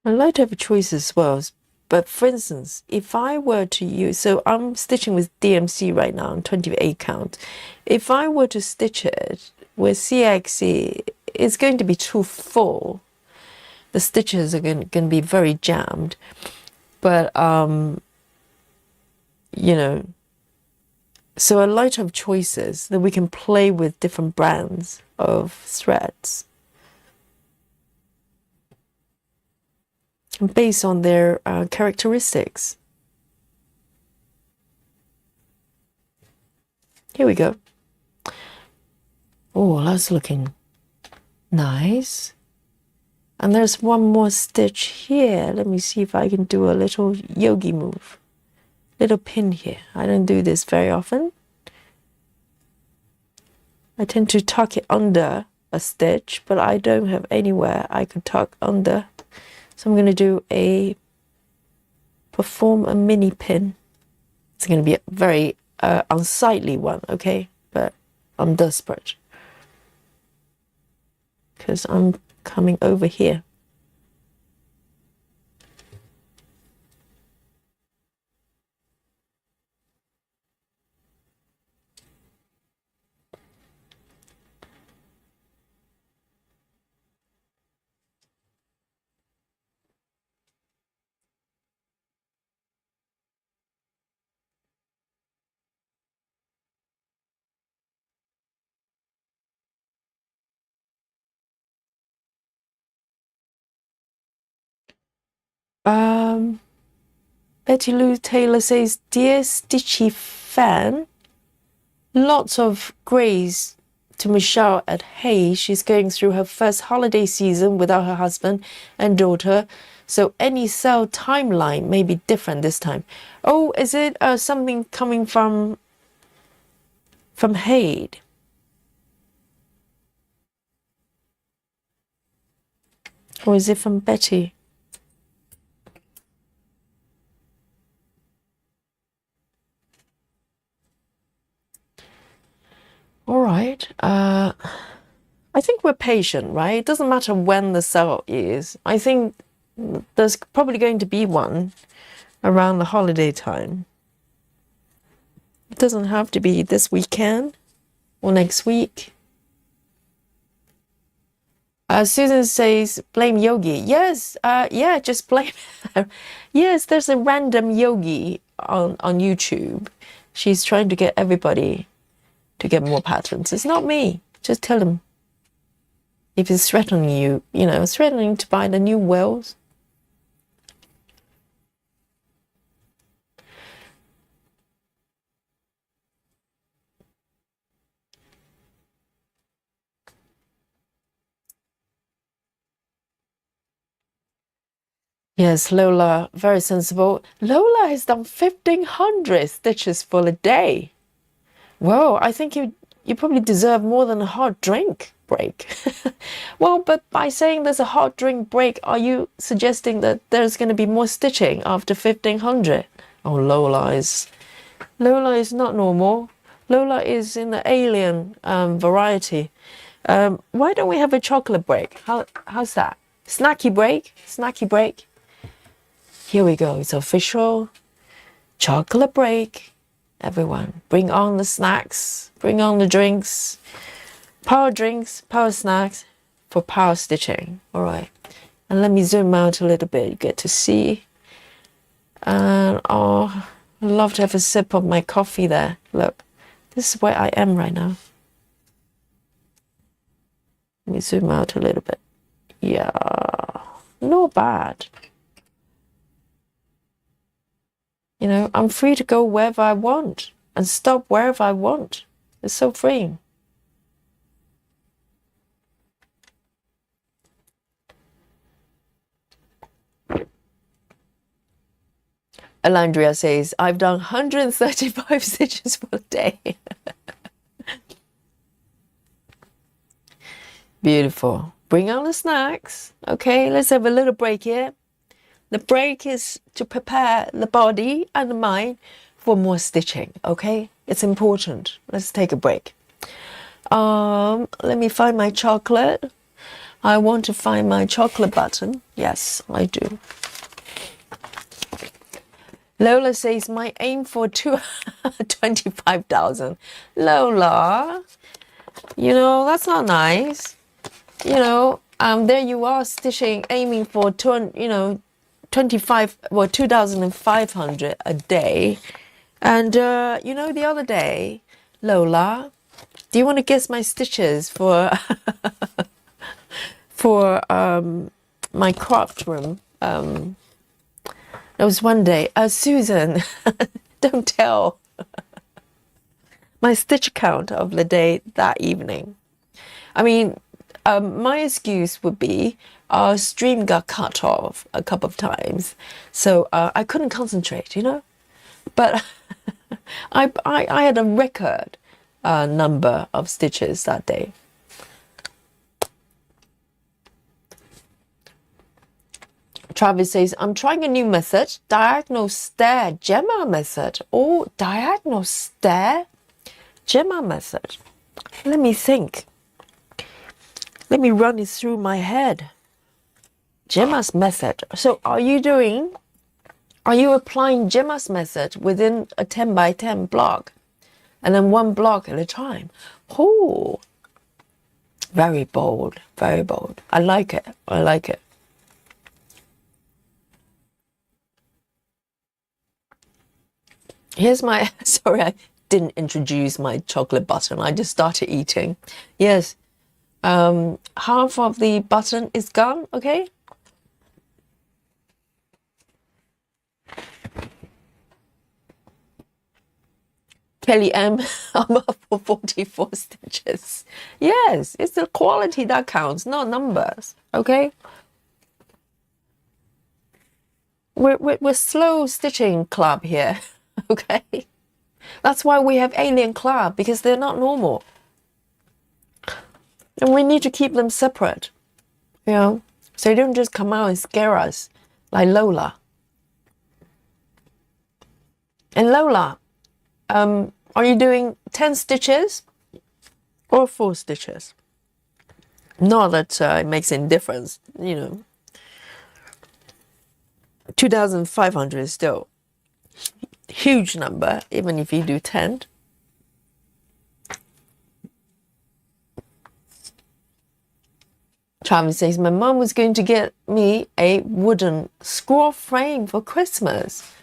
Speaker 1: I like to have a choice as well. But for instance, if I were to use, so I'm stitching with DMC right now, 28 count. If I were to stitch it with CXE, it's going to be too full. The stitches are going to be very jammed. But, you know, so I like to have choices that we can play with different brands of threads. Based on their characteristics. Here we go. Oh, that's looking nice. And there's one more stitch here. Let me see if I can do a little yogi move. Little pin here. I don't do this very often. I tend to tuck it under a stitch, but I don't have anywhere I could tuck under. So I'm going to perform a mini pin. It's going to be a very unsightly one, okay? But I'm desperate. Because I'm coming over here. Betty Lou Taylor says, Dear Stitchy fan, lots of grace to Michelle at Hay. She's going through her first holiday season without her husband and daughter, so any SAL timeline may be different this time. Oh, is it something coming from Haid? Or is it from Betty? All right. I think we're patient, right? It doesn't matter when the SAL is. I think there's probably going to be one around the holiday time. It doesn't have to be this weekend or next week. Susan says, blame Yogi. Yes, yeah, just blame her. Yes, there's a random Yogi on YouTube. She's trying to get everybody to get more patterns. It's not me. Just tell them. If it's threatening you, threatening to buy the new wells. Yes, Lola, very sensible. Lola has done 1,500 stitches for a day. Whoa, I think you probably deserve more than a hot drink break. Well, but by saying there's a hot drink break, are you suggesting that there's going to be more stitching after 1,500? Oh, Lola is not normal. Lola is in the alien variety. Why don't we have a chocolate break? How's that? Snacky break? Snacky break? Here we go. It's official. Chocolate break. Everyone, bring on the snacks. Bring on the drinks. Power snacks for power stitching. All right. And let me zoom out a little bit, you get to see. And oh, I'd love to have a sip of my coffee there. Look, this is where I am right now. Let me zoom out a little bit. Yeah, not bad. You know, I'm free to go wherever I want and stop wherever I want. It's so freeing. Alandria says, I've done 135 stitches for a day. Beautiful. Bring on the snacks. Okay, let's have a little break here. The break is to prepare the body and the mind for more stitching. Okay, it's important. Let's take a break. Let me find my chocolate. I want to find my chocolate button. Yes, I do. Lola says, my aim for 25,000. Lola, you know, that's not nice. You know, there you are stitching, aiming for 2,500 a day. And, you know, the other day, Lola, do you want to guess my stitches for, for my craft room? There was one day, Susan, don't tell my stitch count of the day that evening. I mean, my excuse would be our stream got cut off a couple of times, so I couldn't concentrate, you know. But I had a record number of stitches that day. Travis says, I'm trying a new method, diagonal stair Gemma method. Oh, diagonal stair Gemma method. Let me think. Let me run it through my head. Gemma's method. So are you applying Gemma's method within a 10 by 10 block? And then one block at a time? Oh, very bold, very bold. I like it, I like it. Here's my, sorry, I didn't introduce my chocolate button. I just started eating. Yes, half of the button is gone, okay? Kelly M, I'm up for 44 stitches. Yes, it's the quality that counts, not numbers, okay? We're slow stitching club here. Okay, that's why we have alien club, because they're not normal, and we need to keep them separate, you know, so they don't just come out and scare us like Lola. And Lola, are you doing 10 stitches or 4 stitches? Not that it makes any difference, you know. 2,500 is still huge number, even if you do 10. Travis says, my mom was going to get me a wooden scroll frame for Christmas,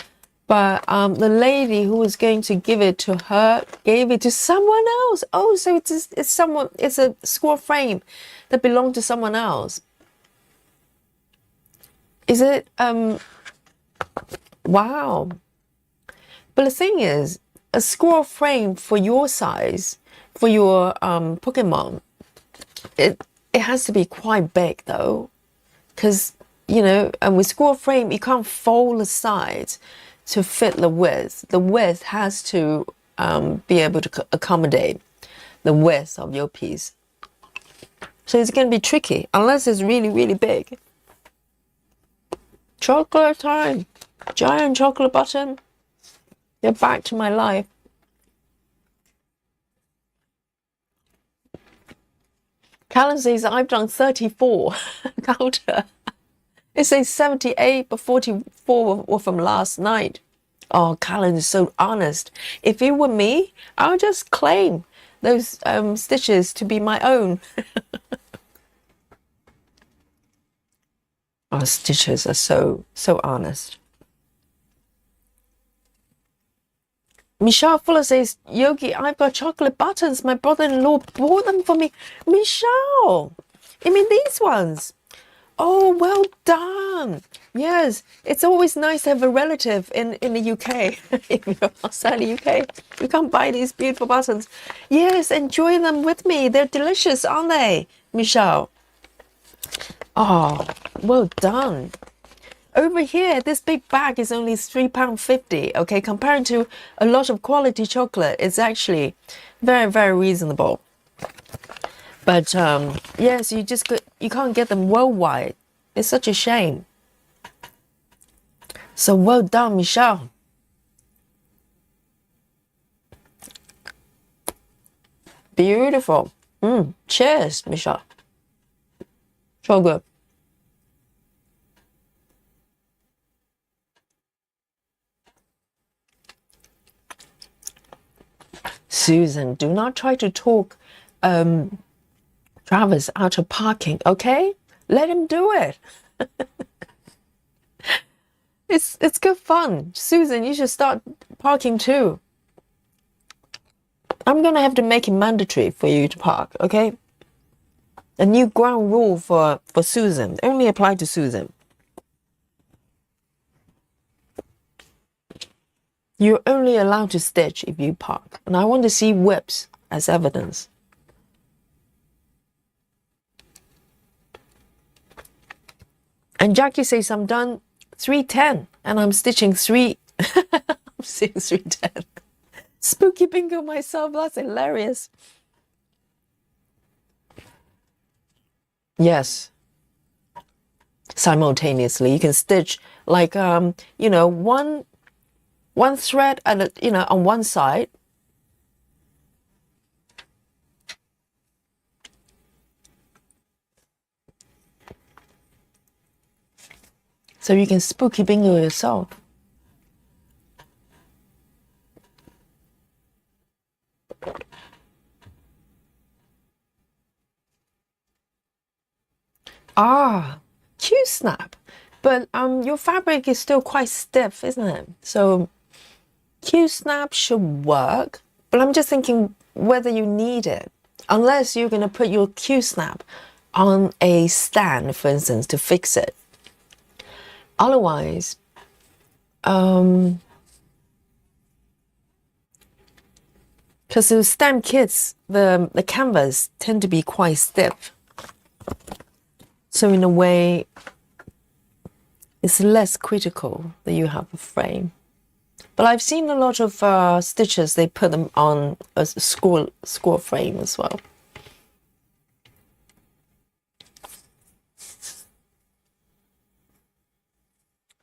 Speaker 1: but the lady who was going to give it to her gave it to someone else. Oh, so it's a scroll frame that belonged to someone else. Is it? Wow. But the thing is, a scroll frame for your size, for your Pokemon, it has to be quite big though, because, you know, and with scroll frame, you can't fold the sides to fit the width. The width has to be able to accommodate the width of your piece. So it's going to be tricky, unless it's really, really big. Chocolate time. Giant chocolate button. Get back to my life. Callan says, I've done 34. Counter. It says 78, but 44 were from last night. Oh, Callan is so honest. If it were me, I would just claim those stitches to be my own. Our stitchers are so honest. Michelle Fuller says, Yogi, I've got chocolate buttons. My brother-in-law bought them for me. Michelle, you mean these ones? Oh, well done. Yes, it's always nice to have a relative in the UK. If you're outside the UK, you can't buy these beautiful buttons. Yes, enjoy them with me. They're delicious, aren't they, Michelle? Oh, well done. Over here, this big bag is only £3.50. Okay, compared to a lot of quality chocolate, it's actually very, very reasonable. But yes, you can't get them worldwide. It's such a shame. So well done, Michelle. Beautiful. Cheers, Michelle. So good. Susan, do not try to talk Travis out of parking, okay? Let him do it. It's good fun. Susan, you should start parking too. I'm gonna have to make it mandatory for you to park, okay? A new ground rule for Susan. Only apply to Susan. You're only allowed to stitch if you park. And I want to see whips as evidence. And Jackie says, I'm done 310 and I'm stitching 3. I'm seeing 310. Spooky bingo myself. That's hilarious. Yes. Simultaneously. You can stitch like, you know, one thread at a, you know, on one side. So you can spooky bingo yourself. Ah, Q-snap. But your fabric is still quite stiff, isn't it? So Q-snap should work, but I'm just thinking whether you need it. Unless you're going to put your Q-snap on a stand, for instance, to fix it. Otherwise, because the stamp kits, the canvas tend to be quite stiff. So in a way, it's less critical that you have a frame. But I've seen a lot of stitches, they put them on a score frame as well.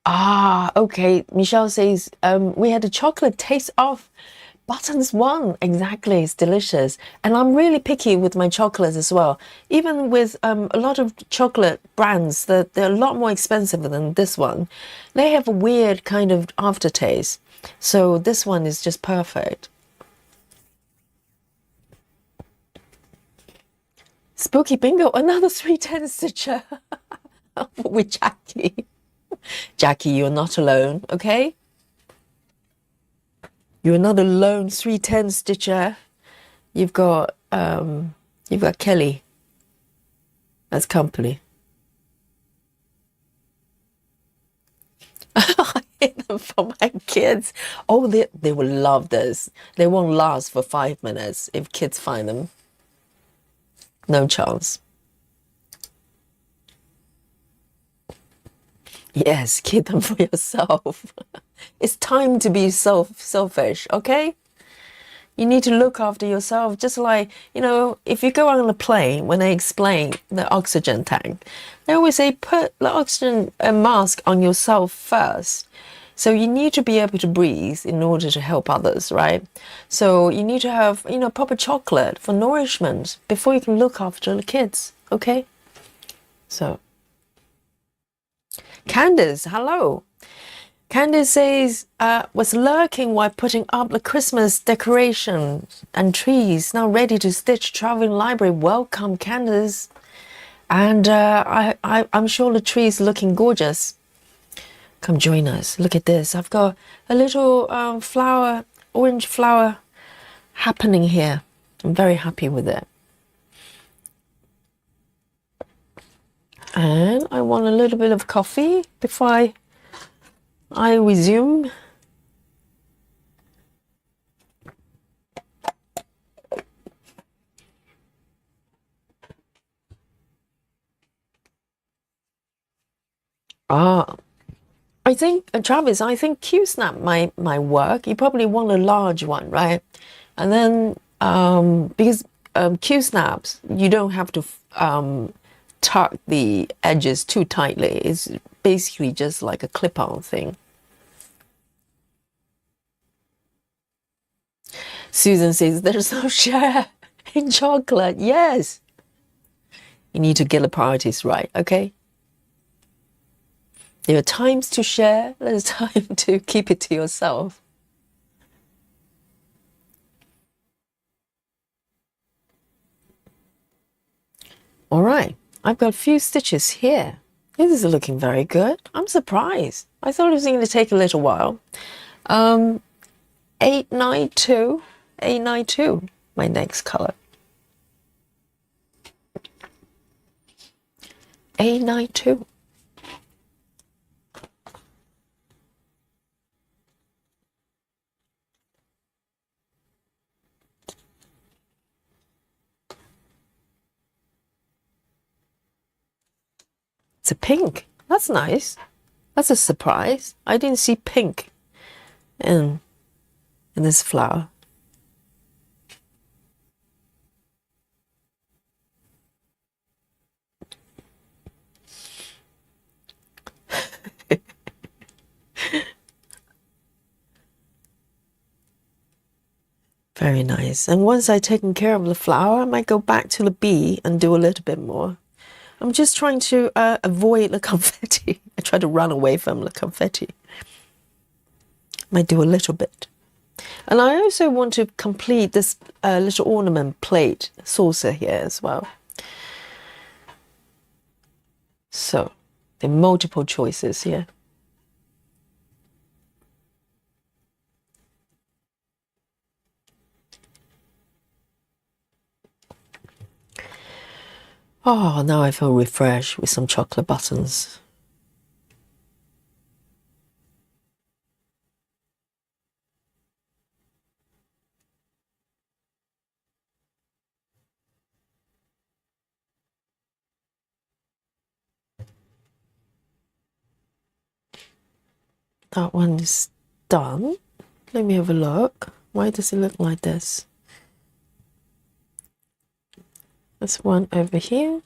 Speaker 1: Ah, okay. Michelle says, we had a chocolate taste of buttons one. Exactly. It's delicious. And I'm really picky with my chocolates as well. Even with a lot of chocolate brands, they're a lot more expensive than this one. They have a weird kind of aftertaste. So this one is just perfect. Spooky bingo, another 310 stitcher with Jackie. Jackie, you're not alone, okay? You're not a lone 310 stitcher. You've got Kelly as company. I hate them for my kids. Oh, they will love this. They won't last for 5 minutes if kids find them. No chance. Yes, keep them for yourself. It's time to be selfish, okay? You need to look after yourself. Just like, you know, if you go on a plane, when they explain the oxygen tank, they always say put the oxygen mask on yourself first. So you need to be able to breathe in order to help others, right? So you need to have, you know, proper chocolate for nourishment before you can look after the kids, okay? So Candace, hello. Candace says, was lurking while putting up the Christmas decorations and trees, now ready to stitch traveling library. Welcome, Candace. And I'm sure the tree is looking gorgeous. Come join us. Look at this. I've got a little flower, orange flower happening here. I'm very happy with it. And I want a little bit of coffee before I resume. I think, Travis, I think Q-snap might work. You probably want a large one, right? And then, because Q-snaps, you don't have to tuck the edges too tightly. It's basically just like a clip-on thing. Susan says, there's no share in chocolate. Yes. You need to get the priorities right, okay? There are times to share, there's time to keep it to yourself. All right, I've got a few stitches here. This is looking very good. I'm surprised. I thought it was going to take a little while. 892, 892, my next color. 892. It's a pink. That's nice. That's a surprise. I didn't see pink in this flower. Very nice. And once I've taken care of the flower, I might go back to the bee and do a little bit more. I'm just trying to avoid the confetti. I try to run away from the confetti. Might do a little bit. And I also want to complete this little ornament plate saucer here as well. So, there are multiple choices here. Oh, now I feel refreshed with some chocolate buttons. That one is done. Let me have a look. Why does it look like this? There's one over here.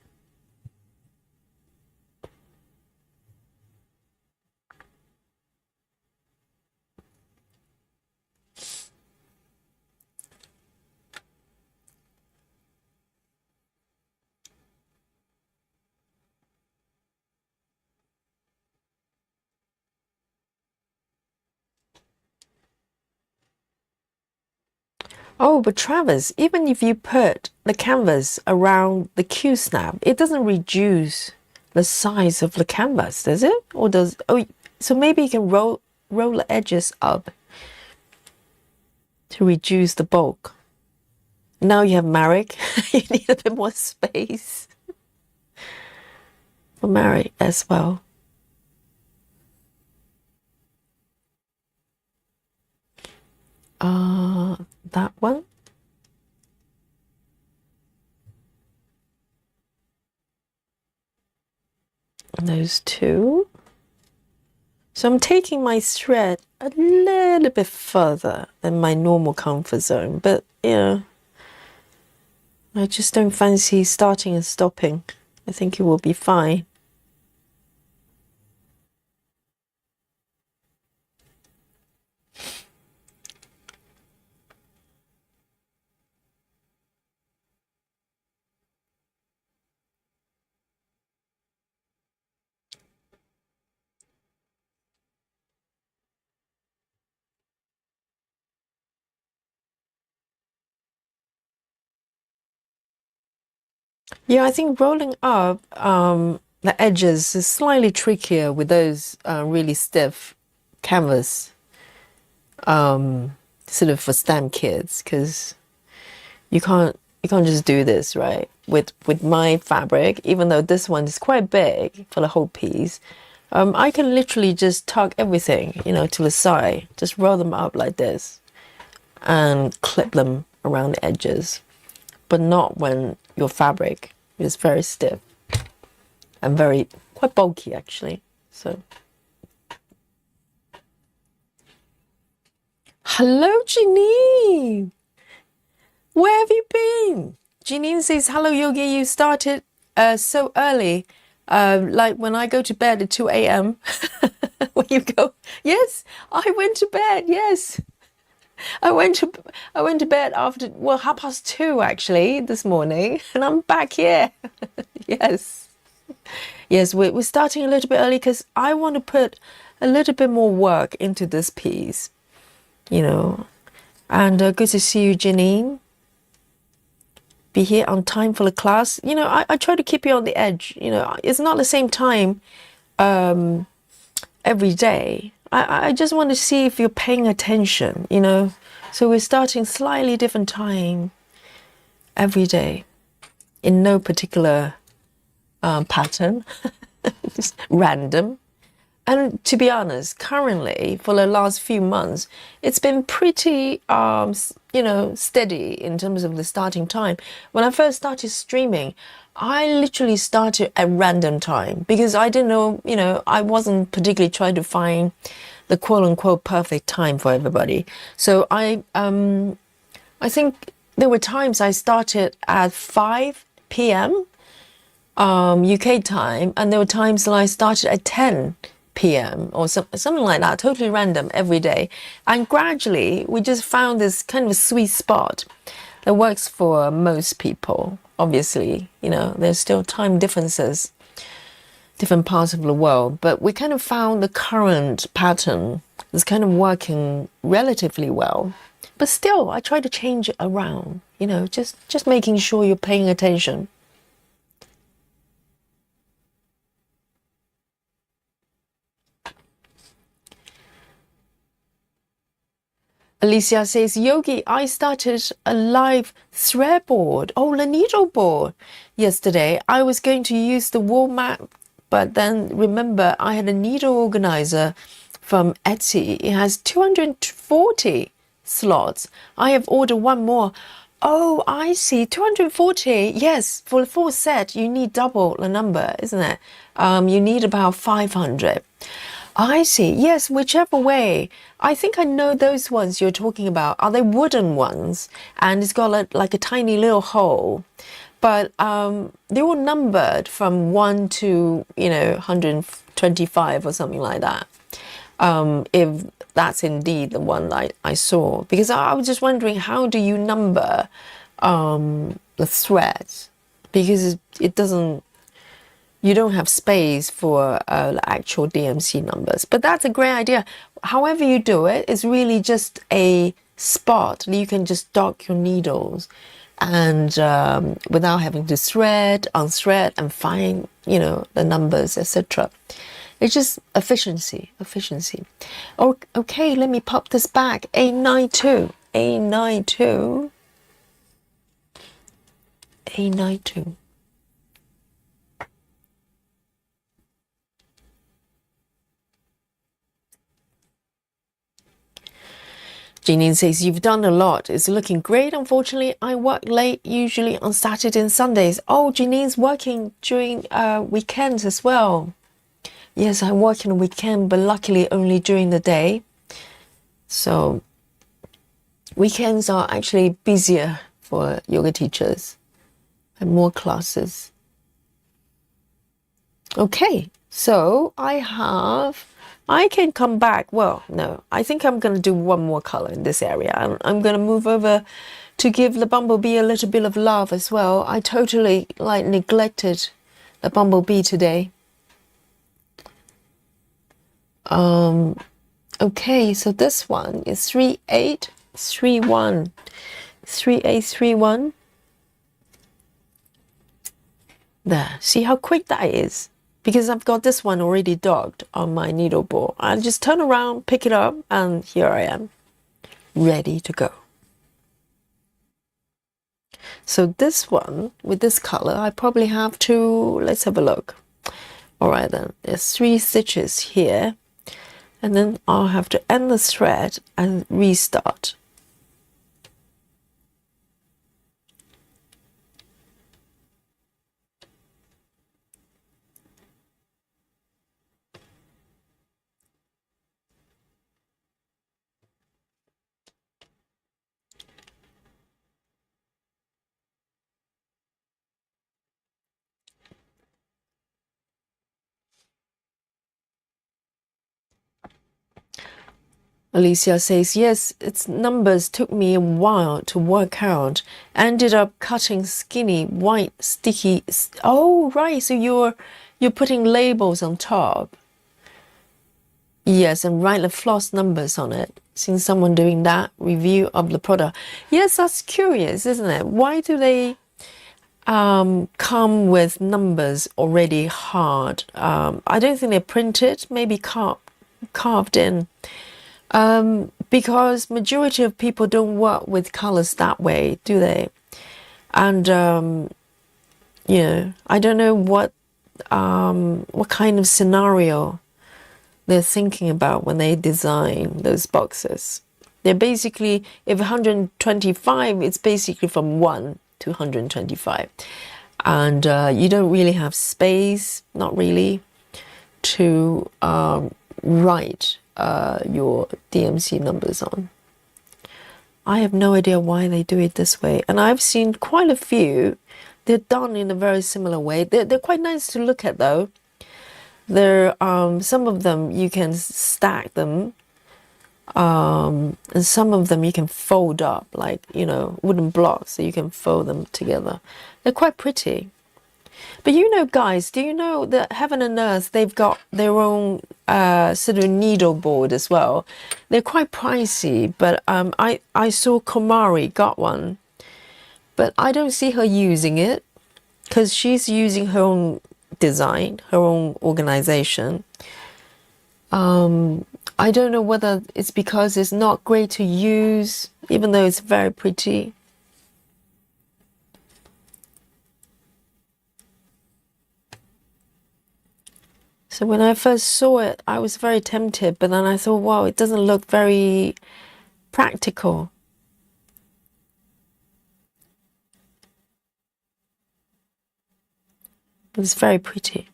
Speaker 1: Oh, but Travis, even if you put the canvas around the Q-snap, it doesn't reduce the size of the canvas, does it? Or does, oh, so maybe you can roll the edges up to reduce the bulk. Now you have Marek. You need a bit more space for Marek as well. That one. And those two. So I'm taking my thread a little bit further than my normal comfort zone, but yeah, I just don't fancy starting and stopping. I think it will be fine. Yeah, I think rolling up the edges is slightly trickier with those really stiff canvas sort of for STEM kids, because you can't just do this, right? With my fabric, even though this one is quite big for the whole piece, I can literally just tuck everything, to the side, just roll them up like this and clip them around the edges, but not when your fabric is very stiff and very quite bulky actually. So, hello, Janine. Where have you been? Janine says, hello, Yogi. You started so early. Like when I go to bed at 2 a.m. When you go, yes, I went to bed. Yes, I went to bed after, well, 2:30 actually this morning, and I'm back here. Yes, yes, we're starting a little bit early because I want to put a little bit more work into this piece, And good to see you, Janine. Be here on time for the class. I try to keep you on the edge. It's not the same time every day. I just want to see if you're paying attention, So we're starting slightly different time every day in no particular pattern, just random. And to be honest, currently, for the last few months, it's been pretty, steady in terms of the starting time. When I first started streaming, I literally started at random time because I didn't know, I wasn't particularly trying to find the quote unquote perfect time for everybody. So I think there were times I started at 5 p.m. UK time, and there were times that I started at 10 p.m. or something like that, totally random every day. And gradually, we just found this kind of sweet spot that works for most people. Obviously, there's still time differences, different parts of the world, but we kind of found the current pattern is kind of working relatively well. But still, I try to change it around, just making sure you're paying attention. Alicia says, Yogi, I started a live thread board, the needle board, yesterday. I was going to use the wall mat, but then remember I had a needle organizer from Etsy. It has 240 slots. I have ordered one more. Oh, I see. 240. Yes, for the full set, you need double the number, isn't it? You need about 500. I see. Yes, whichever way. I think I know those ones you're talking about. Are they wooden ones? And it's got like a tiny little hole. But they're all numbered from 1 to, 125 or something like that. If that's indeed the one I saw. Because I was just wondering, how do you number the threads? Because it doesn't... You don't have space for the actual DMC numbers. But that's a great idea. However you do it, it's really just a spot. You can just dock your needles and without having to thread, unthread, and find, the numbers, etc. It's just efficiency. Oh, okay, let me pop this back. A92. Janine says, you've done a lot. It's looking great. Unfortunately, I work late, usually on Saturdays and Sundays. Oh, Janine's working during weekends as well. Yes, I work in the weekend, but luckily only during the day. So weekends are actually busier for yoga teachers and more classes. Okay, so I can come back. Well, no, I think I'm going to do one more color in this area. I'm going to move over to give the bumblebee a little bit of love as well. I totally neglected the bumblebee today. Okay, so this one is 3831. 3831. There, see how quick that is? Because I've got this one already docked on my needle bore. I just turn around, pick it up, and here I am, ready to go. So this one, with this color, I probably have to, let's have a look. All right then, there's 3 stitches here, and then I'll have to end the thread and restart. Alicia says, yes, its numbers took me a while to work out. Ended up cutting skinny, white, sticky. Oh, right. So you're putting labels on top. Yes, and write the floss numbers on it. Seen someone doing that review of the product. Yes, that's curious, isn't it? Why do they come with numbers already hard? I don't think they're printed, maybe carved in. Because majority of people don't work with colors that way, do they? And you know, I don't know what kind of scenario they're thinking about when they design those boxes. They're basically, if 125, it's basically from 1 to 125, and you don't really have space, not really, to write your DMC numbers on. I have no idea why they do it this way, and I've seen quite a few. They're done in a very similar way. They're quite nice to look at though. They're some of them you can stack them, and some of them you can fold up, like, you know, wooden blocks, so you can fold them together. They're quite pretty. But you know, guys, do you know that Heaven and Earth, they've got their own sort of needle board as well. They're quite pricey, but I saw Komari got one, but I don't see her using it because she's using her own design, her own organization. I don't know whether it's because it's not great to use, even though it's very pretty. So when I first saw it, I was very tempted, but then I thought, wow, it doesn't look very practical. But it's very pretty.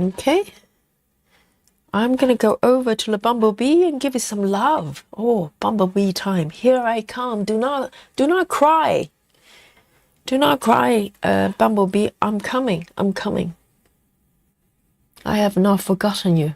Speaker 1: Okay. I'm going to go over to the bumblebee and give it some love. Oh, bumblebee time. Here I come. Do not cry. Do not cry, bumblebee. I'm coming. I'm coming. I have not forgotten you.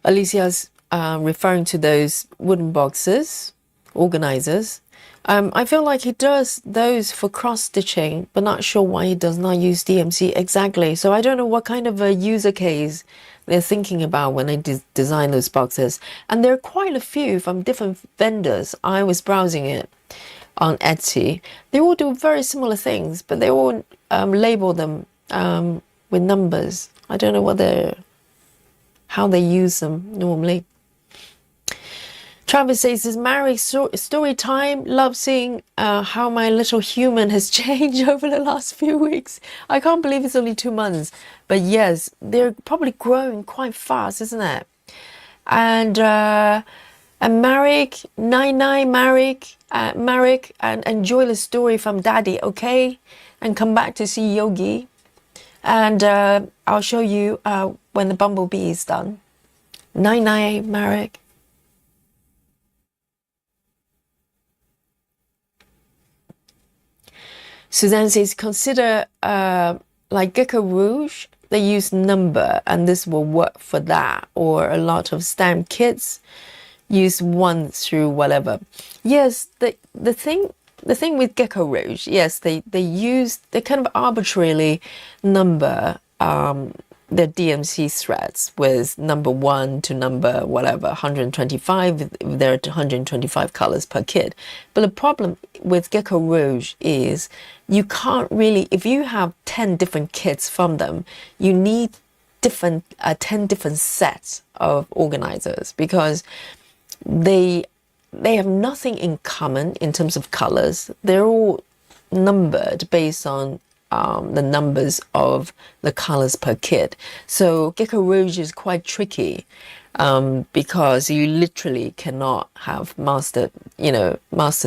Speaker 1: Alicia's referring to those wooden boxes, organizers. I feel like he does those for cross-stitching, but not sure why he does not use DMC exactly. So I don't know what kind of a user case they're thinking about when they design those boxes. And there are quite a few from different vendors. I was browsing it on Etsy. They all do very similar things, but they all label them with numbers. I don't know how they use them normally. Travis says, this marriage story time. Love seeing how my little human has changed over the last few weeks. I can't believe it's only 2 months. But yes, they're probably growing quite fast, isn't it? And Marek, Marek, and enjoy the story from Daddy, okay? And come back to see Yogi. And I'll show you when the bumblebee is done. Marek. Suzanne says, consider like Gecko Rouge, they use number and this will work for that. Or a lot of stamp kits use 1 through whatever. Yes, the thing with Gecko Rouge, yes, they kind of arbitrarily number the DMC threads with number 1 to number whatever 125 if there are 125 colors per kit. But the problem with Gecko Rouge is you can't really, if you have 10 different kits from them, you need 10 different sets of organizers, because they have nothing in common in terms of colors. They're all numbered based on the numbers of the colors per kit. So Gecko Rouge is quite tricky because you literally cannot have master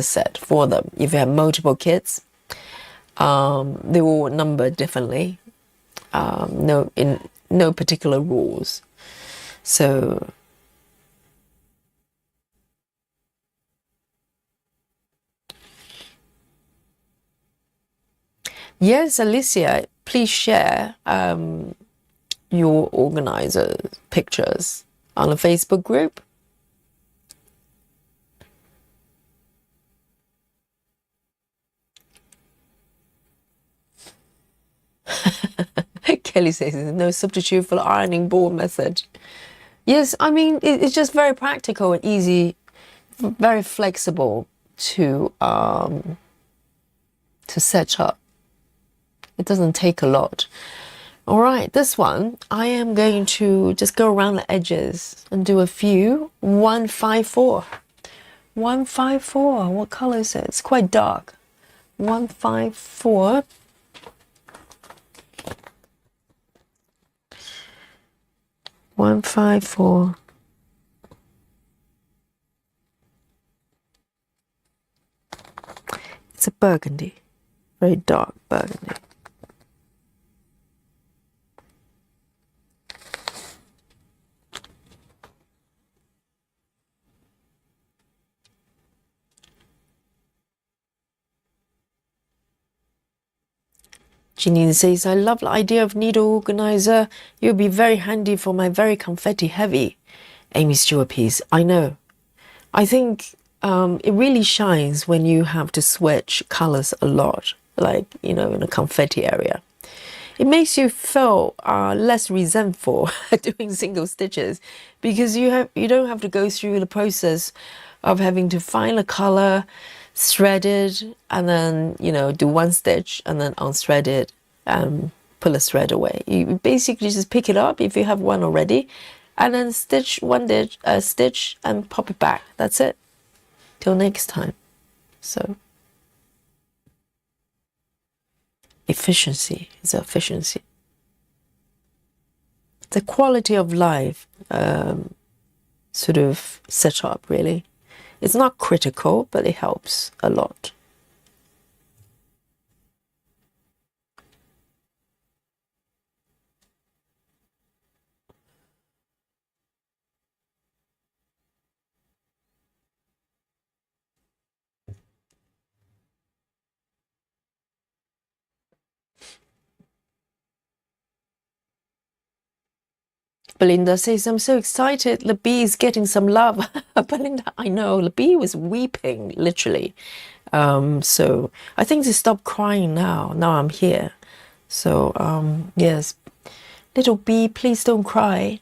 Speaker 1: set for them. If you have multiple kits, they're all numbered differently. No particular rules. So yes, Alicia, please share your organizer pictures on a Facebook group. Kelly says there's no substitute for the ironing board method. Yes, I mean, it's just very practical and easy, very flexible to set up. It doesn't take a lot. All right, this one, I am going to just go around the edges and do a few. 154. 154, what color is it? It's quite dark. 154. It's a burgundy, very dark burgundy. Janine says, I love the idea of needle organizer. It would be very handy for my very confetti heavy Aimee Stewart piece. I know. I think it really shines when you have to switch colors a lot, like, in a confetti area. It makes you feel less resentful doing single stitches, because you don't have to go through the process of having to find a color, thread it, and then do one stitch and then unthread it and pull a thread away. You basically just pick it up if you have one already, and then stitch one stitch and pop it back. That's it. Till next time. So efficiency is efficiency. The quality of life sort of setup, really. It's not critical, but it helps a lot. Belinda says, I'm so excited. The bee is getting some love. Belinda, I know. The bee was weeping, literally. So I think they stopped crying now. Now I'm here. So, yes. Little bee, please don't cry.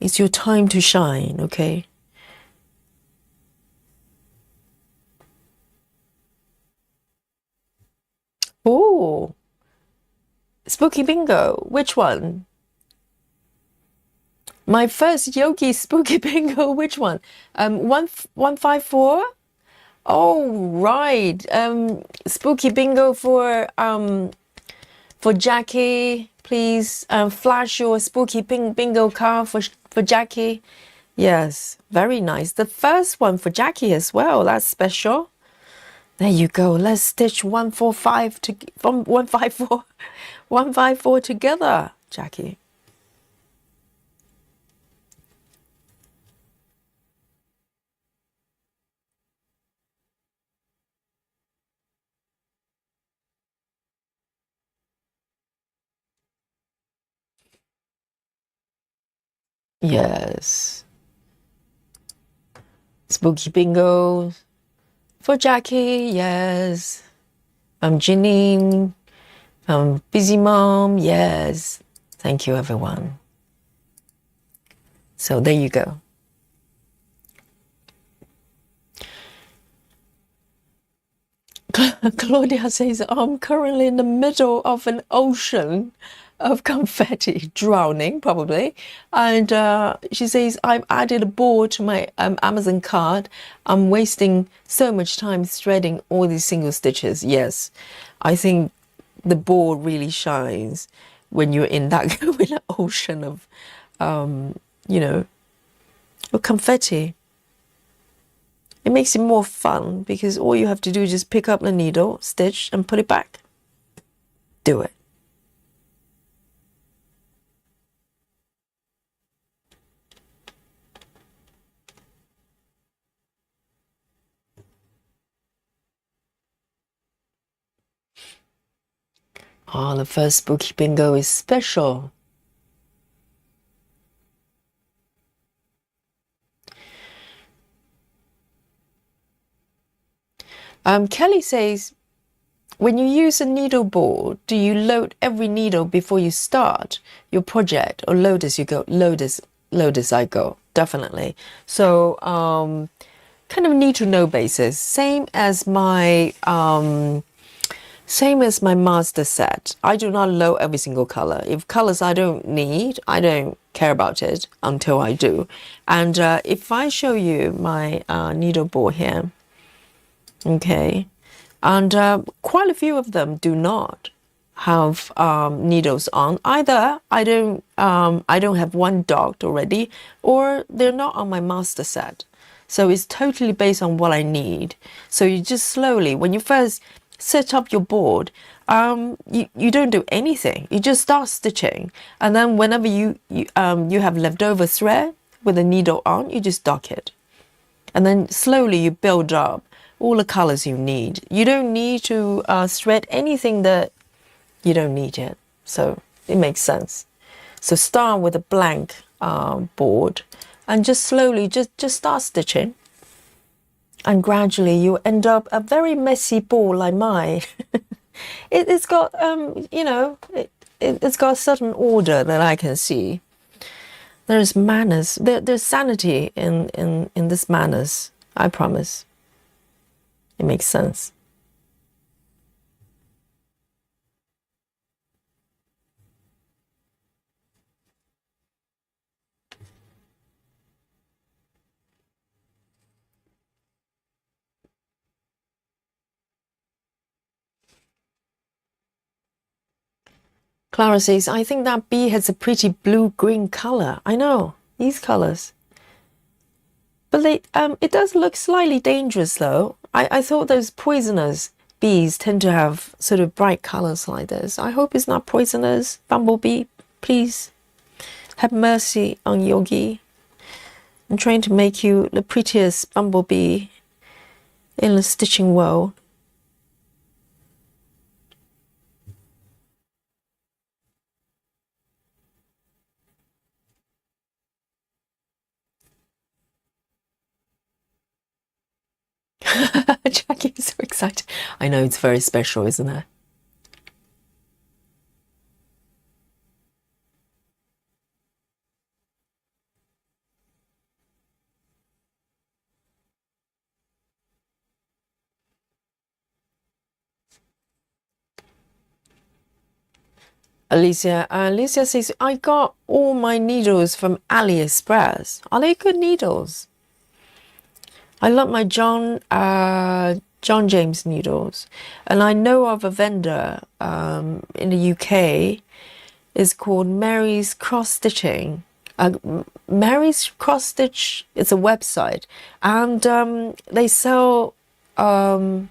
Speaker 1: It's your time to shine, okay? Oh, Spooky Bingo. Which one? My first Yogi Spooky Bingo. Which one? 154. Oh, right. Spooky Bingo for Jackie. Please flash your Spooky Bingo card for Jackie. Yes, very nice. The first one for Jackie as well. That's special. There you go. Let's stitch 145 from 154, 154 together, Jackie. Yes. Spooky bingo for Jackie. Yes. Janine. Busy mom. Yes. Thank you, everyone. So there you go. Claudia says, I'm currently in the middle of an ocean of confetti, drowning probably. And she says, I've added a board to my Amazon cart. I'm wasting so much time threading all these single stitches. Yes, I think the board really shines when you're in that ocean of, you know, confetti. It makes it more fun because all you have to do is just pick up the needle, stitch, and put it back. Do it. Oh, the first spooky bingo is special. Kelly says, when you use a needle board, do you load every needle before you start your project, or load as you go? Load as I go, definitely. So kind of need to know basis. Same as my master set. I do not load every single color. If colors I don't need, I don't care about it until I do. And if I show you my needle board here, okay, and quite a few of them do not have needles on. Either I don't have one docked already, or they're not on my master set. So it's totally based on what I need. So you just slowly, when you first set up your board, you don't do anything. You just start stitching, and then whenever you have leftover thread with a needle on, you just dock it, and then slowly you build up all the colors you need. You don't need to thread anything that you don't need yet. So it makes sense. So start with a blank board and just slowly just start stitching. And gradually you end up a very messy ball like mine. It's got, you know, it's got a certain order that I can see. There's manners. There's sanity in this manners, I promise. It makes sense. Clara says, I think that bee has a pretty blue-green color. I know, these colors. But they, it does look slightly dangerous though. I thought those poisonous bees tend to have sort of bright colors like this. I hope it's not poisonous. Bumblebee, please have mercy on Yogi. I'm trying to make you the prettiest bumblebee in the stitching world. Jackie is so excited. I know, it's very special, isn't it? Alicia says, I got all my needles from AliExpress. Are they good needles? I love my John James needles. And I know of a vendor in the UK. It's called Mary's Cross Stitching. Mary's Cross Stitch is a website. And they sell John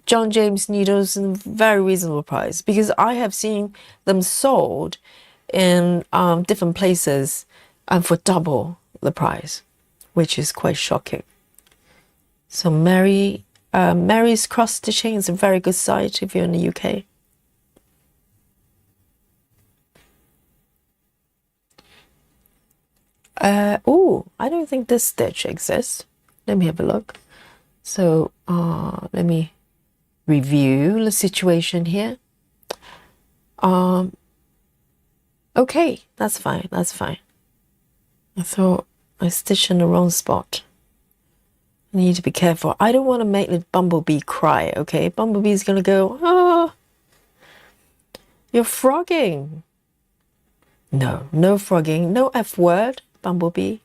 Speaker 1: James needles in a very reasonable price, because I have seen them sold in different places and for double the price, which is quite shocking. So Mary's Cross Stitching is a very good site if you're in the UK. Oh, I don't think this stitch exists. Let me have a look. So let me review the situation here. Okay, that's fine, that's fine. I thought I stitched in the wrong spot. I need to be careful. I don't want to make the bumblebee cry, okay? Bumblebee's gonna go, oh, you're frogging. No, no frogging, no F word, bumblebee.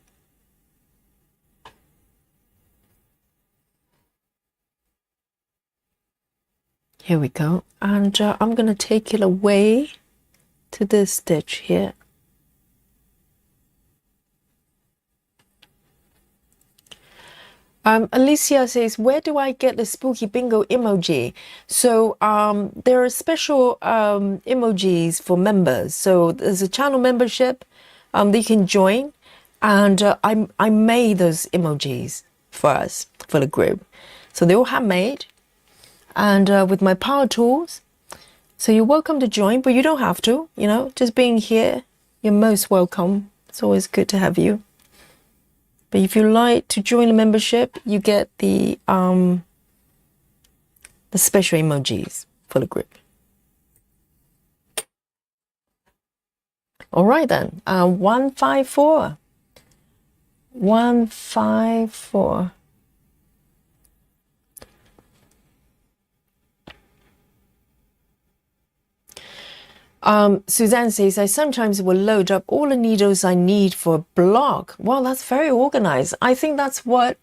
Speaker 1: Here we go. And I'm gonna take it away to this stitch here. Alicia says, where do I get the spooky bingo emoji? So there are special emojis for members. So there's a channel membership that you can join. And I made those emojis for us, for the group. So they're all handmade and with my power tools. So you're welcome to join, but you don't have to, you know, just being here, you're most welcome. It's always good to have you. But if you like to join the membership, you get the special emojis for the group. All right then, 154. 154. Suzanne says, I sometimes will load up all the needles I need for a blog. Well, that's very organized. I think that's what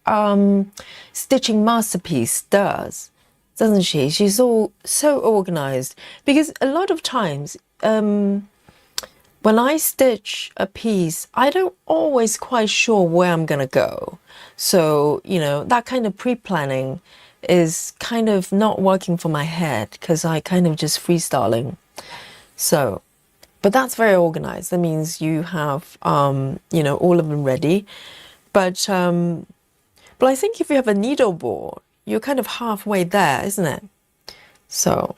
Speaker 1: Stitching Masterpiece does, doesn't she? She's all so organized. Because a lot of times, when I stitch a piece, I don't always quite sure where I'm going to go. So, you know, that kind of pre-planning is kind of not working for my head because I kind of just freestyling. So, but that's very organized. That means you have, you know, all of them ready. But I think if you have a needle board, you're kind of halfway there, isn't it? So,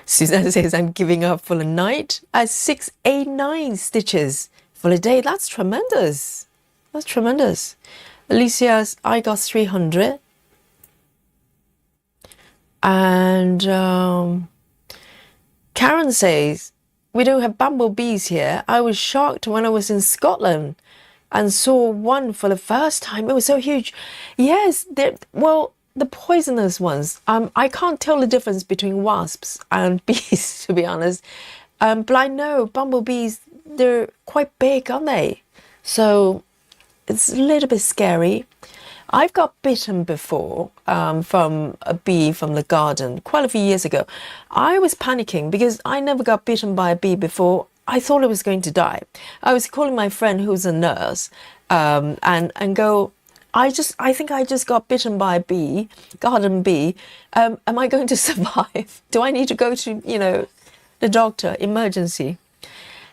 Speaker 1: Suzanne says, I'm giving up for the night at 689 stitches for the day. That's tremendous. That's tremendous. Alicia's, I got 300. And Karen says, we don't have bumblebees here. I was shocked when I was in Scotland and saw one for the first time. It was so huge. Yes, well, the poisonous ones. I can't tell the difference between wasps and bees, to be honest. But I know bumblebees, they're quite big, aren't they? So it's a little bit scary. I've got bitten before from a bee from the garden quite a few years ago. I was panicking because I never got bitten by a bee before. I thought I was going to die. I was calling my friend who's a nurse and go, I think I just got bitten by a bee, garden bee. Am I going to survive? Do I need to go to, you know, the doctor, emergency?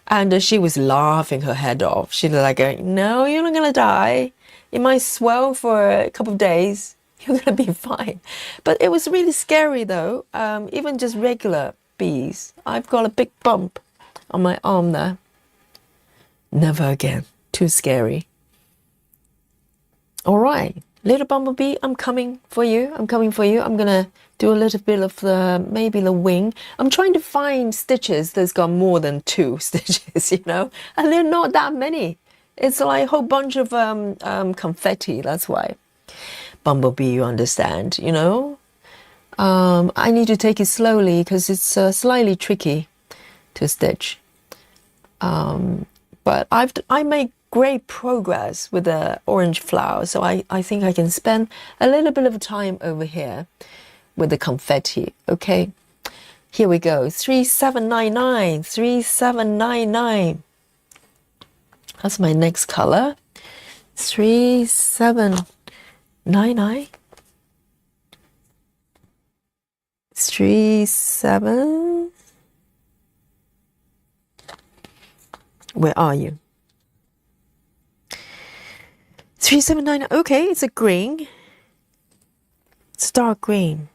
Speaker 1: And she was laughing her head off. She was like, no, you're not going to die. It might swell for a couple of days. You're going to be fine. But it was really scary, though. Even just regular bees. I've got a big bump on my arm there. Never again. Too scary. All right. Little bumblebee, I'm coming for you. I'm coming for you. I'm going to do a little bit of maybe the wing. I'm trying to find stitches that's got more than 2 stitches, you know. And they're not that many. It's like a whole bunch of confetti, that's why. Bumblebee, you understand, you know? I need to take it slowly because it's slightly tricky to stitch. But I make great progress with the orange flower, so I think I can spend a little bit of time over here with the confetti, okay? Here we go, 3799, 3799. That's my next color. 3799. 37. Where are you? 3799. Okay, it's a green. It's dark green.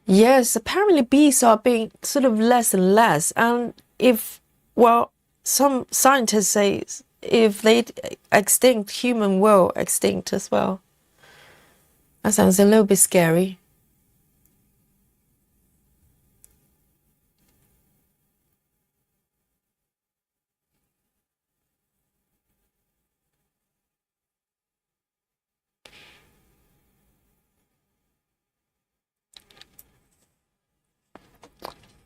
Speaker 1: Yes, apparently bees are being sort of less and less. And if, well, some scientists say if they extinct, human will extinct as well. That sounds a little bit scary.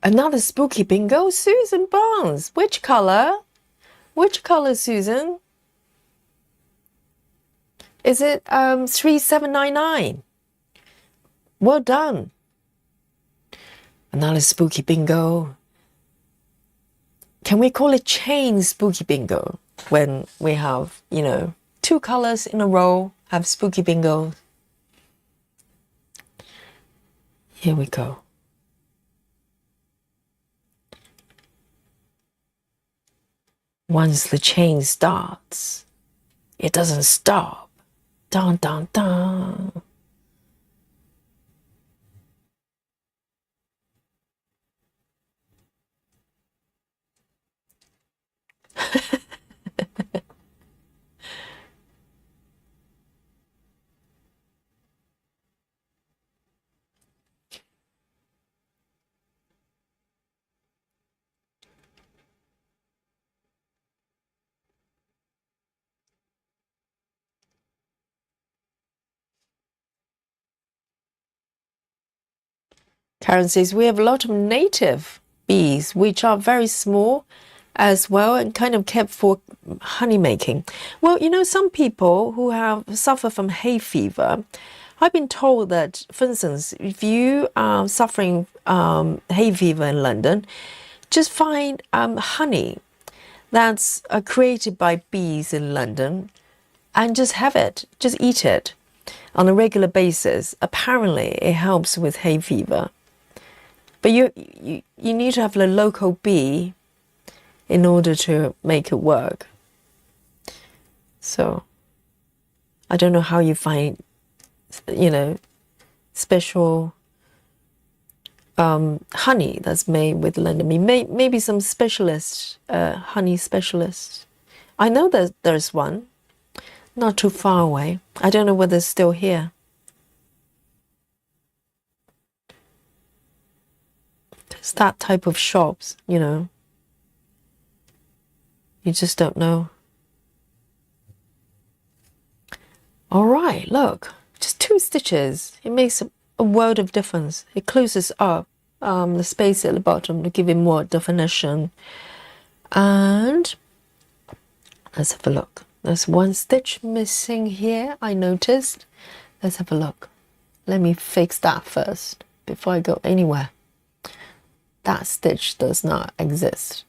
Speaker 1: Another spooky bingo, Susan Barnes. Which color? Which color, Susan? Is it 3799? Well done. Another spooky bingo. Can we call it chain spooky bingo when we have, you know, 2 colors in a row have spooky bingo? Here we go. Once the chain starts, it doesn't stop. Dun, dun, dun. Karen says we have a lot of native bees, which are very small as well and kind of kept for honey making. Well, you know, some people who have suffer from hay fever, I've been told that, for instance, if you are suffering hay fever in London, just find honey that's created by bees in London and just have it, just eat it on a regular basis. Apparently, it helps with hay fever. But you need to have a local bee in order to make it work. So I don't know how you find, you know, special honey that's made with London bee. Maybe some specialist, honey specialist. I know that there's one not too far away. I don't know whether it's still here. It's that type of shops, you know. You just don't know. All right, look, just 2 stitches. It makes a world of difference. It closes up the space at the bottom to give it more definition. And let's have a look. There's 1 stitch missing here, I noticed. Let's have a look. Let me fix that first before I go anywhere. That stitch does not exist.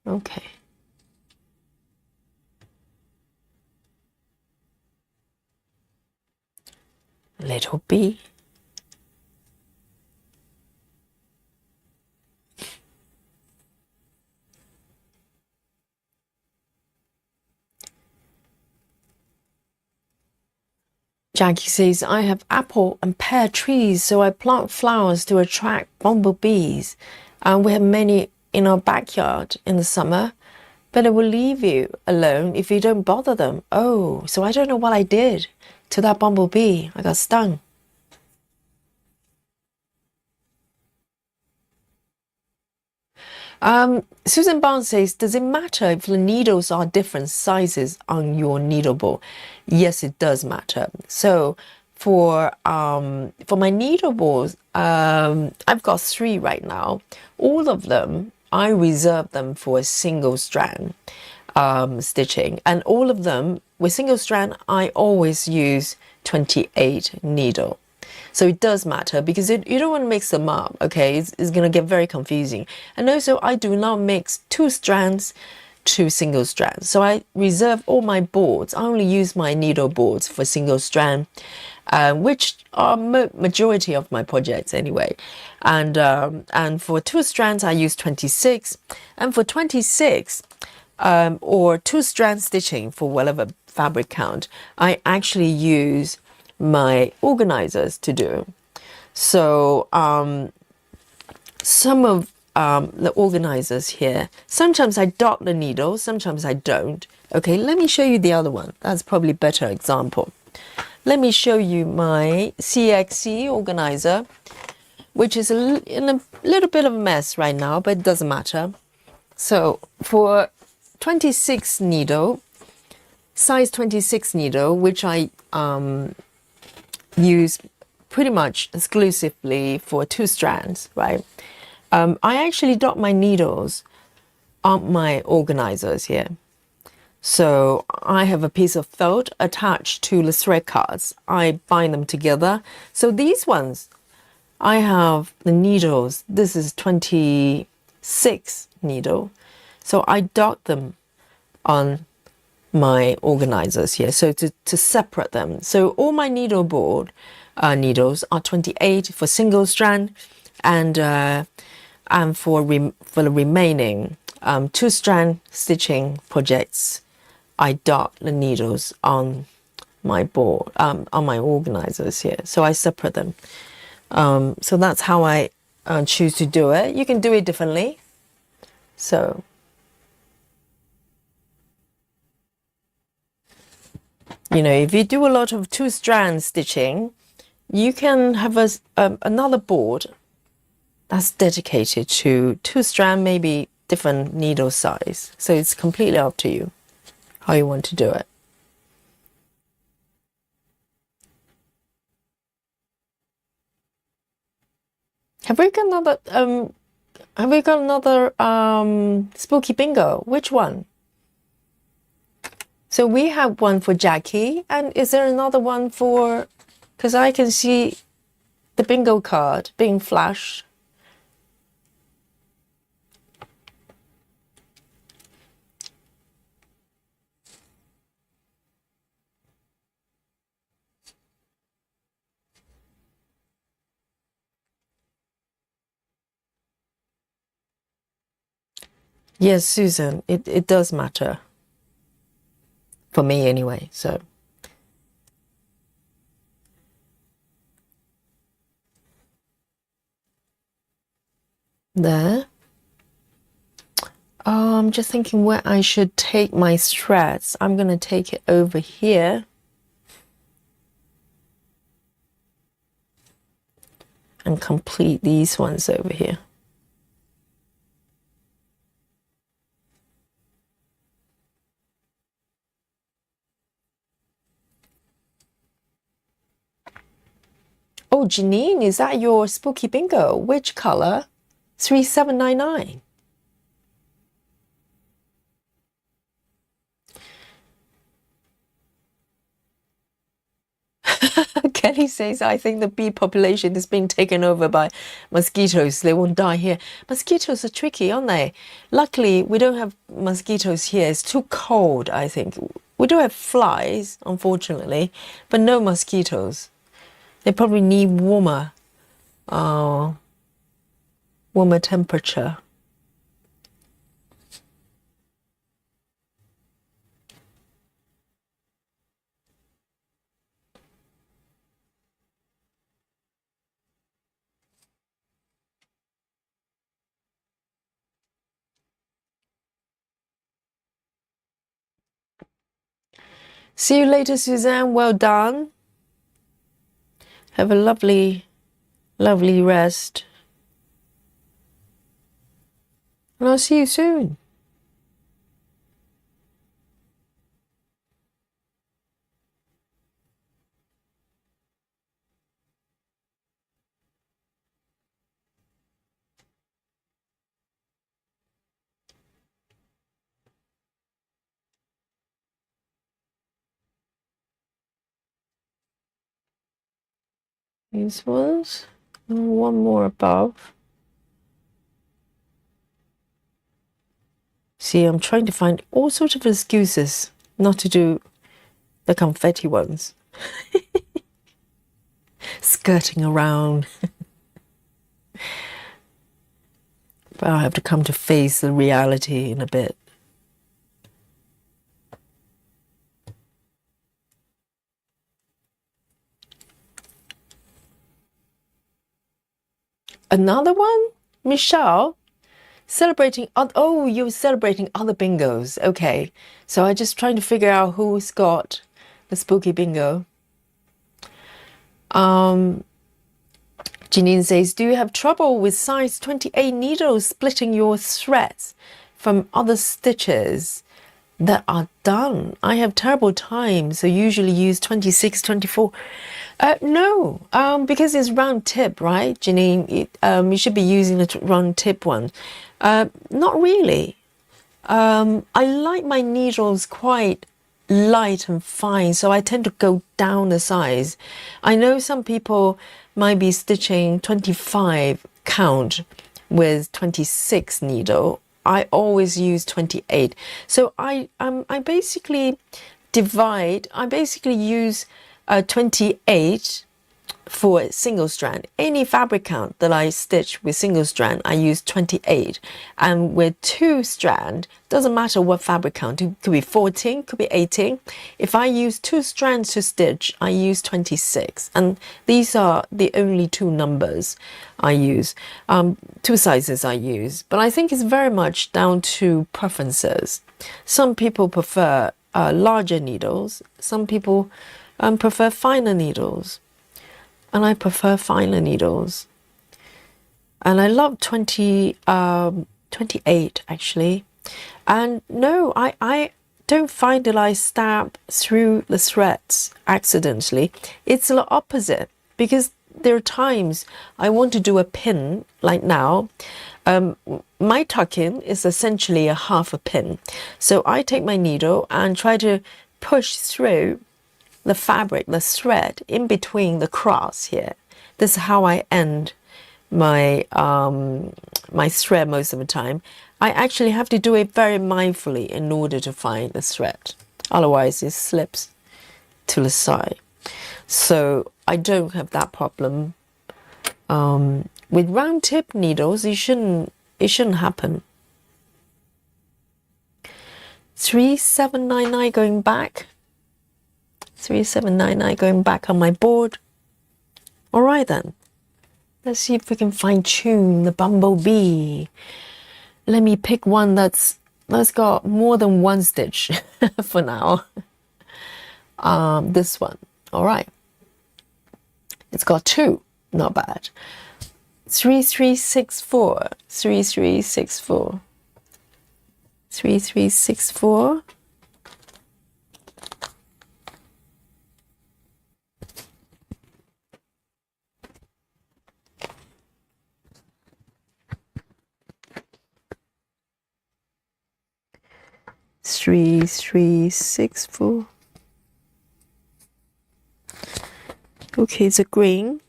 Speaker 1: Okay. Little bee. Jackie says, I have apple and pear trees, so I plant flowers to attract bumblebees. And we have many in our backyard in the summer, but it will leave you alone if you don't bother them. Oh, so I don't know what I did to that bumblebee. I got stung. Susan Barnes says, does it matter if the needles are different sizes on your needle bowl? Yes, it does matter. So for my needle balls, I've got 3 right now. All of them, I reserve them for a single strand stitching, and all of them with single strand, I always use 28 needle. So it does matter because you don't want to mix them up, okay? It's going to get very confusing. And also, I do not mix 2 strands to single strands. So I reserve all my boards. I only use my needle boards for single strand, which are majority of my projects anyway. And for 2 strands, I use 26. And for 26, or 2 strand stitching for whatever fabric count, I actually use my organizers to do. So some of the organizers here, sometimes I dot the needle, sometimes I don't. Okay, let me show you the other one. That's probably a better example. Let me show you my CXC organizer, which is in a little bit of a mess right now, but it doesn't matter. So for 26 needle, size 26 needle, which I use pretty much exclusively for 2 strands, right? I actually dot my needles on my organizers here. So I have a piece of felt attached to the thread cards. I bind them together. So these ones, I have the needles. This is 26 needle. So I dot them on my organizers here, so to separate them. So all my needle board needles are 28 for single strand, and for the remaining 2 strand stitching projects, I dot the needles on my board, on my organizers here. So I separate them. So that's how I choose to do it. You can do it differently. So you know, if you do a lot of 2 strand stitching, you can have another board that's dedicated to 2 strand, maybe different needle size. So it's completely up to you how you want to do it. Have we got another spooky bingo? Which one? So we have one for Jackie, and is there another one for, because I can see the bingo card being flashed. Yes, Susan, it does matter. For me anyway, so. There. I'm just thinking where I should take my threads. I'm going to take it over here. And complete these ones over here. Oh, Janine, is that your spooky bingo? Which color? 3799. Kelly says, I think the bee population is being taken over by mosquitoes. They won't die here. Mosquitoes are tricky, aren't they? Luckily, we don't have mosquitoes here. It's too cold, I think. We do have flies, unfortunately, but no mosquitoes. They probably need warmer temperature. See you later, Suzanne. Well done. Have a lovely, lovely rest. And I'll see you soon. These ones. One more above. See, I'm trying to find all sorts of excuses not to do the confetti ones. Skirting around. But I'll have to come to face the reality in a bit. Another one? Michelle? Celebrating, oh, you're celebrating other bingos. Okay. So I'm just trying to figure out who's got the spooky bingo. Janine says, do you have trouble with size 28 needles splitting your threads from other stitches that are done? I have terrible time, so usually use 26, 24. No, because it's round tip, right, Janine? You should be using the round tip one. Not really. I like my needles quite light and fine, so I tend to go down the size. I know some people might be stitching 25 count with 26 needle. I always use 28. So I basically divide. I basically use 28 for single strand. Any fabric count that I stitch with single strand, I use 28. And with two strand, doesn't matter what fabric count, it could be 14, could be 18. If I use two strands to stitch, I use 26. And these are the only two numbers I use, two sizes I use. But I think it's very much down to preferences. Some people prefer larger needles. Some people prefer finer needles. And I prefer finer needles. And I love 28 actually. And no, I don't find that I stab through the threads accidentally. It's the opposite, because there are times I want to do a pin, like now. My tuck-in is essentially a half a pin. So I take my needle and try to push through the fabric, the thread in between the cross here. This is how I end my my thread most of the time. I actually have to do it very mindfully in order to find the thread. Otherwise it slips to the side. So I don't have that problem. With round tip needles, it shouldn't happen. 3799 going back. 3799 going back on my board. All right then. Let's see if we can fine tune the bumblebee. Let me pick one that's got more than one stitch for now. This one. All right. It's got two. Not bad. 3364. 3364. 3364. Three, 3, 6, 4. Okay, it's a green.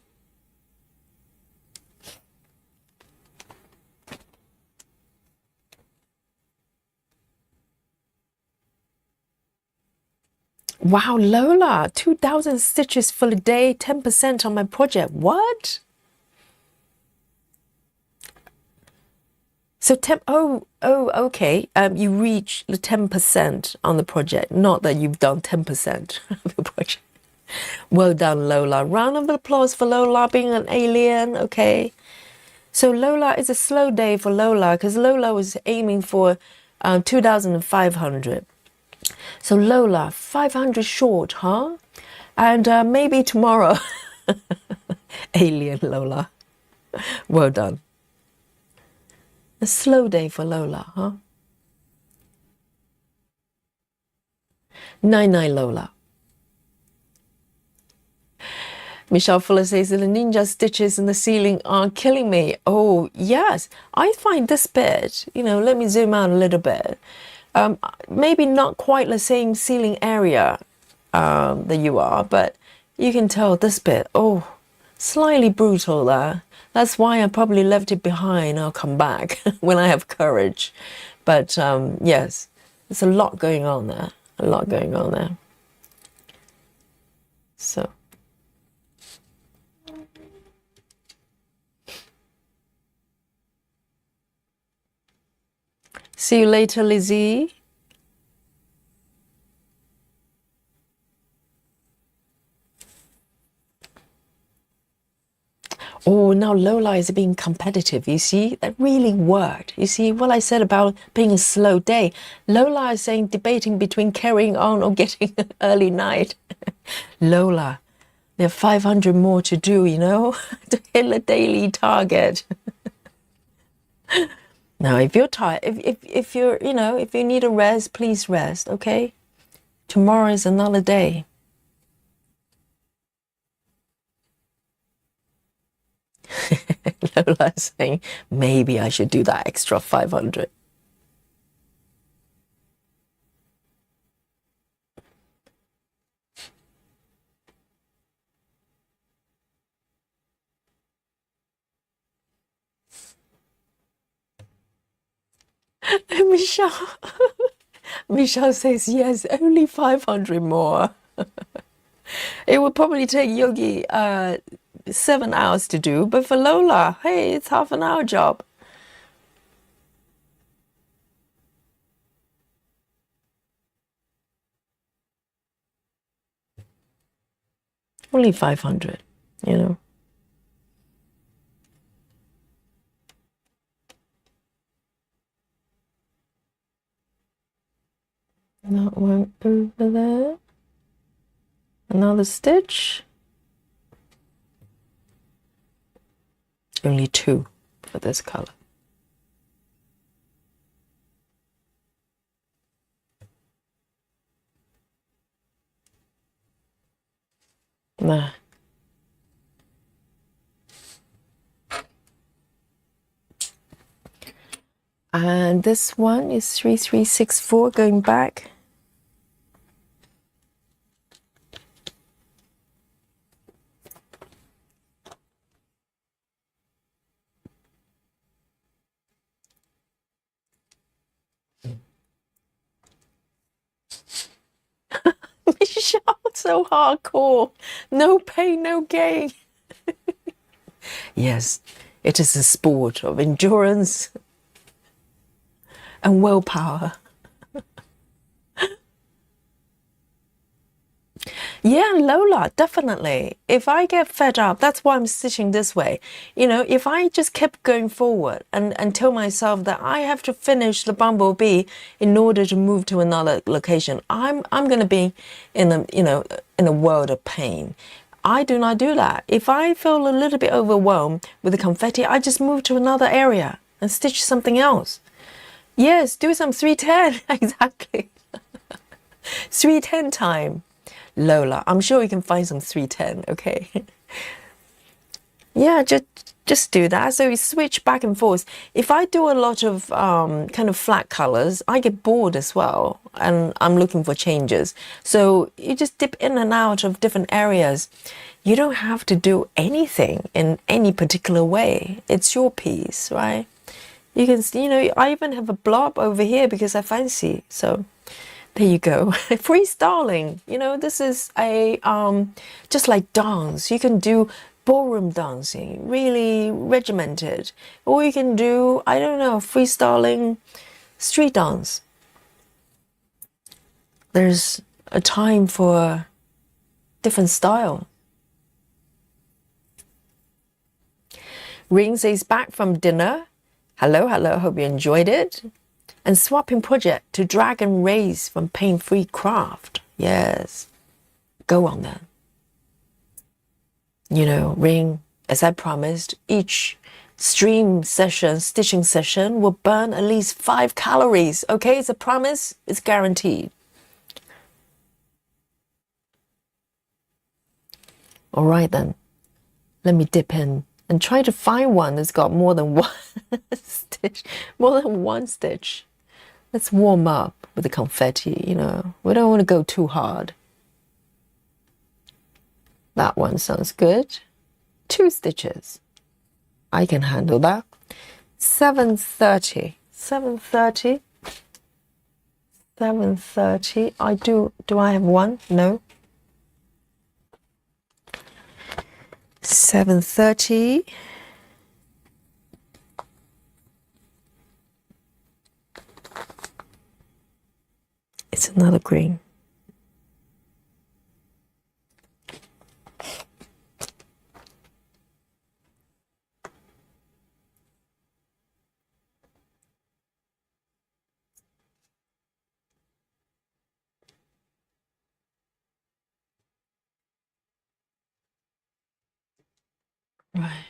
Speaker 1: Wow, Lola, 2,000 stitches for the day, 10% on my project. What? So okay. You reach the 10% on the project, not that you've done 10% of the project. Well done, Lola. Round of applause for Lola being an alien. Okay. So Lola, is a slow day for Lola because Lola was aiming for 2,500. So Lola, 500 short, huh? And maybe tomorrow. Alien Lola. Well done. A slow day for Lola, huh? 99 Lola. Michelle Fuller says that the ninja stitches in the ceiling are killing me. Oh, yes. I find this bit, let me zoom out a little bit. Maybe not quite the same ceiling area that you are, but you can tell this bit, slightly brutal there. That's why I probably left it behind. I'll come back when I have courage. But yes, there's a lot going on there. A lot going on there. So. See you later, Lizzie. Oh, now Lola is being competitive. You see, that really worked. You see what I said about being a slow day. Lola is saying debating between carrying on or getting an early night. Lola, there are 500 more to do, you know, to hit the daily target. Now, if you're tired, if you're, you know, if you need a rest, please rest, okay? Tomorrow is another day. Lola is saying, maybe I should do that extra 500. Michelle, Michelle says, yes, only 500 more. It would probably take Yogi 7 hours to do, but for Lola, hey, it's half an hour job. Only 500, you know. That one over there. Another stitch. Only 2 for this color. Nah. And this one is 3364 going back. Michelle, so hardcore. No pain, no gain. Yes, it is a sport of endurance and willpower. Yeah, Lola, definitely. If I get fed up, that's why I'm stitching this way. You know, if I just kept going forward and tell myself that I have to finish the bumblebee in order to move to another location, I'm going to be in a, you know, in a world of pain. I do not do that. If I feel a little bit overwhelmed with the confetti, I just move to another area and stitch something else. Yes, do some 310. Exactly. 310 time. Lola, I'm sure we can find some 310, okay? Yeah, just do that. So we switch back and forth. If I do a lot of kind of flat colors, I get bored as well, and I'm looking for changes. So you just dip in and out of different areas. You don't have to do anything in any particular way. It's your piece, right? You can, you know, I even have a blob over here because I fancy, so there you go. Freestyling, you know, this is a just like dance. You can do ballroom dancing, really regimented, or you can do, I don't know, freestyling street dance. There's a time for different style. Ring says back from dinner. Hello, hello, hope you enjoyed it. And swapping project to drag and raise from pain-free craft. Yes, go on then. You know, Ring, as I promised, each stream session, stitching session will burn at least 5 calories. Okay, it's a promise, it's guaranteed. All right then, let me dip in and try to find one that's got more than one stitch, more than one stitch. Let's warm up with the confetti, you know. We don't want to go too hard. That one sounds good. 2 stitches. I can handle that. 730. 730. 730. Do I have one? No. 730. It's another green. Right.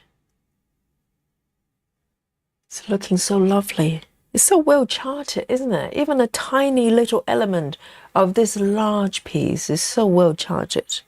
Speaker 1: It's looking so lovely. It's so well charted, isn't it? Even a tiny little element of this large piece is so well charted.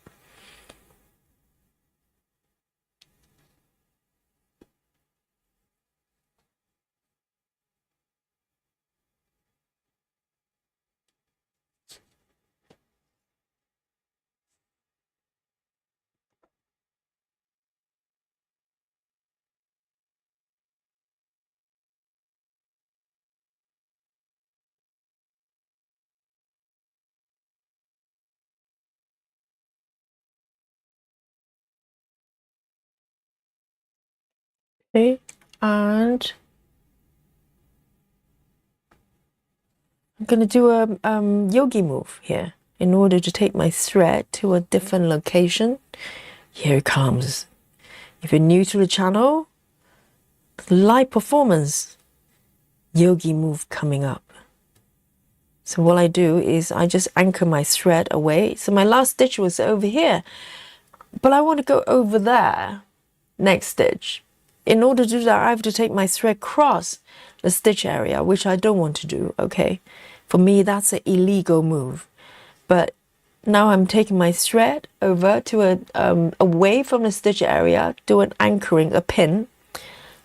Speaker 1: Okay, and I'm going to do a yogi move here in order to take my thread to a different location. Here it comes. If you're new to the channel, live performance yogi move coming up. So what I do is I just anchor my thread away. So my last stitch was over here, but I want to go over there next stitch. In order to do that, I have to take my thread across the stitch area, which I don't want to do, okay? For me, that's an illegal move. But now I'm taking my thread over to away from the stitch area, do an anchoring, a pin,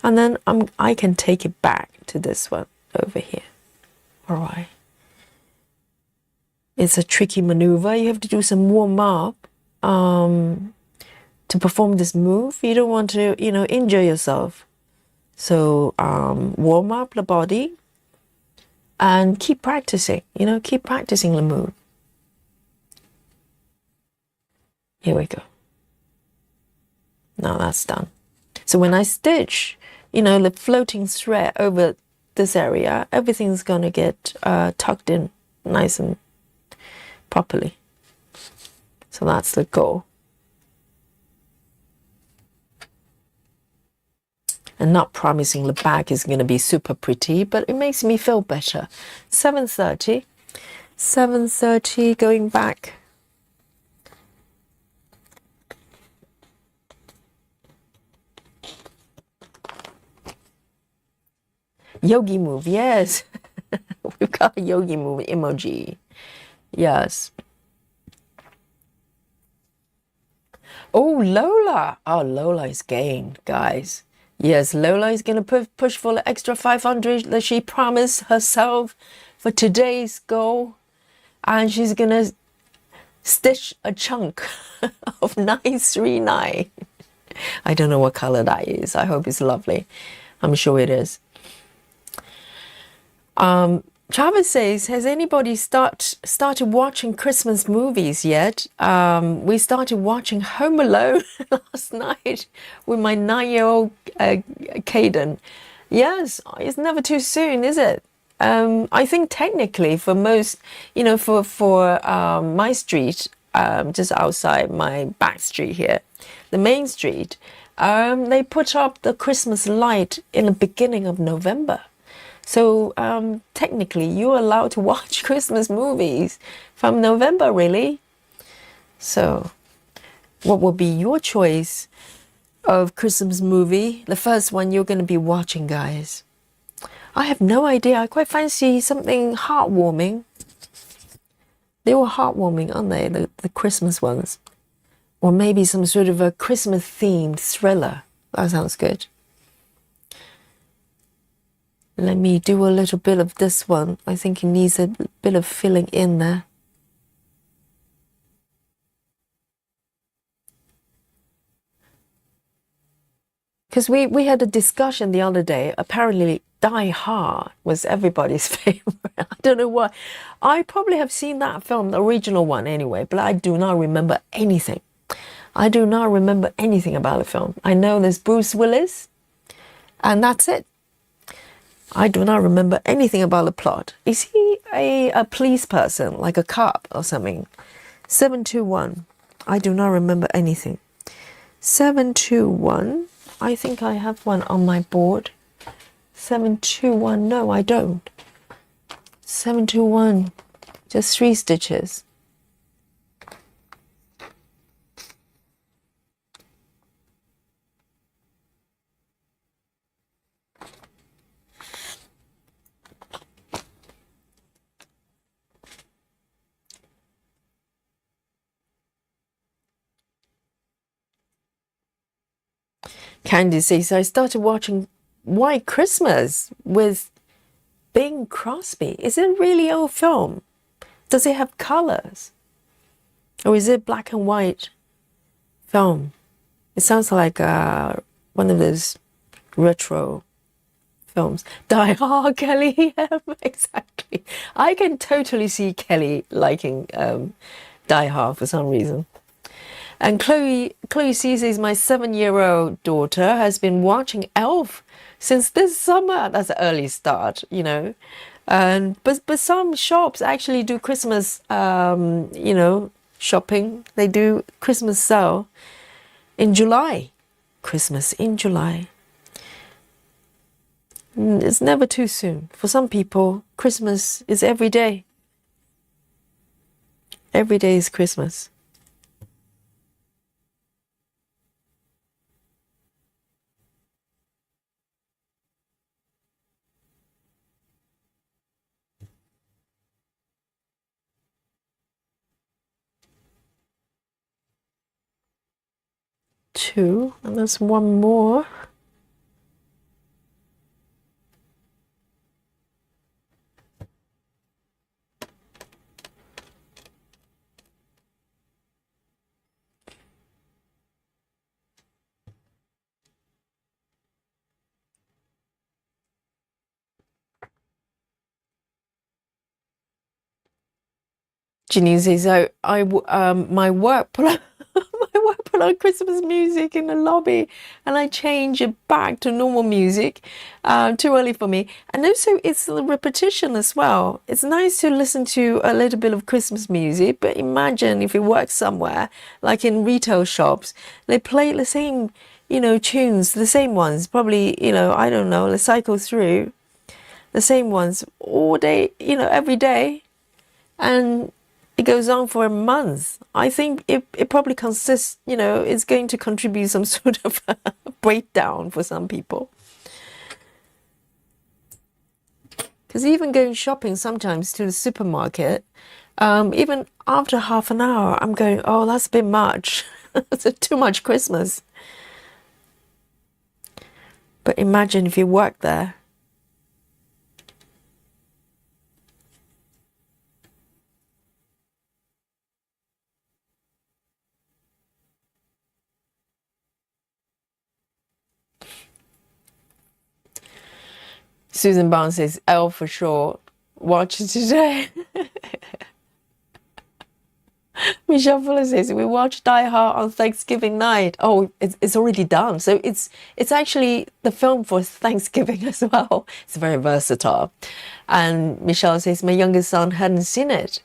Speaker 1: and then I can take it back to this one over here. All right. It's a tricky maneuver. You have to do some warm up to perform this move. You don't want to, injure yourself. So warm up the body and keep practicing, keep practicing the move. Here we go. Now that's done. So when I stitch, the floating thread over this area, everything's going to get tucked in nice and properly. So that's the goal. And not promising the back is going to be super pretty, but it makes me feel better. 7:30. 7:30 going back. Yogi move, yes. We've got a yogi move emoji. Yes. Oh, Lola. Oh, Lola is game, guys. Yes, Lola is going to push for the extra 500 that she promised herself for today's goal. And she's going to stitch a chunk of 939. I don't know what color that is. I hope it's lovely. I'm sure it is. Travis says, has anybody started watching Christmas movies yet? We started watching Home Alone last night with my 9-year-old Caden. Yes, it's never too soon, is it? I think technically for most, for my street, just outside my back street here, the main street, they put up the Christmas light in the beginning of November. So technically, you're allowed to watch Christmas movies from November, really. So what would be your choice of Christmas movie? The first one you're going to be watching, guys. I have no idea. I quite fancy something heartwarming. They were heartwarming, aren't they? The Christmas ones. Or maybe some sort of a Christmas-themed thriller. That sounds good. Let me do a little bit of this one. I think it needs a bit of filling in there. Because we had a discussion the other day. Apparently, Die Hard was everybody's favorite. I don't know why. I probably have seen that film, the original one anyway, but I do not remember anything. I do not remember anything about the film. I know there's Bruce Willis, and that's it. I do not remember anything about the plot. Is he a police person, like a cop or something? 721. I do not remember anything. 721. I think I have one on my board. 721. No, I don't. 721. Just 3 stitches. Candy says, I started watching White Christmas with Bing Crosby. Is it really an old film? Does it have colors? Or is it black and white film? It sounds like one of those retro films. Die Hard, Kelly. Yeah, exactly. I can totally see Kelly liking Die Hard for some reason. And Chloe says, my 7-year-old daughter has been watching Elf since this summer. That's an early start, you know. And but some shops actually do Christmas, you know, shopping. They do Christmas sale in July. Christmas in July. It's never too soon. For some people, Christmas is every day. Every day is Christmas. Two, and there's one more. Janine says, my work put on, my work put on Christmas music in the lobby, and I change it back to normal music. Too early for me. And also, it's the repetition as well. It's nice to listen to a little bit of Christmas music, but imagine if you work somewhere, like in retail shops, they play the same, you know, tunes, the same ones, probably, you know, I don't know, they cycle through the same ones all day, you know, every day. And it goes on for a month. I think it probably consists, you know, it's going to contribute some sort of breakdown for some people. Because even going shopping sometimes to the supermarket, even after half an hour, I'm going, oh, that's a bit much. It's too much Christmas. But imagine if you work there. Susan Barnes says, L for sure. Watch it today. Michelle Fuller says, we watched Die Hard on Thanksgiving night. Oh, it's already done. So it's actually the film for Thanksgiving as well. It's very versatile. And Michelle says, my youngest son hadn't seen it.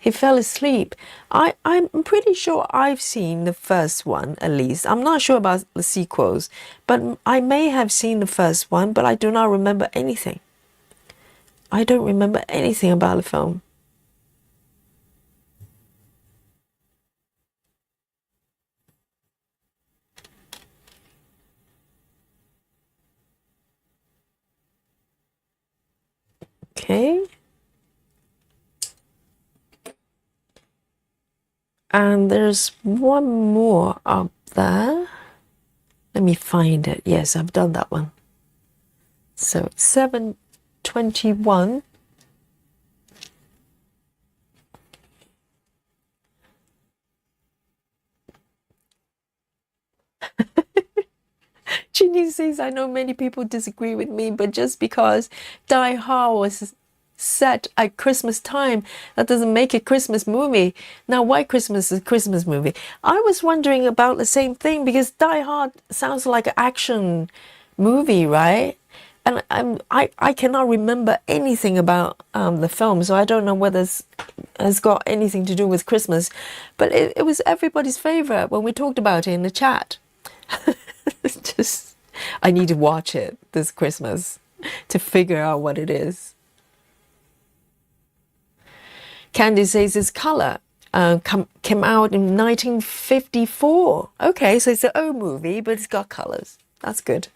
Speaker 1: He fell asleep. I'm pretty sure I've seen the first one, at least. I'm not sure about the sequels, but I may have seen the first one, but I do not remember anything. I don't remember anything about the film. Okay. And there's one more up there. Let me find it. Yes, I've done that one. So 7:21. Ginny says, I know many people disagree with me, but just because Die Hard was set at Christmas time, that doesn't make it a Christmas movie. Now, White Christmas is a Christmas movie. I was wondering about the same thing, because Die Hard sounds like an action movie, right? And I cannot remember anything about the film, so I don't know whether it's got anything to do with Christmas. But it was everybody's favorite when we talked about it in the chat. Just, I need to watch it this Christmas to figure out what it is. Candy says it's color. Came out in 1954. Okay, so it's an old movie, but it's got colors. That's good.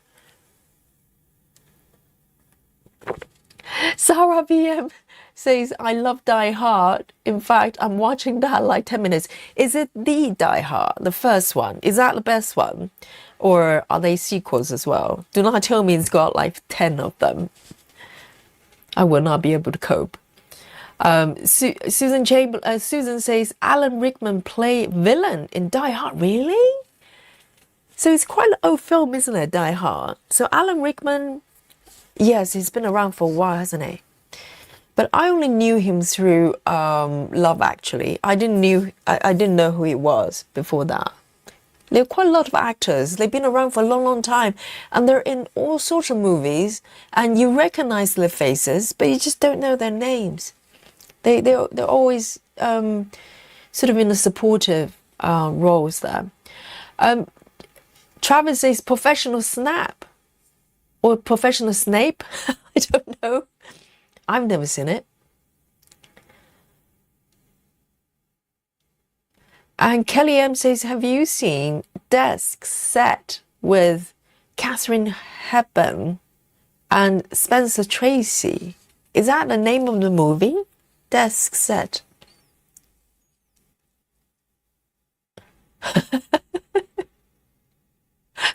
Speaker 1: Sarah VM says, I love Die Hard. In fact, I'm watching that like 10 minutes. Is it the Die Hard, the first one? Is that the best one? Or are they sequels as well? Do not tell me it's got like 10 of them. I will not be able to cope. Susan says, Alan Rickman play villain in Die Hard. Really? So it's quite an old film, isn't it, Die Hard? So Alan Rickman, yes, he's been around for a while, hasn't he? But I only knew him through Love Actually. I didn't know who he was before that. There are quite a lot of actors. They've been around for a long, long time, and they're in all sorts of movies, and you recognize their faces, but you just don't know their names. They're always sort of in the supportive roles there. Travis says Professional Snap or Professional Snape. I don't know. I've never seen it. And Kelly M says, have you seen Desk Set with Katharine Hepburn and Spencer Tracy? Is that the name of the movie? Desk Set.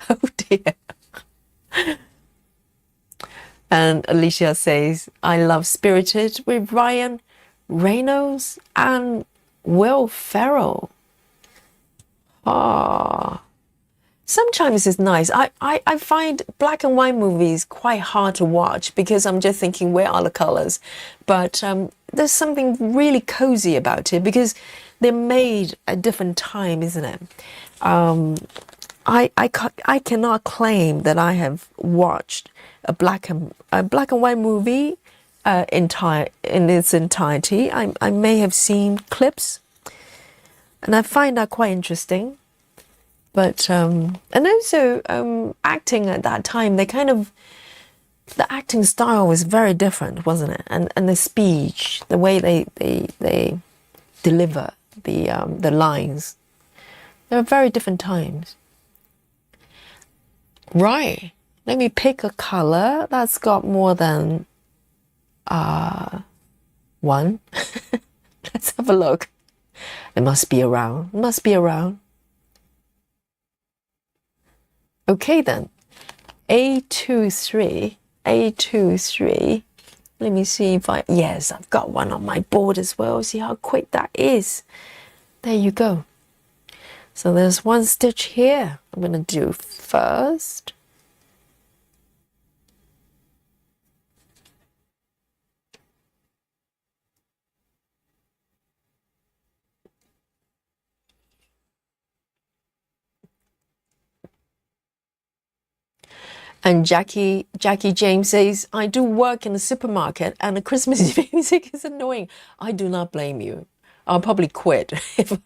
Speaker 1: Oh dear. And Alicia says, I love Spirited with Ryan Reynolds and Will Ferrell. Ah, sometimes it's nice. I find black and white movies quite hard to watch because I'm just thinking, where are the colors? But there's something really cozy about it because they're made at different time, isn't it? I cannot claim that I have watched a black and white movie in its entirety. I may have seen clips, and I find that quite interesting. But and also acting at that time, the acting style was very different, wasn't it? And the speech, the way they deliver the lines, they were very different times. Right. Let me pick a color that's got more than one. Let's have a look. It must be around. It must be around. Okay then. A23. Let me see if yes, I've got one on my board as well. See how quick that is. There you go. So there's one stitch here I'm going to do first. And Jackie James says, I do work in the supermarket and the Christmas music is annoying. I do not blame you. I'll probably quit if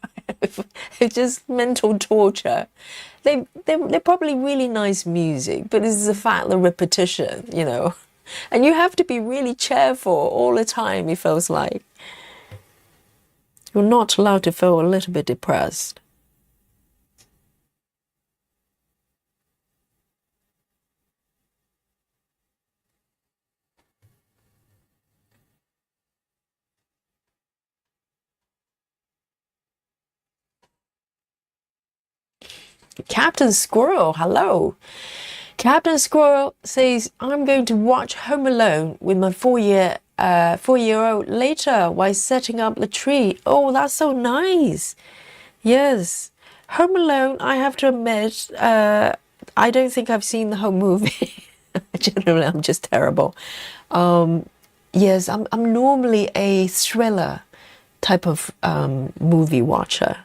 Speaker 1: it's just mental torture. They're probably really nice music, but it's the fact, the repetition, you know. And you have to be really cheerful all the time, it feels like. You're not allowed to feel a little bit depressed. Captain Squirrel, hello. Captain Squirrel says, I'm going to watch Home Alone with my four-year-old later while setting up the tree. Oh, that's so nice. Yes. Home Alone, I have to admit, I don't think I've seen the whole movie. Generally, I'm just terrible. Yes, I'm normally a thriller type of movie watcher.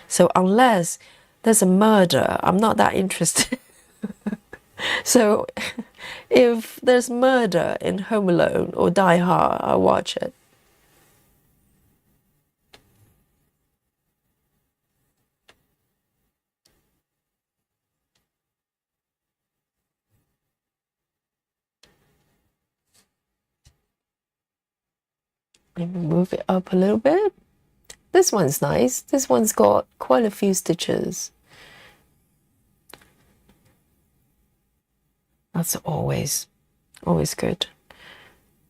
Speaker 1: So unless there's a murder, I'm not that interested. So if there's murder in Home Alone or Die Hard, I'll watch it. Let me move it up a little bit. This one's nice. This one's got quite a few stitches. That's always good.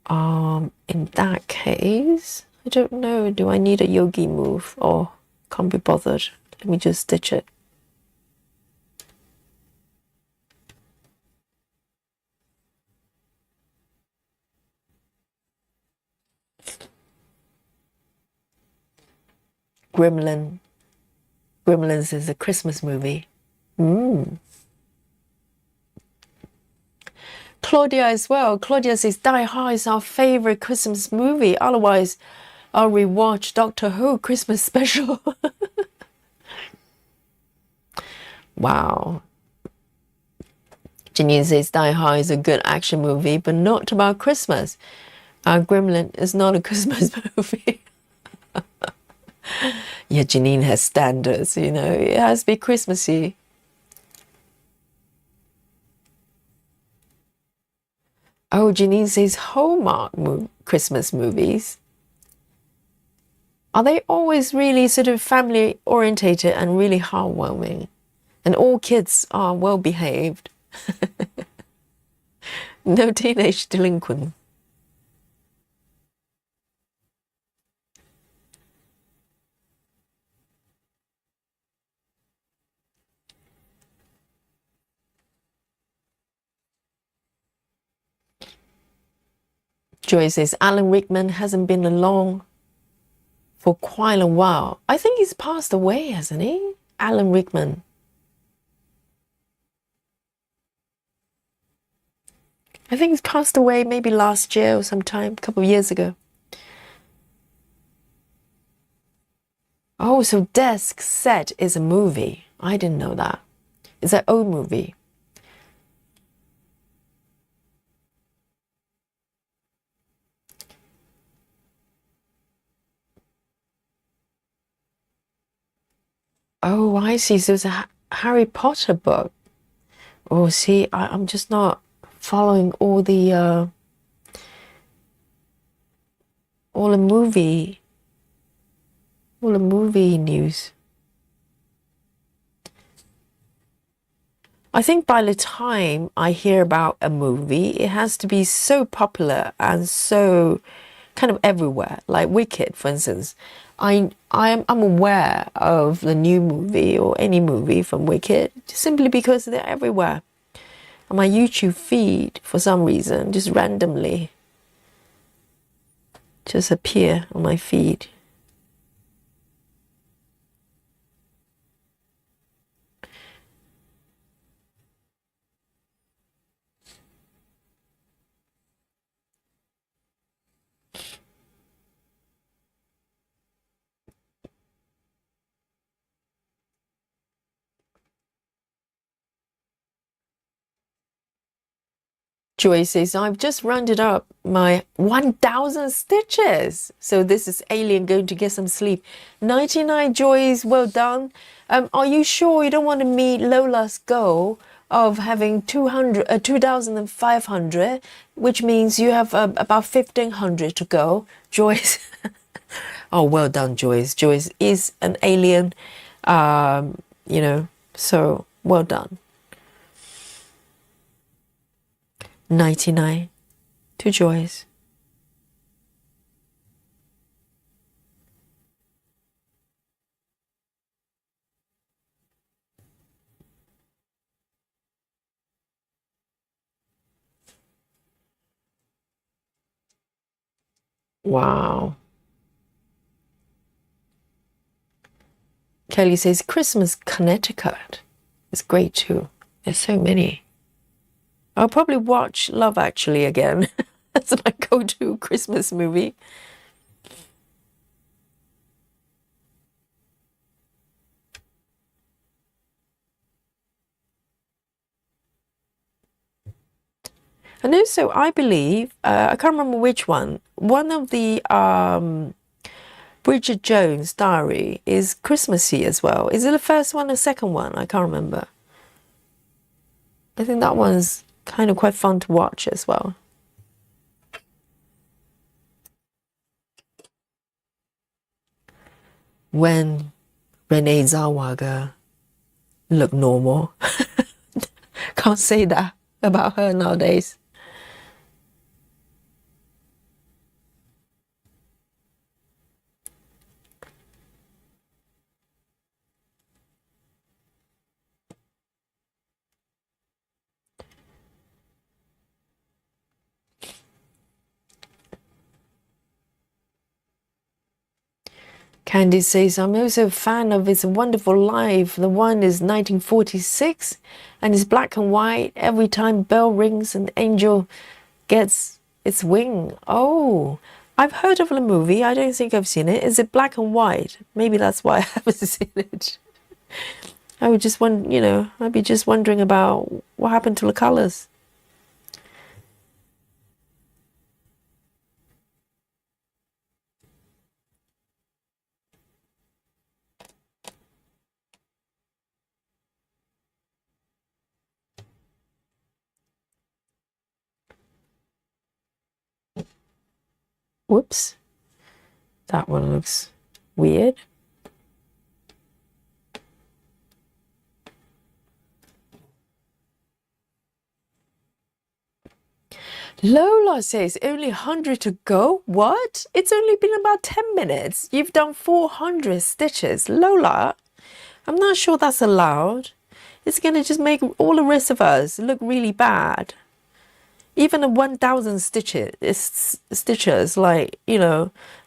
Speaker 1: In that case, I don't know, do I need a yogi move or can't be bothered? Let me just stitch it. Gremlins is a Christmas movie. Claudia as well. Claudia says Die Hard is our favorite Christmas movie. Otherwise, I'll rewatch Doctor Who Christmas special. Wow. Janine says Die Hard is a good action movie, but not about Christmas. Gremlin is not a Christmas movie. Yeah, Janine has standards, you know. It has to be Christmassy. Oh, Janine says Hallmark Christmas movies. Are they always really sort of family orientated and really heartwarming? And all kids are well behaved. No teenage delinquent. Joy says Alan Rickman hasn't been along for quite a while. I think he's passed away, hasn't he? Alan Rickman. I think he's passed away maybe last year or sometime, a couple of years ago. Oh, so Desk Set is a movie. I didn't know that. It's an old movie. Oh, I see. So it's a Harry Potter book. Oh, see, I'm just not following all the movie news. I think by the time I hear about a movie, it has to be so popular and so kind of everywhere. Like Wicked, for instance. I'm aware of the new movie or any movie from Wicked simply because they're everywhere. On my YouTube feed, for some reason, just randomly just appear on my feed. Joy says, I've just rounded up my 1,000 stitches. So this is Alien going to get some sleep. 99 Joys, well done. Are you sure you don't want to meet Lola's goal of having 2,500, which means you have about 1,500 to go? Joyce. Oh, well done, Joyce. Joyce is an alien, you know, so well done. 99 to Joyce. Wow. Kelly says Christmas Connecticut is great too. There's so many. I'll probably watch Love Actually again. That's my go-to Christmas movie. And also, I believe, I can't remember which one of the Bridget Jones' Diary is Christmassy as well. Is it the first one or second one? I can't remember. I think that one's kind of quite fun to watch as well. When Renee Zellweger looked normal. Can't say that about her nowadays. Candy says, I'm also a fan of It's a Wonderful Life. The one is 1946 and it's black and white. Every time bell rings, an angel gets its wing. Oh, I've heard of the movie. I don't think I've seen it. Is it black and white? Maybe that's why I haven't seen it. I would just want, I'd be just wondering about what happened to the colors. Whoops. That one looks weird. Lola says, only 100 to go? What? It's only been about 10 minutes. You've done 400 stitches. Lola, I'm not sure that's allowed. It's going to just make all the rest of us look really bad. Even the 1,000 stitchers, like,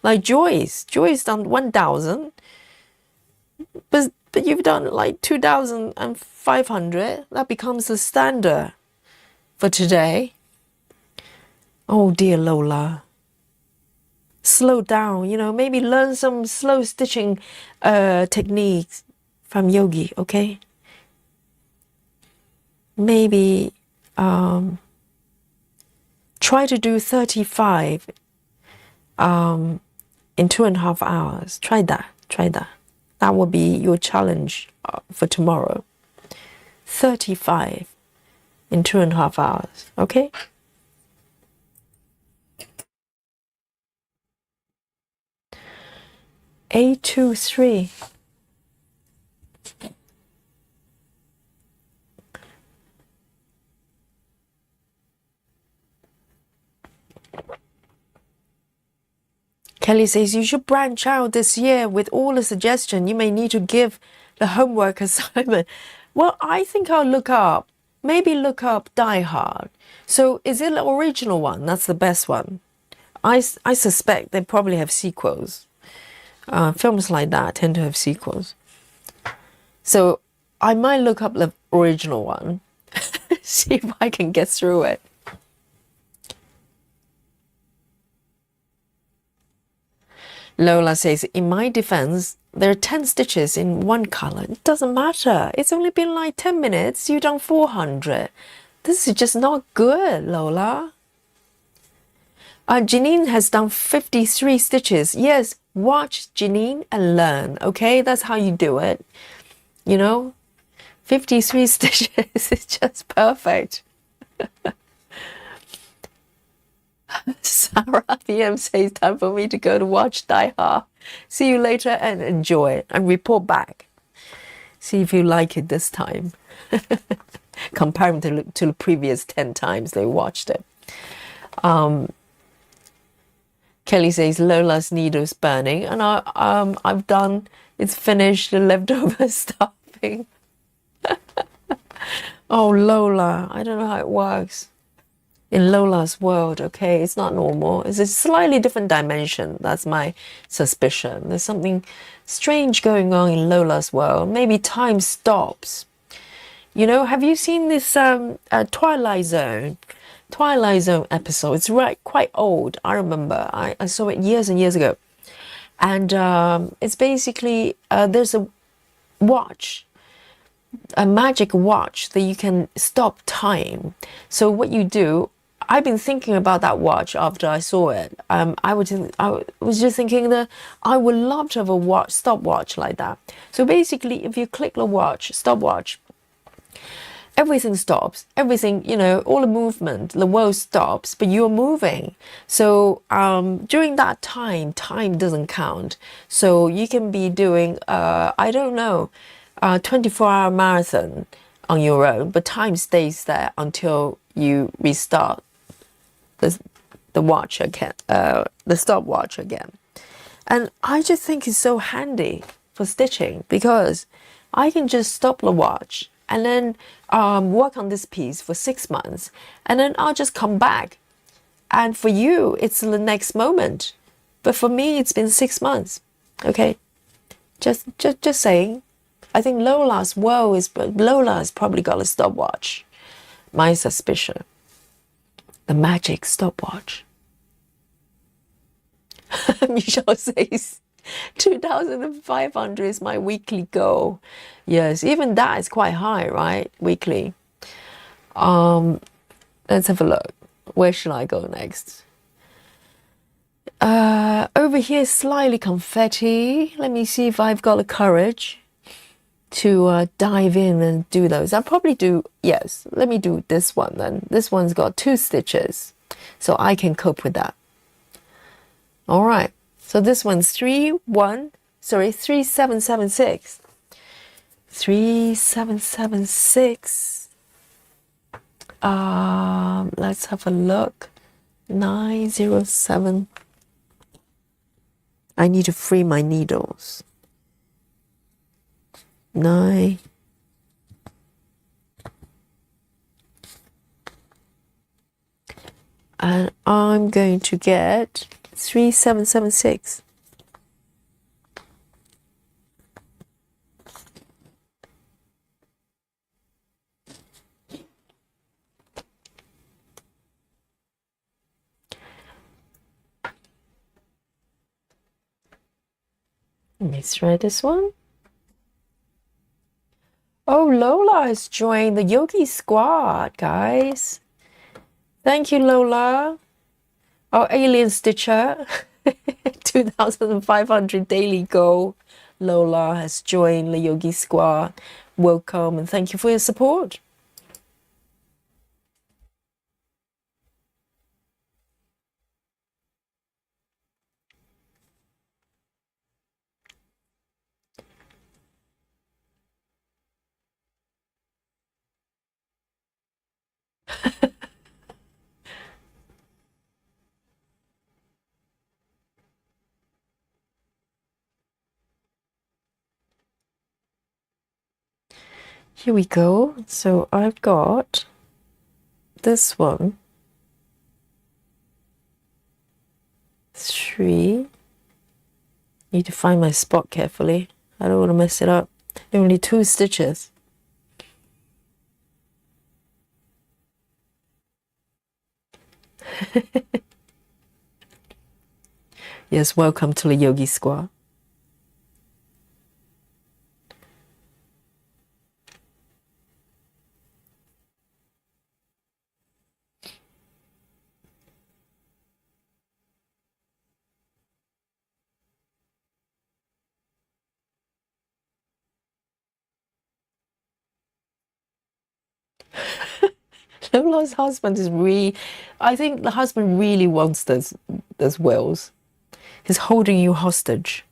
Speaker 1: like Joyce. Joyce done 1,000. But you've done like 2,500. That becomes the standard for today. Oh dear, Lola. Slow down, maybe learn some slow stitching techniques from Yogi, okay? Maybe try to do 35 in 2.5 hours. Try that. That will be your challenge for tomorrow. 35 in 2.5 hours, okay? A23. Kelly says, you should branch out this year with all the suggestions. You may need to give the homework assignment. Well, I think I'll look up Die Hard. So is it the original one? That's the best one. I suspect they probably have sequels. Films like that tend to have sequels. So I might look up the original one, see if I can get through it. Lola says, in my defense, there are 10 stitches in one color. It doesn't matter. It's only been like 10 minutes. You've done 400. This is just not good, Lola. Janine has done 53 stitches. Yes, watch Janine and learn, okay? That's how you do it. 53 stitches is just perfect. Sarah PM says, time for me to go to watch Die Hard. See you later and enjoy it and report back. See if you like it this time. Comparing to the previous 10 times they watched it. Kelly says, Lola's needle's burning. And I've done, it's finished, the leftover stuffing. Oh, Lola, I don't know how it works. In Lola's world, okay, it's not normal. It's a slightly different dimension. That's my suspicion. There's something strange going on in Lola's world. Maybe time stops. Have you seen this Twilight Zone episode? It's quite old. I remember. I saw it years and years ago. And it's basically, there's a watch, a magic watch that you can stop time. So what you do, I've been thinking about that watch after I saw it. I was just thinking that I would love to have a stopwatch like that. So basically, if you click the stopwatch, everything stops. Everything, all the movement, the world stops, but you're moving. So during that time doesn't count. So you can be doing, 24-hour marathon on your own, but time stays there until you restart the watch again, the stopwatch again. And I just think it's so handy for stitching because I can just stop the watch and then work on this piece for 6 months, and then I'll just come back. And for you, it's the next moment. But for me, it's been 6 months. Okay, Just saying. I think Lola's probably got a stopwatch. My suspicion. The magic stopwatch. Michelle says 2,500 is my weekly goal. Yes, even that is quite high, right? Weekly. Let's have a look. Where should I go next? Over here, slightly confetti. Let me see if I've got the courage to dive in and do those. I'll probably do, yes, let me do this one then. This one's got 2 stitches, so I can cope with that. All right, so this one's 3776. 3776. Let's have a look. 907. I need to free my needles. 9. And I'm going to get 3776. Let's try this one. Oh, Lola has joined the Yogi Squad, guys. Thank you, Lola. Our alien stitcher. 2,500 daily goal. Lola has joined the Yogi Squad. Welcome and thank you for your support. Here we go. So I've got this one. 3. Need to find my spot carefully. I don't want to mess it up. Only 2 stitches. Yes, welcome to the Yogi Squad. Lola's husband is I think the husband really wants those wills. He's holding you hostage.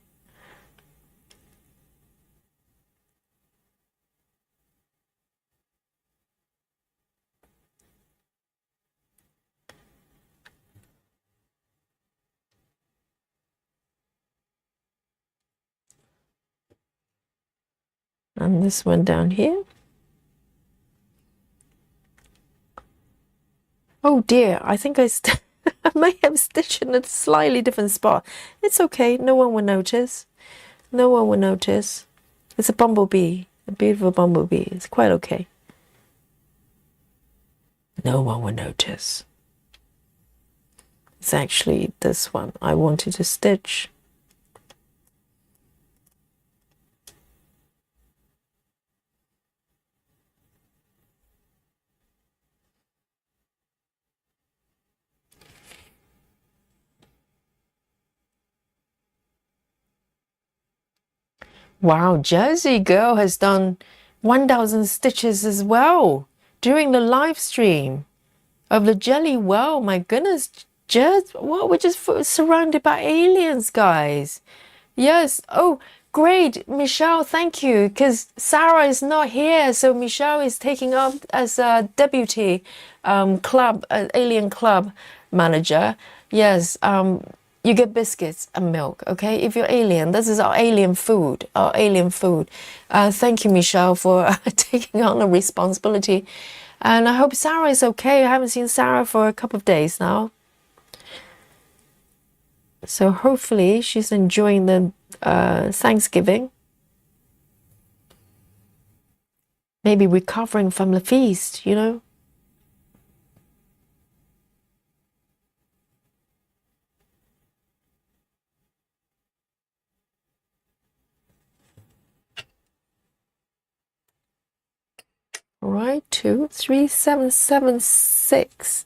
Speaker 1: And this one down here. Oh dear, I think I may have stitched in a slightly different spot. It's okay, no one will notice. No one will notice. It's a bumblebee, a beautiful bumblebee. It's quite okay. No one will notice. It's actually this one I wanted to stitch. Wow, Jersey Girl has done 1,000 stitches as well during the live stream of the jelly. Wow, my goodness, we're just surrounded by aliens, guys. Yes. Oh, great, Michelle. Thank you, because Sarah is not here, so Michelle is taking up as a deputy alien club manager. Yes. You get biscuits and milk, okay? If you're alien, this is our alien food, Thank you, Michelle, for taking on the responsibility. And I hope Sarah is okay. I haven't seen Sarah for a couple of days now. So hopefully she's enjoying the Thanksgiving maybe recovering from the feast, you know. All right, 23776.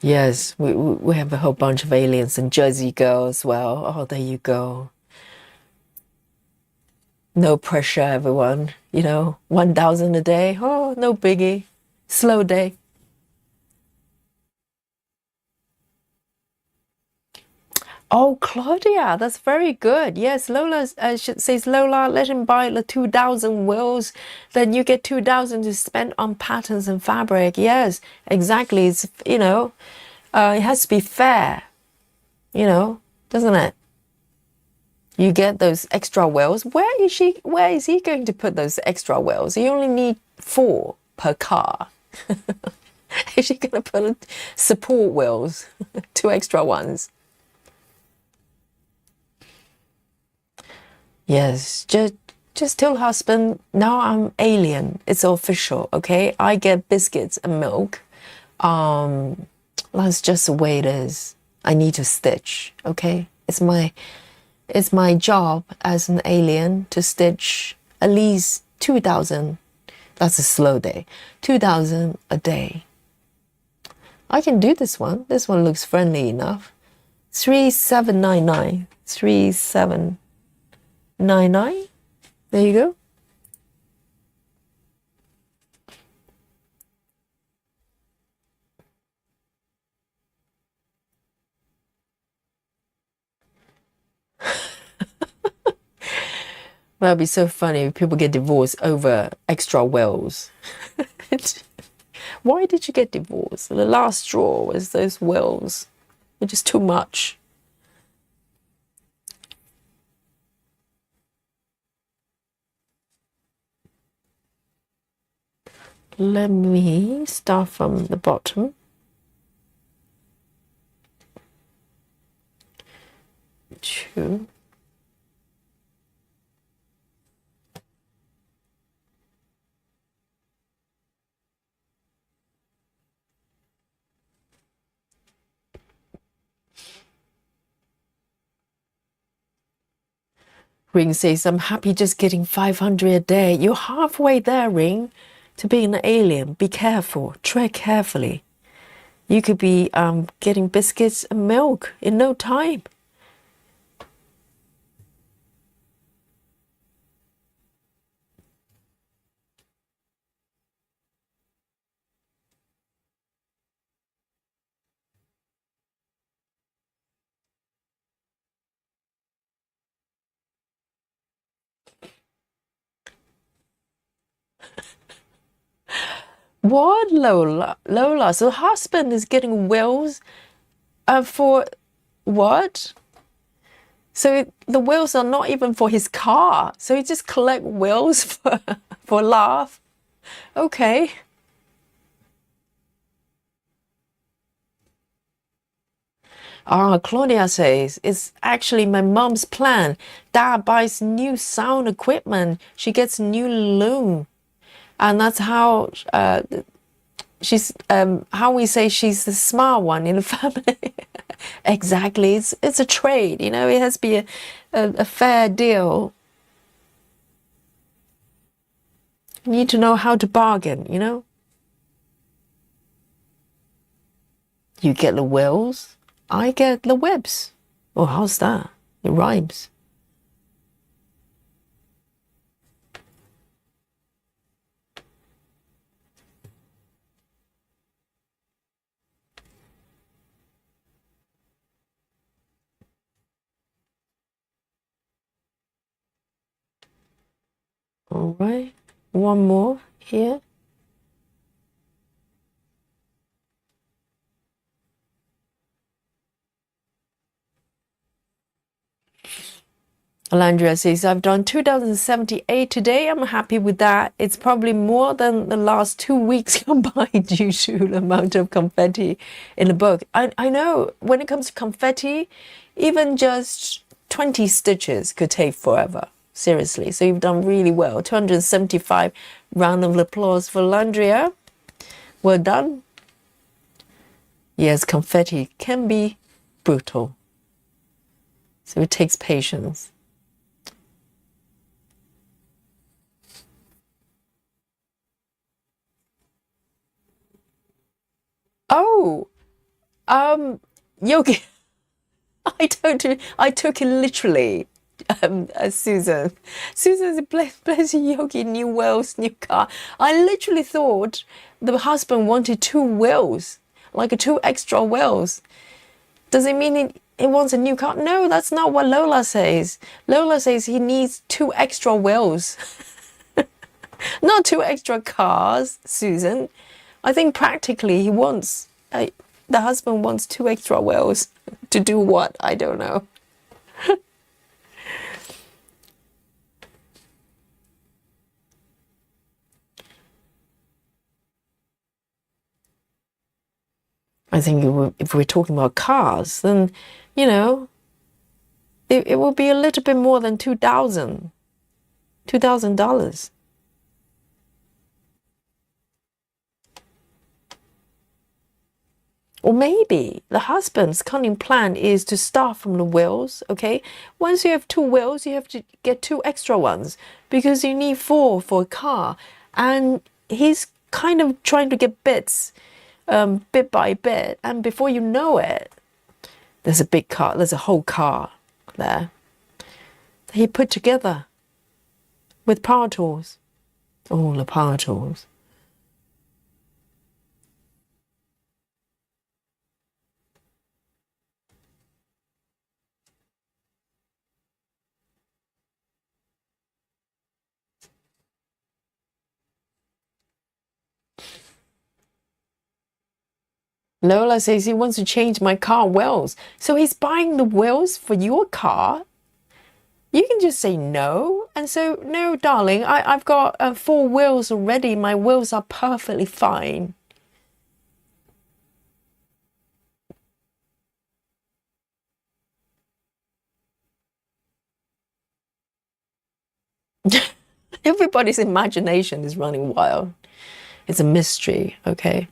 Speaker 1: Yes, we have a whole bunch of aliens and Jersey Girl as well. Oh, there you go. No pressure, everyone. You know, 1,000 a day. Oh, no biggie. Slow day. Oh, Claudia, that's very good. Yes, Lola says, Lola, let him buy the 2,000 wheels. Then you get 2,000 to spend on patterns and fabric. Yes, exactly. It's, you know, it has to be fair, you know, doesn't it? You get those extra wheels. Where is he going to put those extra wheels? You only need 4 per car. Is she going to put support wheels? 2 extra ones. Yes, just tell husband, now I'm alien. It's official, okay? I get biscuits and milk. That's just the way it is. I need to stitch, okay? It's my job as an alien to stitch at least 2,000. That's a slow day. 2,000 a day. I can do this one. This one looks friendly enough. 3799. 3799. There you go. That'd be so funny if people get divorced over extra wills. Why did you get divorced? The last straw was those wills. They're just too much. Let me start from the bottom. 2. Ring says, I'm happy just getting 500 a day. You're halfway there, Ring, to being an alien. Be careful. Tread carefully. You could be getting biscuits and milk in no time. What, Lola? Lola, so husband is getting wheels for what? So the wheels are not even for his car. So he just collect wheels for laugh. Okay. Claudia says, it's actually my mom's plan. Dad buys new sound equipment. She gets new loom. And that's how she's how we say she's the smart one in the family. Exactly. It's a trade, you know, it has to be a fair deal. You need to know how to bargain, you know. You get the wheels, I get the webs. Oh, how's that? It rhymes. All right, one more here. Alandria says, I've done 2078 today. I'm happy with that. It's probably more than the last 2 weeks combined due to the amount of confetti in the book. I know when it comes to confetti, even just 20 stitches could take forever. Seriously. So you've done really well. 275 round of applause for Alandria. Well done. Yes, confetti can be brutal. So it takes patience. Oh, Yogi, I took it literally. Susan. Susan's bless you, Yogi, new wheels, new car. I literally thought the husband wanted 2 wheels, like 2 extra wheels. Does it mean he wants a new car? No, that's not what Lola says. Lola says he needs 2 extra wheels. Not 2 extra cars, Susan. I think practically he wants, the husband wants 2 extra wheels. To do what? I don't know. I think if we're talking about cars, then, you know, it will be a little bit more than $2,000. Or maybe the husband's cunning plan is to start from the wheels, okay? Once you have 2 wheels, you have to get 2 extra ones because you need 4 for a car. And he's kind of trying to get bits, bit by bit. And before you know it, there's a big car, there's a whole car there that he put together with power tools. All the power tools. Lola says he wants to change my car wheels. So he's buying the wheels for your car? You can just say no. And so, no, darling, I've got 4 wheels already. My wheels are perfectly fine. Everybody's imagination is running wild. It's a mystery, okay?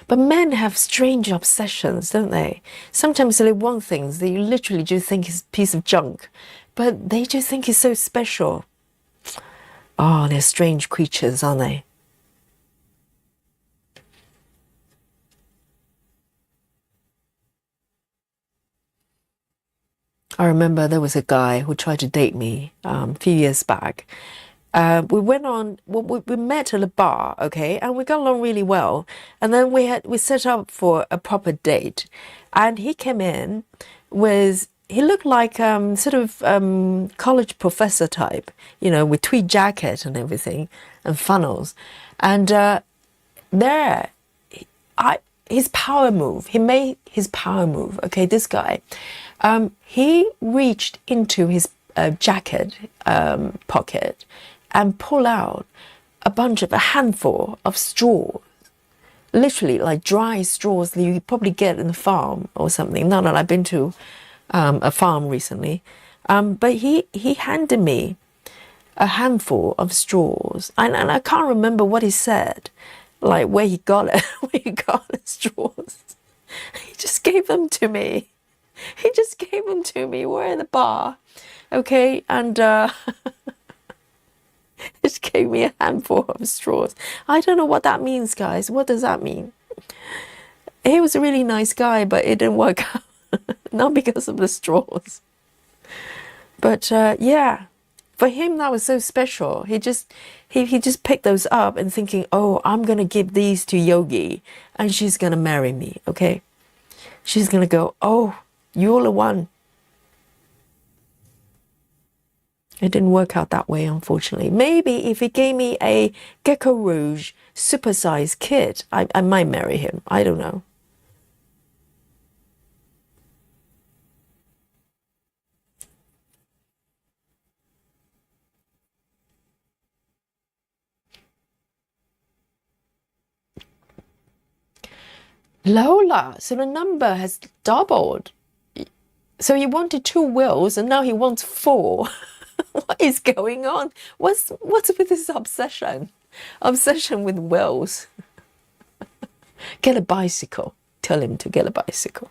Speaker 1: But men have strange obsessions, don't they? Sometimes they want things that you literally just think is a piece of junk, but they just think it's so special. Oh, they're strange creatures, aren't they? I remember there was a guy who tried to date me a few years back. We went on, we met at a bar, okay, and we got along really well. And then we set up for a proper date. And he came in with, he looked like sort of college professor type, you know, with tweed jacket and everything and funnels. And his power move, he made his power move, okay, this guy. He reached into his jacket pocket and pull out a handful of straws, literally like dry straws that you probably get in the farm or something. Not that I've been to a farm recently, but he handed me a handful of straws, and I can't remember what he said, like where he got it, where he got the straws. He just gave them to me. He just gave them to me. We're in the bar, okay, and just gave me a handful of straws. I don't know what that means, guys. What does that mean? He was a really nice guy, but it didn't work out. Not because of the straws. But yeah, for him that was so special. He just picked those up and thinking, oh, I'm gonna give these to Yogi and she's gonna marry me, okay? She's gonna go, oh, you're the one. It didn't work out that way, unfortunately. Maybe if he gave me a Gecko Rouge supersized kit, I might marry him. I don't know. Lola, so the number has doubled. So he wanted 2 wheels and now he wants 4. What is going on? What's with this obsession? Obsession with wheels. Get a bicycle. Tell him to get a bicycle.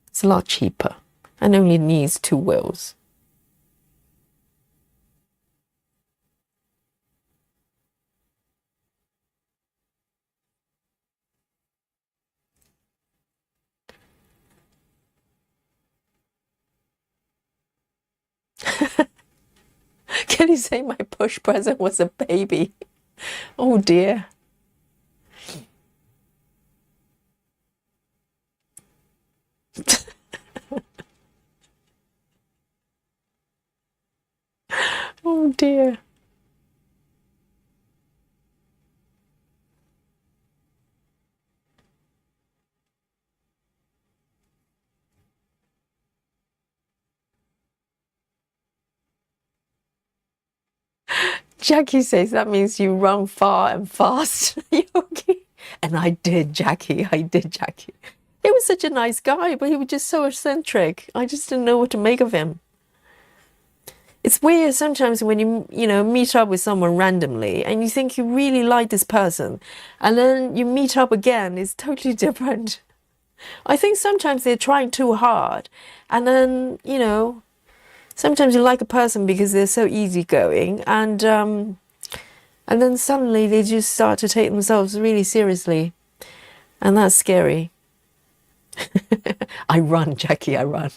Speaker 1: It's a lot cheaper and only needs 2 wheels. Can you say my push present was a baby? Oh dear. Oh dear. Jackie says that means you run far and fast, Yogi. And I did, Jackie. I did, Jackie. He was such a nice guy, but he was just so eccentric. I just didn't know what to make of him. It's weird sometimes when you meet up with someone randomly and you think you really like this person, and then you meet up again, it's totally different. I think sometimes they're trying too hard, and then, sometimes you like a person because they're so easygoing, and then suddenly they just start to take themselves really seriously, and that's scary. I run, Jackie, I run.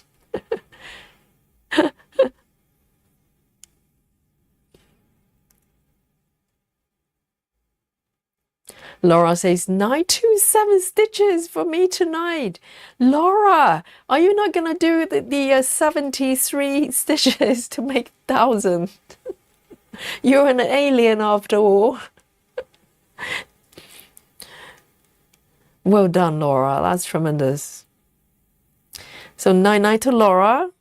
Speaker 1: Laura says 927 stitches for me tonight. Laura, are you not going to do the 73 stitches to make 1,000? You're an alien after all. Well done, Laura. That's tremendous. So 9-9 to Laura.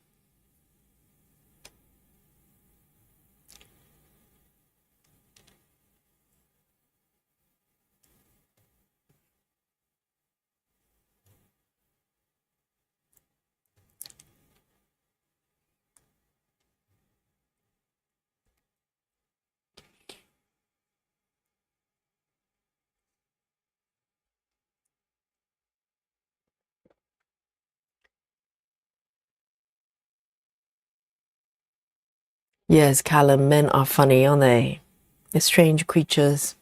Speaker 1: Yes, Callum, men are funny, aren't they? They're strange creatures.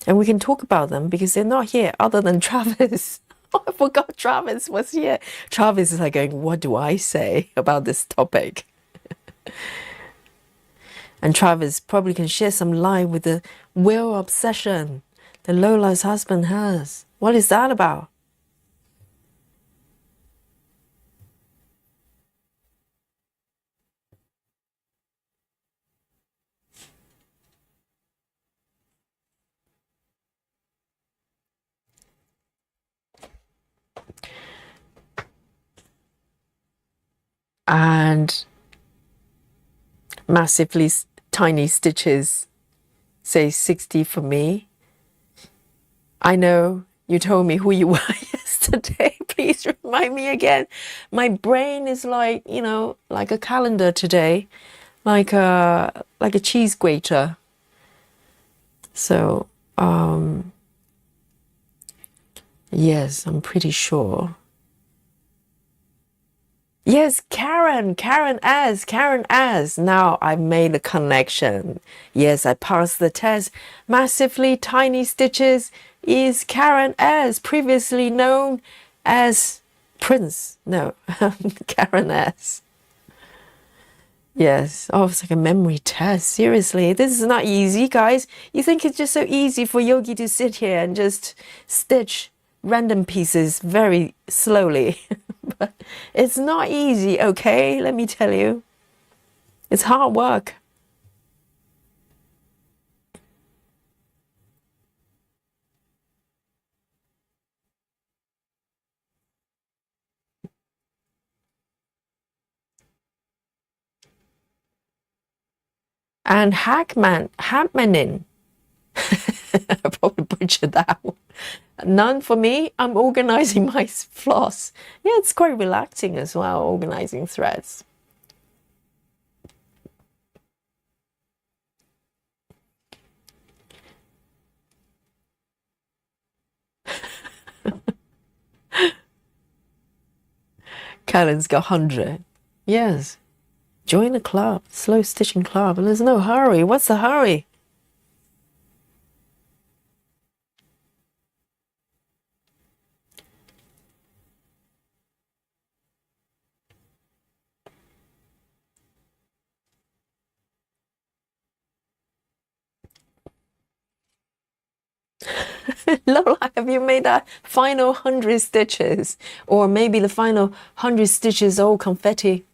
Speaker 1: And we can talk about them because they're not here other than Travis. Oh, I forgot Travis was here. Travis is like going, what do I say about this topic? And Travis probably can share some light with the whale obsession that Lola's husband has. What is that about? And massively tiny stitches say 60 for me. I know you told me who you were yesterday. Please remind me again. My brain is like, like a calendar today, like a cheese grater. So, yes, I'm pretty sure. Yes, Karen as. Now I've made a connection. Yes, I passed the test. Massively tiny stitches is Karen as, previously known as Prince. No, Karen as. Yes. Oh, it's like a memory test. Seriously, this is not easy, guys. You think it's just so easy for Yogi to sit here and just stitch random pieces very slowly. But it's not easy, okay? Let me tell you. It's hard work. And Hackmanin. I probably butchered that one. None for me. I'm organizing my floss. Yeah, it's quite relaxing as well, organizing threads. Callan's got 100. Yes. Join the club, slow stitching club. And there's no hurry. What's the hurry? Lola, have you made that final 100 stitches? Or maybe the final 100 stitches all confetti?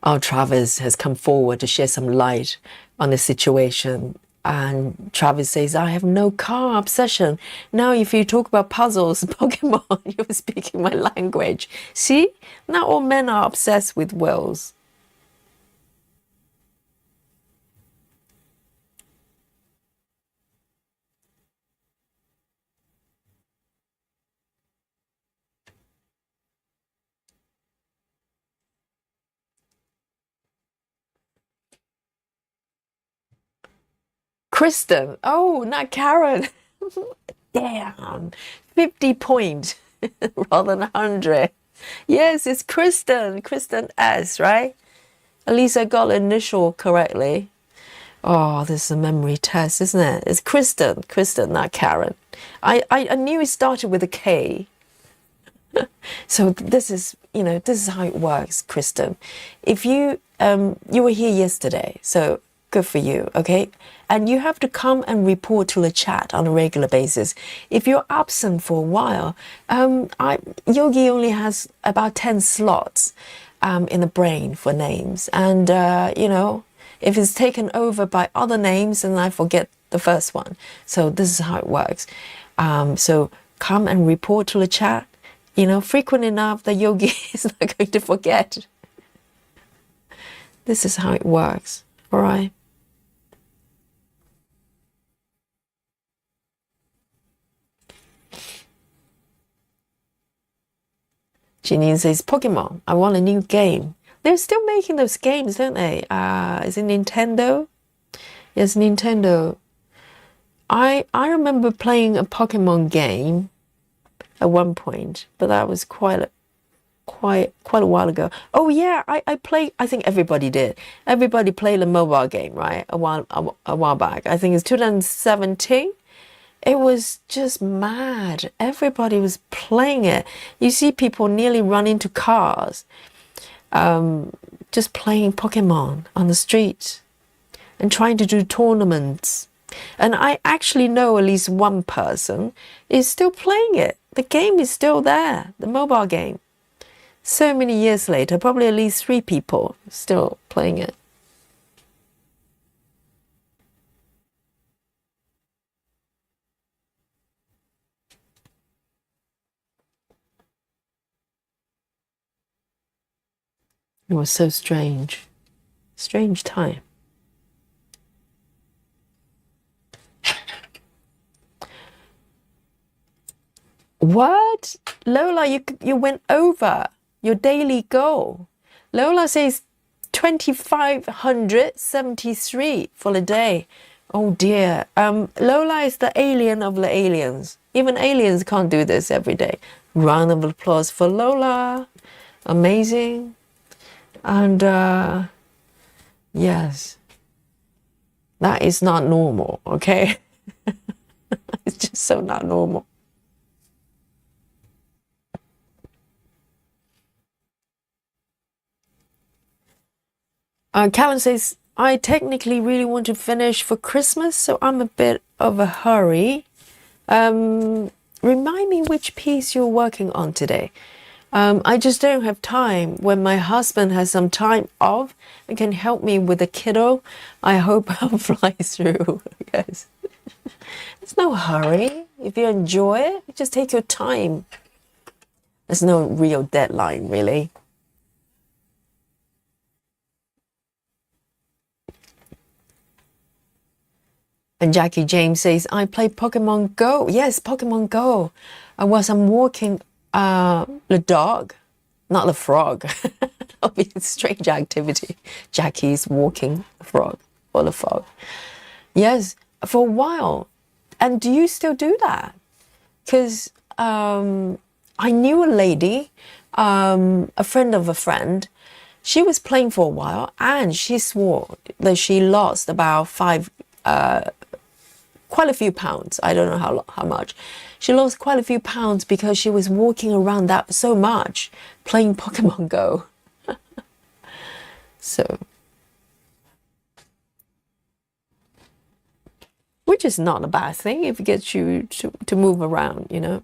Speaker 1: Oh, Travis has come forward to share some light on the situation. And Travis says, I have no car obsession. Now, if you talk about puzzles, Pokemon, you're speaking my language. See, not all men are obsessed with whales. Kristen, oh, not Karen. Damn, 50 points rather than 100. Yes, it's Kristen S, right? At least I got the initial correctly. Oh, this is a memory test, isn't it? It's Kristen, not Karen. I knew it started with a K. So this is, this is how it works, Kristen. If you were here yesterday, so good for you, okay? And you have to come and report to the chat on a regular basis. If you're absent for a while, Yogi only has about 10 slots in the brain for names. And, if it's taken over by other names, then I forget the first one. So this is how it works. So come and report to the chat, frequent enough that Yogi is not going to forget. This is how it works, all right? Janine says, Pokemon, I want a new game. They're still making those games, don't they? Is it Nintendo? Yes, Nintendo. I remember playing a Pokemon game at one point, but that was quite a while ago. Oh yeah, I played. I think everybody did. Everybody played a mobile game, right? A while back. I think it's 2017. It was just mad. Everybody was playing it. You see people nearly run into cars, just playing Pokemon on the street and trying to do tournaments. And I actually know at least one person is still playing it. The game is still there, the mobile game. So many years later, probably at least 3 people still playing it. It was so strange. Strange time. What? Lola, you went over your daily goal. Lola says 2,573 for the day. Oh dear. Lola is the alien of the aliens. Even aliens can't do this every day. Round of applause for Lola. Amazing. And yes, that is not normal, okay? It's just so not normal. Callan says, I technically really want to finish for Christmas, so I'm a bit of a hurry. Remind me which piece you're working on today. I just don't have time. When my husband has some time off and can help me with the kiddo, I hope I'll fly through. Yes. There's no hurry. If you enjoy it, just take your time. There's no real deadline, really. And Jackie James says, I play Pokemon Go. Yes, Pokemon Go. I'm walking the dog, not the frog. That'll be a strange activity. Jackie's walking the frog or the frog. Yes, for a while. And do you still do that? Because I knew a lady, a friend of a friend. She was playing for a while and she swore that she lost about quite a few pounds. I don't know how much. She lost quite a few pounds because she was walking around that so much playing Pokemon Go. So, which is not a bad thing if it gets you to move around, you know.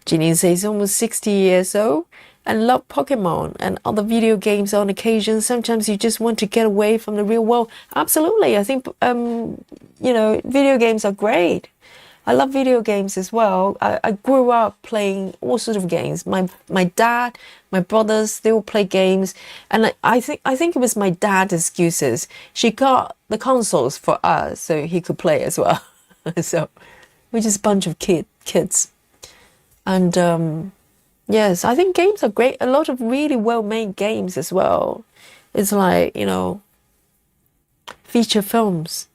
Speaker 1: Ginny says almost 60 years old and love Pokemon and other video games on occasion. Sometimes you just want to get away from the real world. Absolutely. I think, you know, video games are great. I love video games as well. I grew up playing all sorts of games. My dad, my brothers, they all play games. And I think it was my dad's excuses. She got the consoles for us so he could play as well. So we're just a bunch of kids. And yes, I think games are great. A lot of really well-made games as well. It's like, you know, feature films.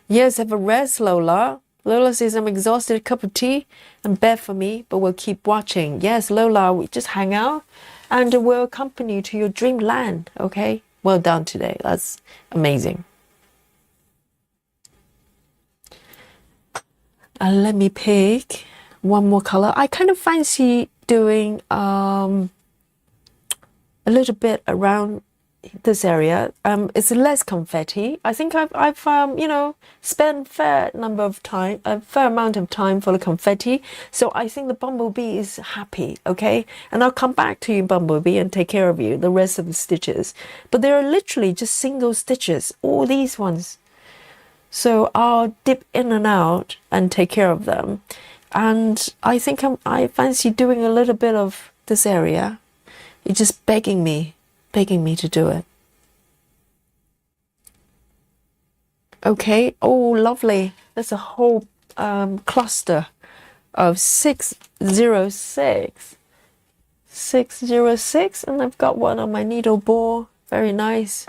Speaker 1: Yes, have a rest, Lola. Lola says, I'm exhausted, a cup of tea and bed for me, but we'll keep watching. Yes, Lola, we just hang out and we'll accompany you to your dreamland, okay? Well done today. That's amazing. Let me pick one more color. I kind of fancy doing a little bit around this area. It's less confetti. I think I've you know, spent a fair amount of time for the confetti. So I think the bumblebee is happy, okay? And I'll come back to you, bumblebee, and take care of you, the rest of the stitches. But they are literally just single stitches, all these ones. So I'll dip in and out and take care of them. And I think I fancy doing a little bit of this area. It's just begging me to do it. Okay, oh lovely. That's a whole cluster of 606. 606, and I've got one on my needle bore. Very nice.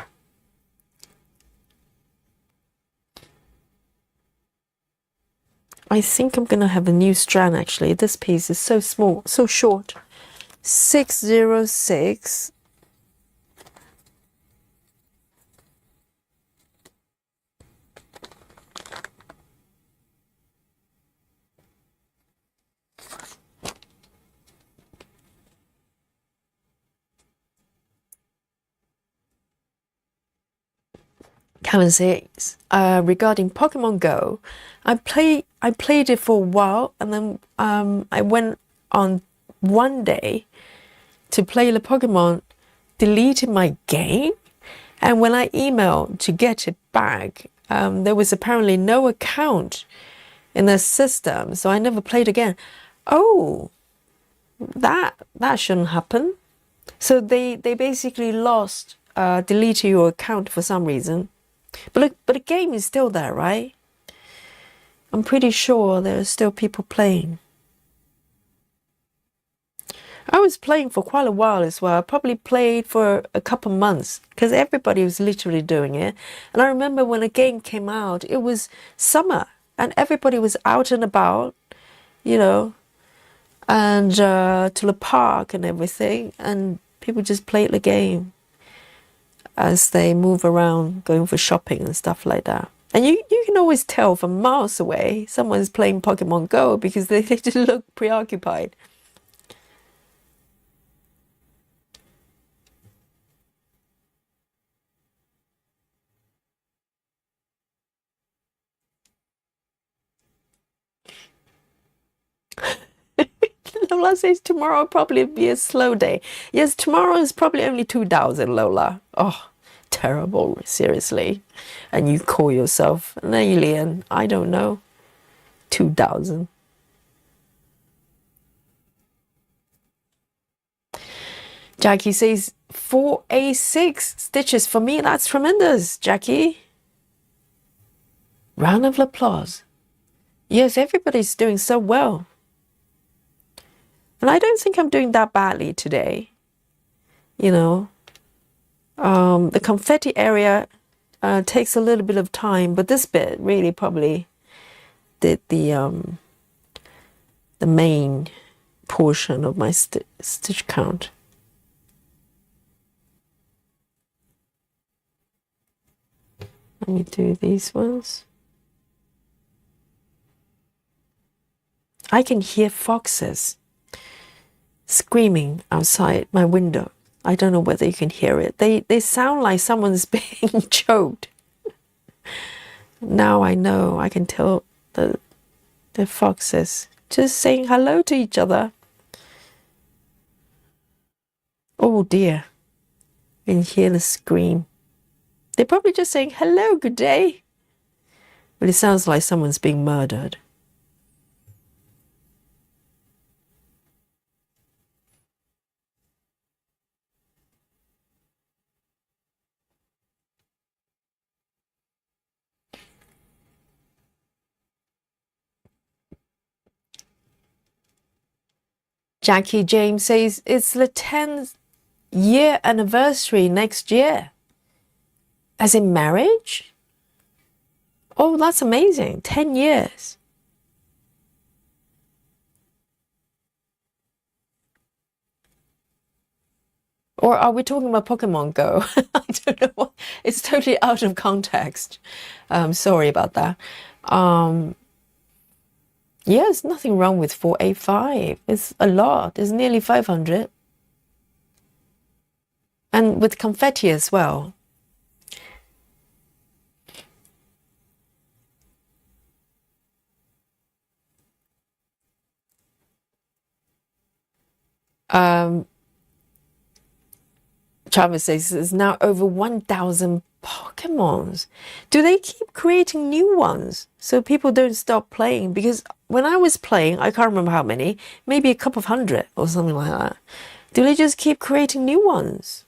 Speaker 1: I think I'm gonna have a new strand actually. This piece is so small, so short. 606. Kevin says, regarding Pokemon Go, I played it for a while, and then I went on one day to play the Pokemon, deleted my game, and when I emailed to get it back, there was apparently no account in the system, so I never played again. Oh, that shouldn't happen. So they basically deleted your account for some reason. But the game is still there, right? I'm pretty sure there are still people playing. I was playing for quite a while as well. I probably played for a couple months because everybody was literally doing it. And I remember when a game came out, it was summer and everybody was out and about, you know, and to the park and everything. And people just played the game as they move around, going for shopping and stuff like that. And you can always tell from miles away someone's playing Pokemon Go because they just look preoccupied. Lola says tomorrow will probably be a slow day. Yes, tomorrow is probably only 2,000, Lola. Oh, terrible, seriously. And you call yourself an alien. I don't know. 2,000. Jackie says 4A6 stitches. For me, that's tremendous, Jackie. Round of applause. Yes, everybody's doing so well. And I don't think I'm doing that badly today. You know, the confetti area takes a little bit of time, but this bit really probably did the main portion of my stitch count. Let me do these ones. I can hear foxes screaming outside my window. I don't know whether you can hear it. They sound like someone's being choked. Now I know. I can tell the foxes just saying hello to each other. Oh dear. You can hear the scream. They're probably just saying hello, good day. But it sounds like someone's being murdered. Jackie James says it's the 10th year anniversary next year. As in marriage? Oh, that's amazing. 10 years. Or are we talking about Pokemon Go? I don't know. What, it's totally out of context. Sorry about that. Yes, nothing wrong with 485. It's a lot. It's nearly 500. And with confetti as well. Travis says there's now over 1,000 Pokemons. Do they keep creating new ones so people don't stop playing? Because when I was playing, I can't remember how many, maybe a couple of hundred or something like that. Do they just keep creating new ones?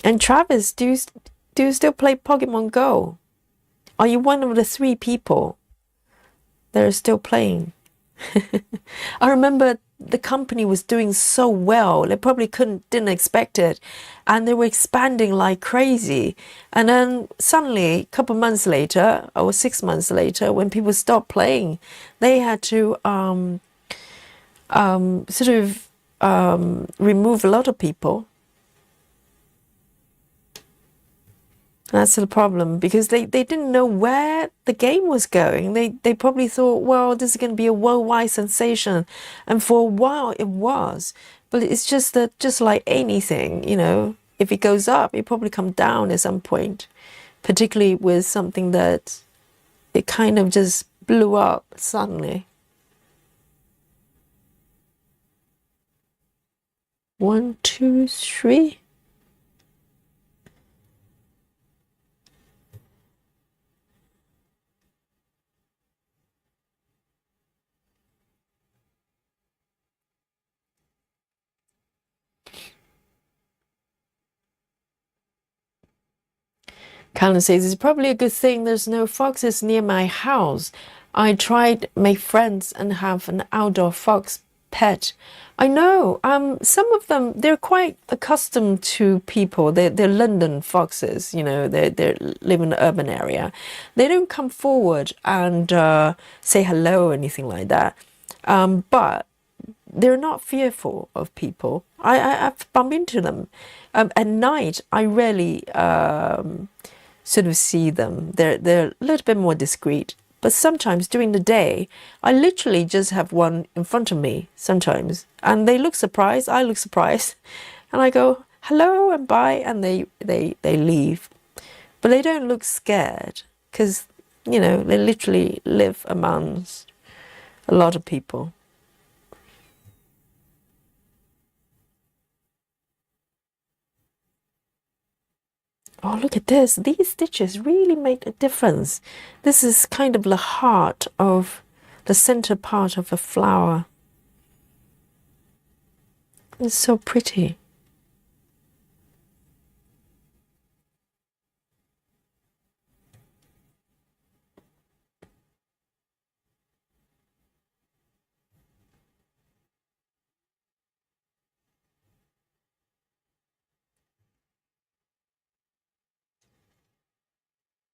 Speaker 1: And Travis, do you still play Pokemon Go? Are you one of the 3 people that are still playing? I remember the company was doing so well. They probably didn't expect it. And they were expanding like crazy. And then suddenly, a couple months later, or 6 months later, when people stopped playing, they had to remove a lot of people. That's the problem, because they didn't know where the game was going. They probably thought, well, this is going to be a worldwide sensation. And for a while it was. But it's just that, just like anything, you know, if it goes up, it probably comes down at some point. Particularly with something that it kind of just blew up suddenly. 1, 2, 3. Callan says, it's probably a good thing there's no foxes near my house. I tried make friends and have an outdoor fox pet. I know, some of them, they're quite accustomed to people. They're London foxes, you know, they live in the urban area. They don't come forward and say hello or anything like that. But they're not fearful of people. I've bumped into them. At night, I rarely sort of see them. They're a little bit more discreet. But sometimes during the day, I literally just have one in front of me sometimes. And they look surprised, I look surprised. And I go, hello and bye, and they leave. But they don't look scared because, you know, they literally live amongst a lot of people. Oh, look at this. These stitches really make a difference. This is kind of the heart of the center part of a flower. It's so pretty.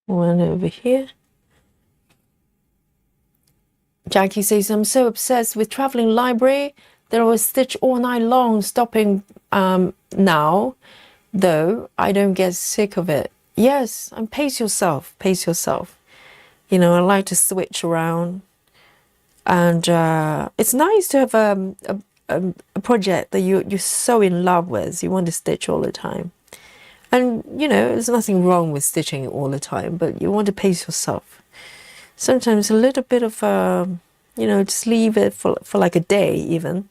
Speaker 1: One over here. Jackie says, I'm so obsessed with traveling library that I will stitch all night long, stopping now, though I don't get sick of it. Yes, and pace yourself, pace yourself. You know, I like to switch around. And it's nice to have a project that you're so in love with. You want to stitch all the time. And, you know, there's nothing wrong with stitching all the time, but you want to pace yourself. Sometimes a little bit of, you know, just leave it for like a day even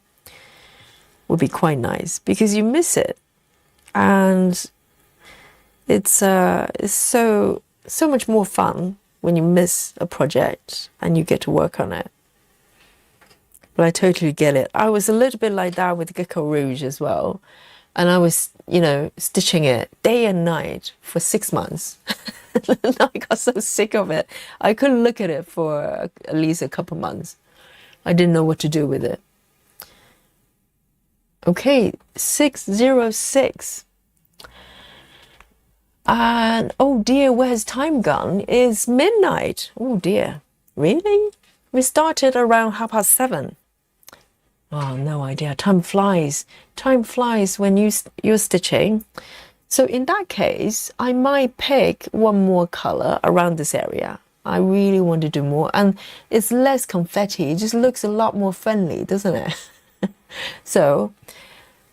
Speaker 1: would be quite nice because you miss it. And it's so much more fun when you miss a project and you get to work on it. But I totally get it. I was a little bit like that with Gecko Rouge as well. And I was, you know, stitching it day and night for 6 months. And I got so sick of it. I couldn't look at it for at least a couple months. I didn't know what to do with it. Okay, 606. And oh dear, where's time gone? It's midnight. Oh dear. Really? We started around 7:30. Oh, no idea. Time flies. Time flies when you're stitching. So in that case, I might pick one more color around this area. I really want to do more. And it's less confetti. It just looks a lot more friendly, doesn't it? So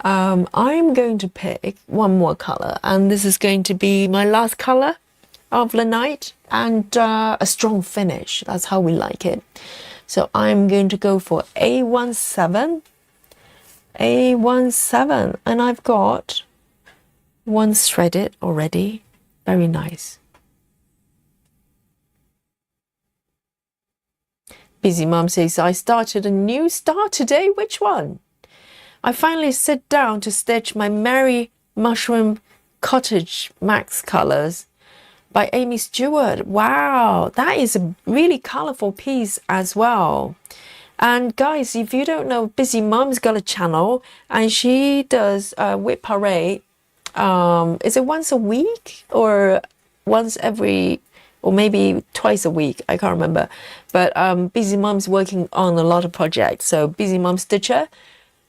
Speaker 1: I'm going to pick one more color. And this is going to be my last color of the night. And a strong finish. That's how we like it. So I'm going to go for A17. A17. And I've got one threaded already. Very nice. Busy Mum says, I started a new start today. Which one? I finally sit down to stitch my Merry Mushroom Cottage Max Colors by Aimee Stewart. Wow, that is a really colorful piece as well. And guys, if you don't know, Busy Mum's got a channel and she does Whip Parade. Is it once a week or once every, or maybe twice a week? I can't remember. But Busy Mum's working on a lot of projects. So Busy Mum Stitcher,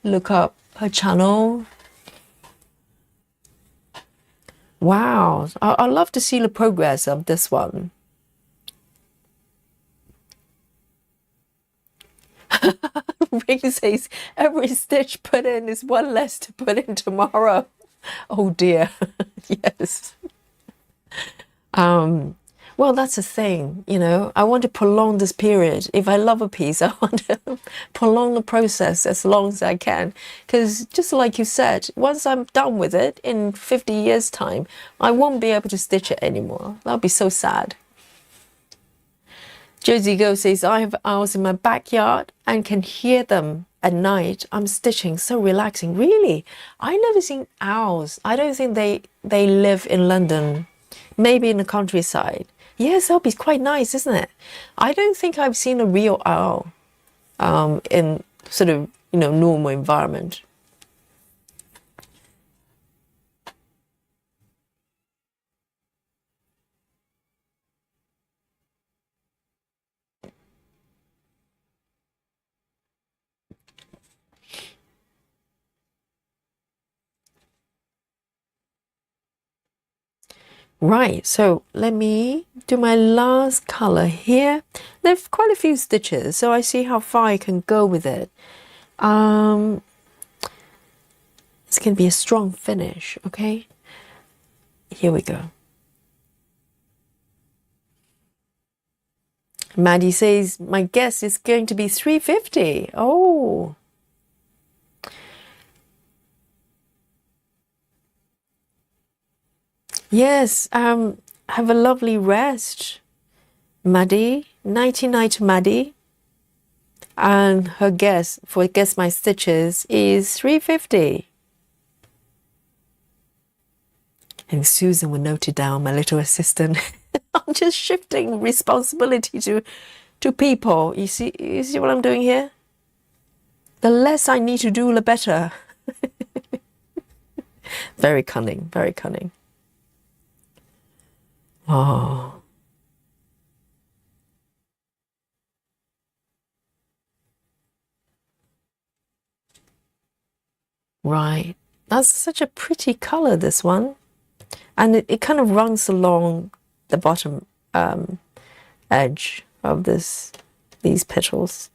Speaker 1: look up her channel. Wow, I love to see the progress of this one. Ring says, every stitch put in is one less to put in tomorrow. Oh dear, yes. Well, that's the thing, you know, I want to prolong this period. If I love a piece, I want to prolong the process as long as I can. Because just like you said, once I'm done with it in 50 years' time, I won't be able to stitch it anymore. That'll be so sad. Josie Go says, I have owls in my backyard and can hear them at night. I'm stitching, so relaxing. Really? I've never seen owls. I don't think they live in London. Maybe in the countryside. Yes, that'll be quite nice, isn't it? I don't think I've seen a real owl in sort of, you know, normal environment. Right, so let me do my last color here. There's quite a few stitches, so I see how far I can go with it. It's going to be a strong finish, okay? Here we go. Maddie says, my guess is going to be 350. Oh. Yes, have a lovely rest, Maddie. Nighty night, Maddie. And her guess for Guess My Stitches is 350. And Susan will note it down, my little assistant. I'm just shifting responsibility to people. You see what I'm doing here? The less I need to do, the better. Very cunning, very cunning. Oh. Right. That's such a pretty color, this one. And it kind of runs along the bottom edge of these petals.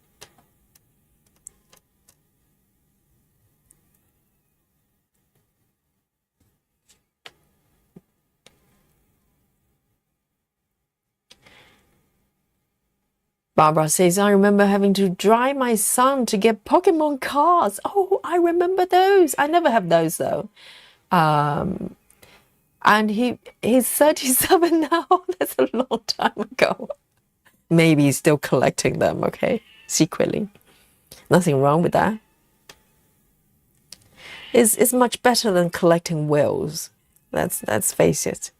Speaker 1: Barbara says, I remember having to drive my son to get Pokemon cards. Oh, I remember those. I never have those though. And he's 37 now. That's a long time ago. Maybe he's still collecting them, okay? Secretly. Nothing wrong with that. It's much better than collecting whales. Let's face it.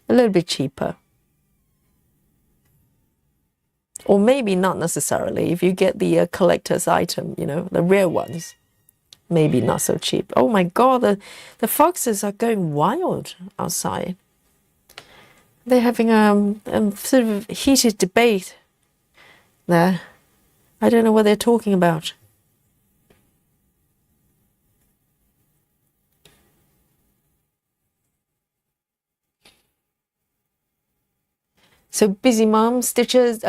Speaker 1: A little bit cheaper. Or maybe not necessarily. If you get the collector's item, you know, the rare ones, maybe not so cheap. Oh my God, the foxes are going wild outside. They're having a sort of heated debate there. I don't know what they're talking about. So busy mom stitchers,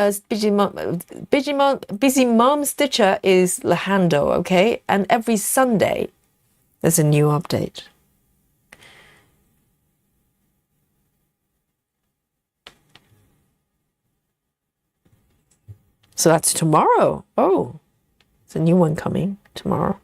Speaker 1: busy mom stitcher is Lehando, okay? And every Sunday there's a new update. So that's tomorrow. Oh, it's a new one coming tomorrow.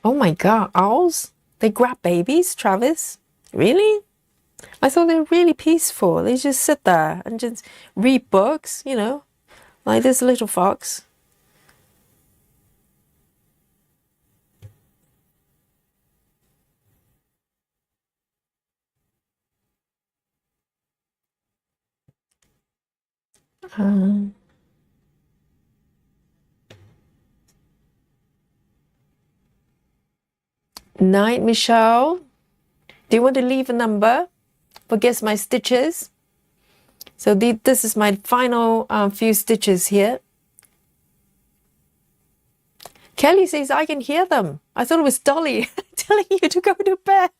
Speaker 1: Oh my God, owls? They grab babies, Travis? Really? I thought they were really peaceful. They just sit there and just read books, you know, like this little fox. Night, Michelle. Do you want to leave a number for Guess My Stitches? So this is my final few stitches here. Kelly says, I can hear them. I thought it was Dolly telling you to go to bed.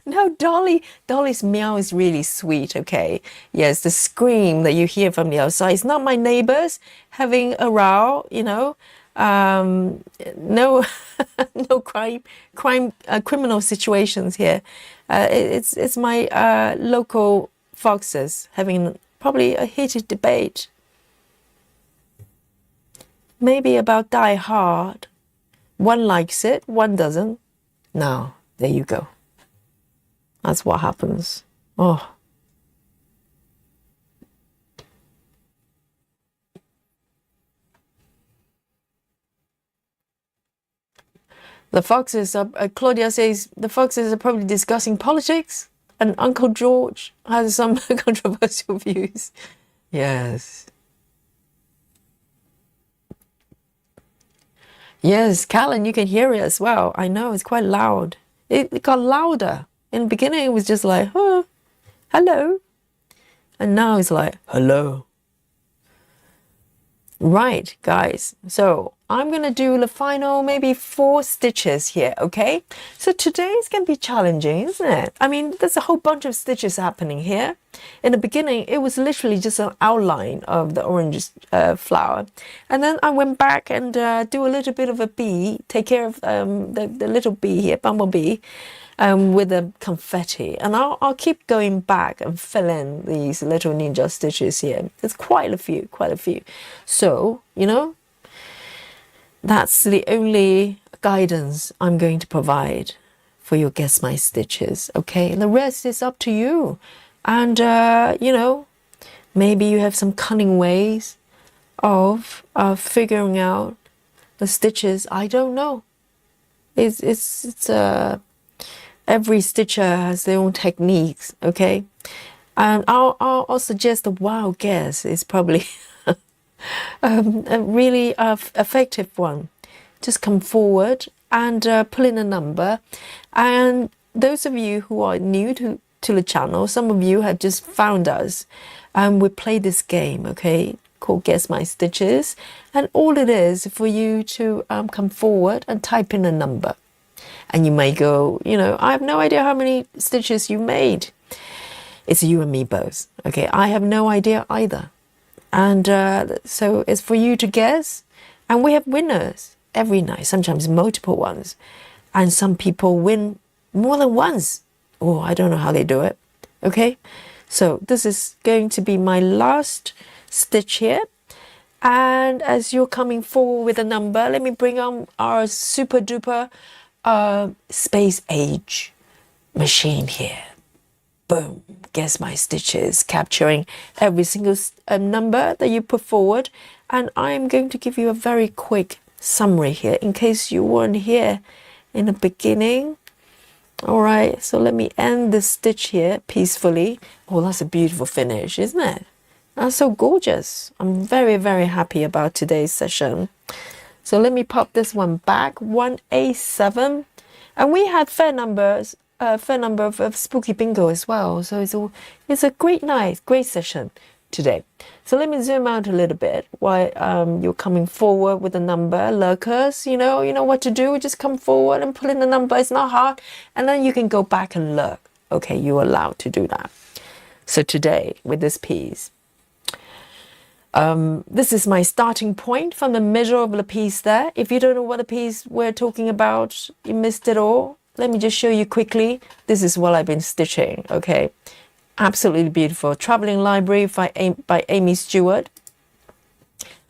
Speaker 1: No, Dolly's meow is really sweet, okay? Yes, the scream that you hear from the outside is not my neighbors having a row, you know. No, no criminal situations here. It's my local foxes having probably a heated debate. Maybe about Die Hard. One likes it, one doesn't. Now, there you go. That's what happens. Oh. The foxes are, Claudia says, the foxes are probably discussing politics, and Uncle George has some controversial views. Yes. Yes, Callan, you can hear it as well. I know, it's quite loud. It got louder. In the beginning, it was just like, oh, hello. And now it's like, hello. Right, guys. So I'm going to do the final maybe 4 stitches here, okay? So today is going to be challenging, isn't it? I mean, there's a whole bunch of stitches happening here. In the beginning, it was literally just an outline of the orange flower. And then I went back and do a little bit of a bee, take care of the little bee here, bumblebee, with the confetti. And I'll keep going back and fill in these little ninja stitches here. There's quite a few. So, you know, that's the only guidance I'm going to provide for your Guess My Stitches, okay? And the rest is up to you. And, you know, maybe you have some cunning ways of figuring out the stitches. I don't know. It's every stitcher has their own techniques, okay? And I'll suggest a wild guess is probably a really effective one. Just come forward and pull in a number. And those of you who are new to the channel, some of you have just found us, and we play this game, okay, called Guess My Stitches. And all it is for you to come forward and type in a number. And you may go, you know, I have no idea how many stitches you made. It's you and me both, okay? I have no idea either. And so it's for you to guess. And we have winners every night, sometimes multiple ones. And some people win more than once. Oh, I don't know how they do it. Okay, so this is going to be my last stitch here. And as you're coming forward with a number, let me bring on our super duper space age machine here. Boom, Guess My Stitches, capturing every single number that you put forward. And I'm going to give you a very quick summary here in case you weren't here in the beginning. All right, so let me end this stitch here peacefully. Oh, that's a beautiful finish, isn't it? That's so gorgeous. I'm very, very happy about today's session. So let me pop this one back, 1A7. And we had fair number of spooky bingo as well. So it's a great night, great session today. So let me zoom out a little bit while you're coming forward with a number. Lurkers, you know what to do. Just come forward and pull in the number. It's not hard. And then you can go back and lurk. Okay, you're allowed to do that. So today with this piece, this is my starting point from the middle of the piece there. If you don't know what the piece we're talking about, you missed it all. Let me just show you quickly. This is what I've been stitching, okay? Absolutely beautiful. Traveling Library by Aimee Stewart.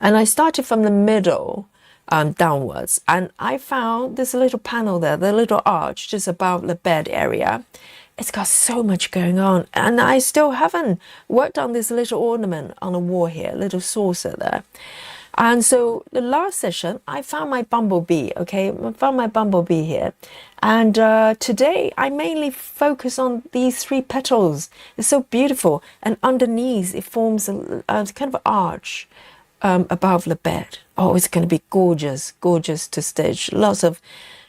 Speaker 1: And I started from the middle downwards. And I found this little panel there, the little arch just above the bed area. It's got so much going on. And I still haven't worked on this little ornament on the wall here, little saucer there. And so the last session, I found my bumblebee, okay? I found my bumblebee here. And today, I mainly focus on these 3 petals. It's so beautiful. And underneath, it forms a kind of arch above the bed. Oh, it's going to be gorgeous, gorgeous to stitch. Lots of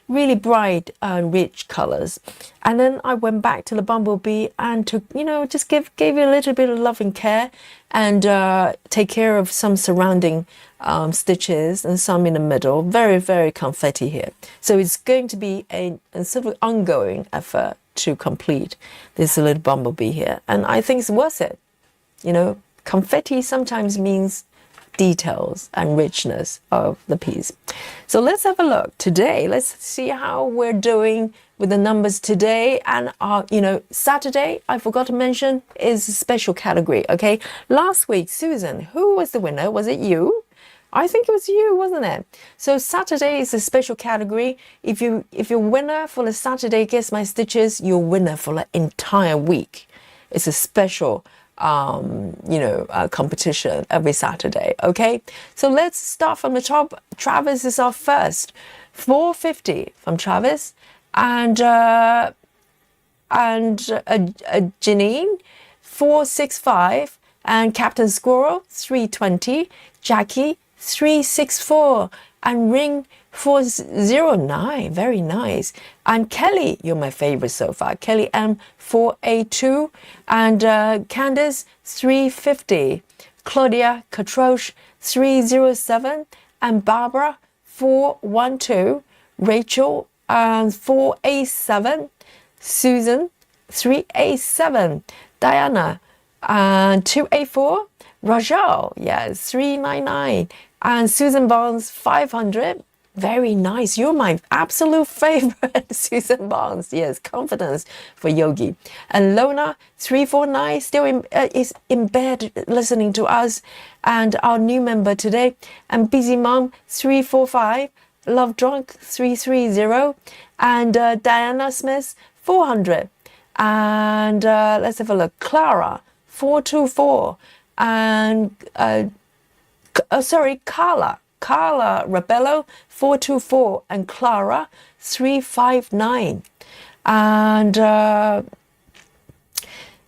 Speaker 1: really bright, rich colors. And then I went back to the bumblebee and to, you know, just gave it a little bit of love and care and take care of some surrounding stitches and some in the middle. Very, very confetti here. So it's going to be a sort of ongoing effort to complete this little bumblebee here. And I think it's worth it. You know, confetti sometimes means details and richness of the piece. So let's have a look today. Let's see how we're doing with the numbers today. And you know, Saturday, I forgot to mention, is a special category. Okay, last week, Susan, who was the winner? Was it you? I think it was you, wasn't it? So Saturday is a special category. If you're winner for the Saturday Guess My Stitches, you're winner for the entire week. It's a special competition every Saturday. Okay, so let's start from the top. Travis is our first, 450 from Travis, and Janine 465, and Captain Squirrel 320, Jackie 364, and Ring 409, very nice. And Kelly, you're my favorite so far. Kelly M 482, and Candace 350, Claudia Catroche 307, and Barbara 412, Rachel, 487, Susan, 387, Diana, 284, Rajal, yes, 399, and Susan Barnes, 500. Very nice. You're my absolute favorite, Susan Barnes. Yes, confidence for Yogi. And Lona, 349, still is in bed listening to us. And our new member today. And Busy Mom, 345. Love Drunk, 330. And Diana Smith, 400. And let's have a look. Clara, 424. And, Carla Rabello, 424, and Clara, 359. And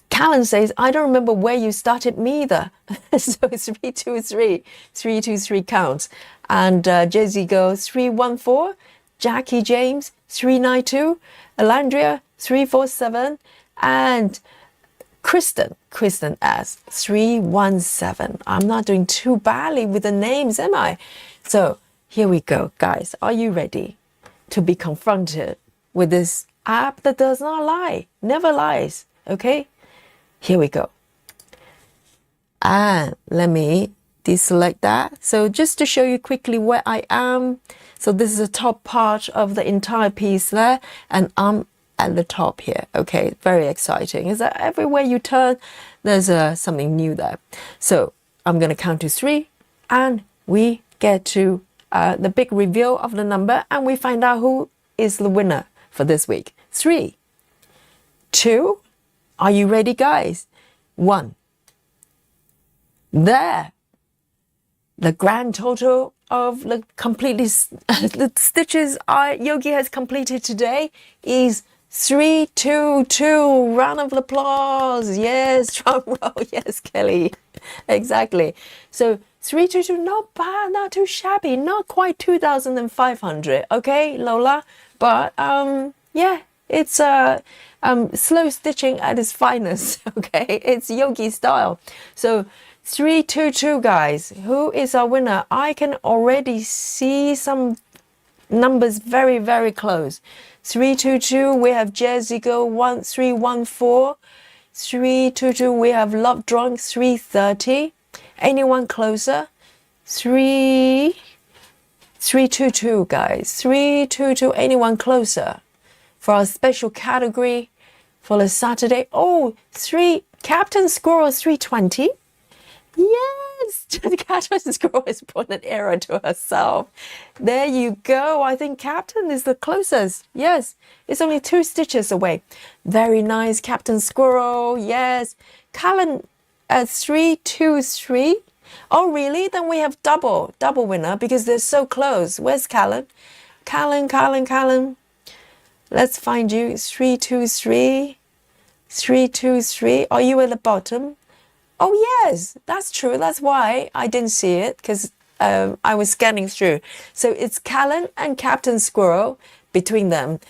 Speaker 1: Callan says, I don't remember where you started me either. So it's 323 counts. And Jesse goes 314, Jackie James, 392, Alandria, 347, and Kristen asks 317. I'm not doing too badly with the names, am I? So here we go, guys. Are you ready to be confronted with this app that does not lie, never lies? Okay, here we go. And let me deselect that. So just to show you quickly where I am. So this is the top part of the entire piece there, and I'm at the top here. Okay, very exciting. Is that everywhere you turn, there's something new there. So I'm going to count to 3, and we get to the big reveal of the number, and we find out who is the winner for this week. 3, 2, are you ready, guys? 1. There. The grand total of the the stitches Yogi has completed today is 322. Round of applause. Yes, drum roll. Yes, Kelly. Exactly. So 322, not bad, not too shabby, not quite 2,500. Okay, Lola. But yeah, it's slow stitching at its finest. Okay, it's Yogi style. So 322, guys. Who is our winner? I can already see some numbers very, very close. 322, we have Jessica 1314. 322, we have Love Drunk 330. Anyone closer? 322, guys. 322, anyone closer? For our special category for the Saturday. Oh, Captain Squirrel 320. Yes, the Captain Squirrel has put an error to herself. There you go. I think Captain is the closest. Yes, it's only 2 stitches away. Very nice, Captain Squirrel. Yes. Callan at 323. Oh, really? Then we have double winner because they're so close. Where's Callan? Callan. Let's find you. 323. 323. Are you at the bottom? Oh, yes, that's true. That's why I didn't see it, because I was scanning through. So it's Callan and Captain Squirrel. Between them,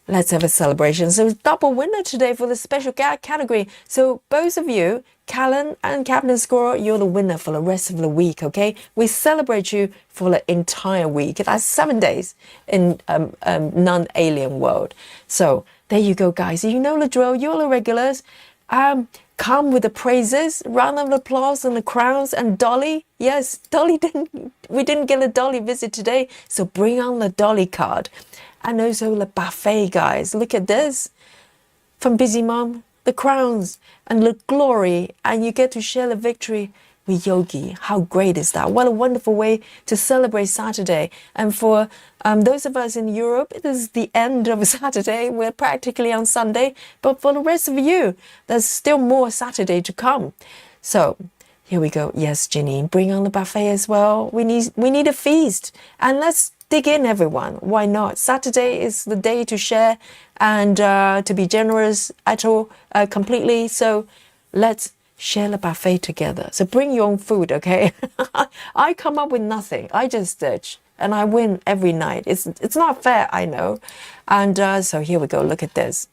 Speaker 1: let's have a celebration. So double winner today for the special category. So both of you, Callan and Captain Squirrel, you're the winner for the rest of the week, okay? We celebrate you for the entire week. That's 7 days in non-alien world. So there you go, guys. You know the drill. You're the regulars. Come with the praises, round of applause and the crowns, and Dolly. Yes, we didn't get a Dolly visit today, so bring on the Dolly card. And also the buffet, guys. Look at this. From Busy Mom, the crowns and the glory, and you get to share the victory with Yogi. How great is that? What a wonderful way to celebrate Saturday. And for those of us in Europe, it is the end of Saturday. We're practically on Sunday. But for the rest of you, there's still more Saturday to come. So here we go. Yes, Janine, bring on the buffet as well. We need a feast. And let's dig in, everyone. Why not? Saturday is the day to share and to be generous at all, completely. So let's share the buffet together. So bring your own food, okay? I come up with nothing. I just stitch. And I win every night. It's not fair, I know. And so here we go. Look at this.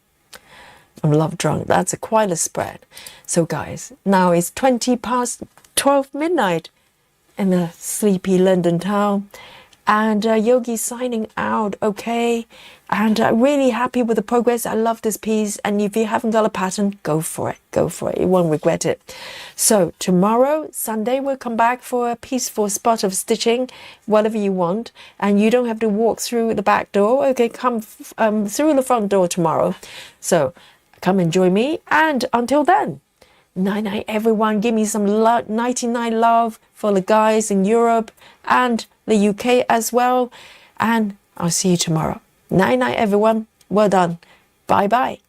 Speaker 1: I'm love drunk. That's quite a spread. So guys, now it's 20 past 12 midnight in a sleepy London town. And Yogi signing out, okay? And really happy with the progress. I love this piece. And if you haven't got a pattern, go for it. Go for it. You won't regret it. So tomorrow, Sunday, we'll come back for a peaceful spot of stitching, whatever you want. And you don't have to walk through the back door. Okay, come through the front door tomorrow. So come and join me. And until then, night night, everyone. Give me some 99 love for the guys in Europe and the UK as well. And I'll see you tomorrow. Night night, everyone. Well done. Bye bye.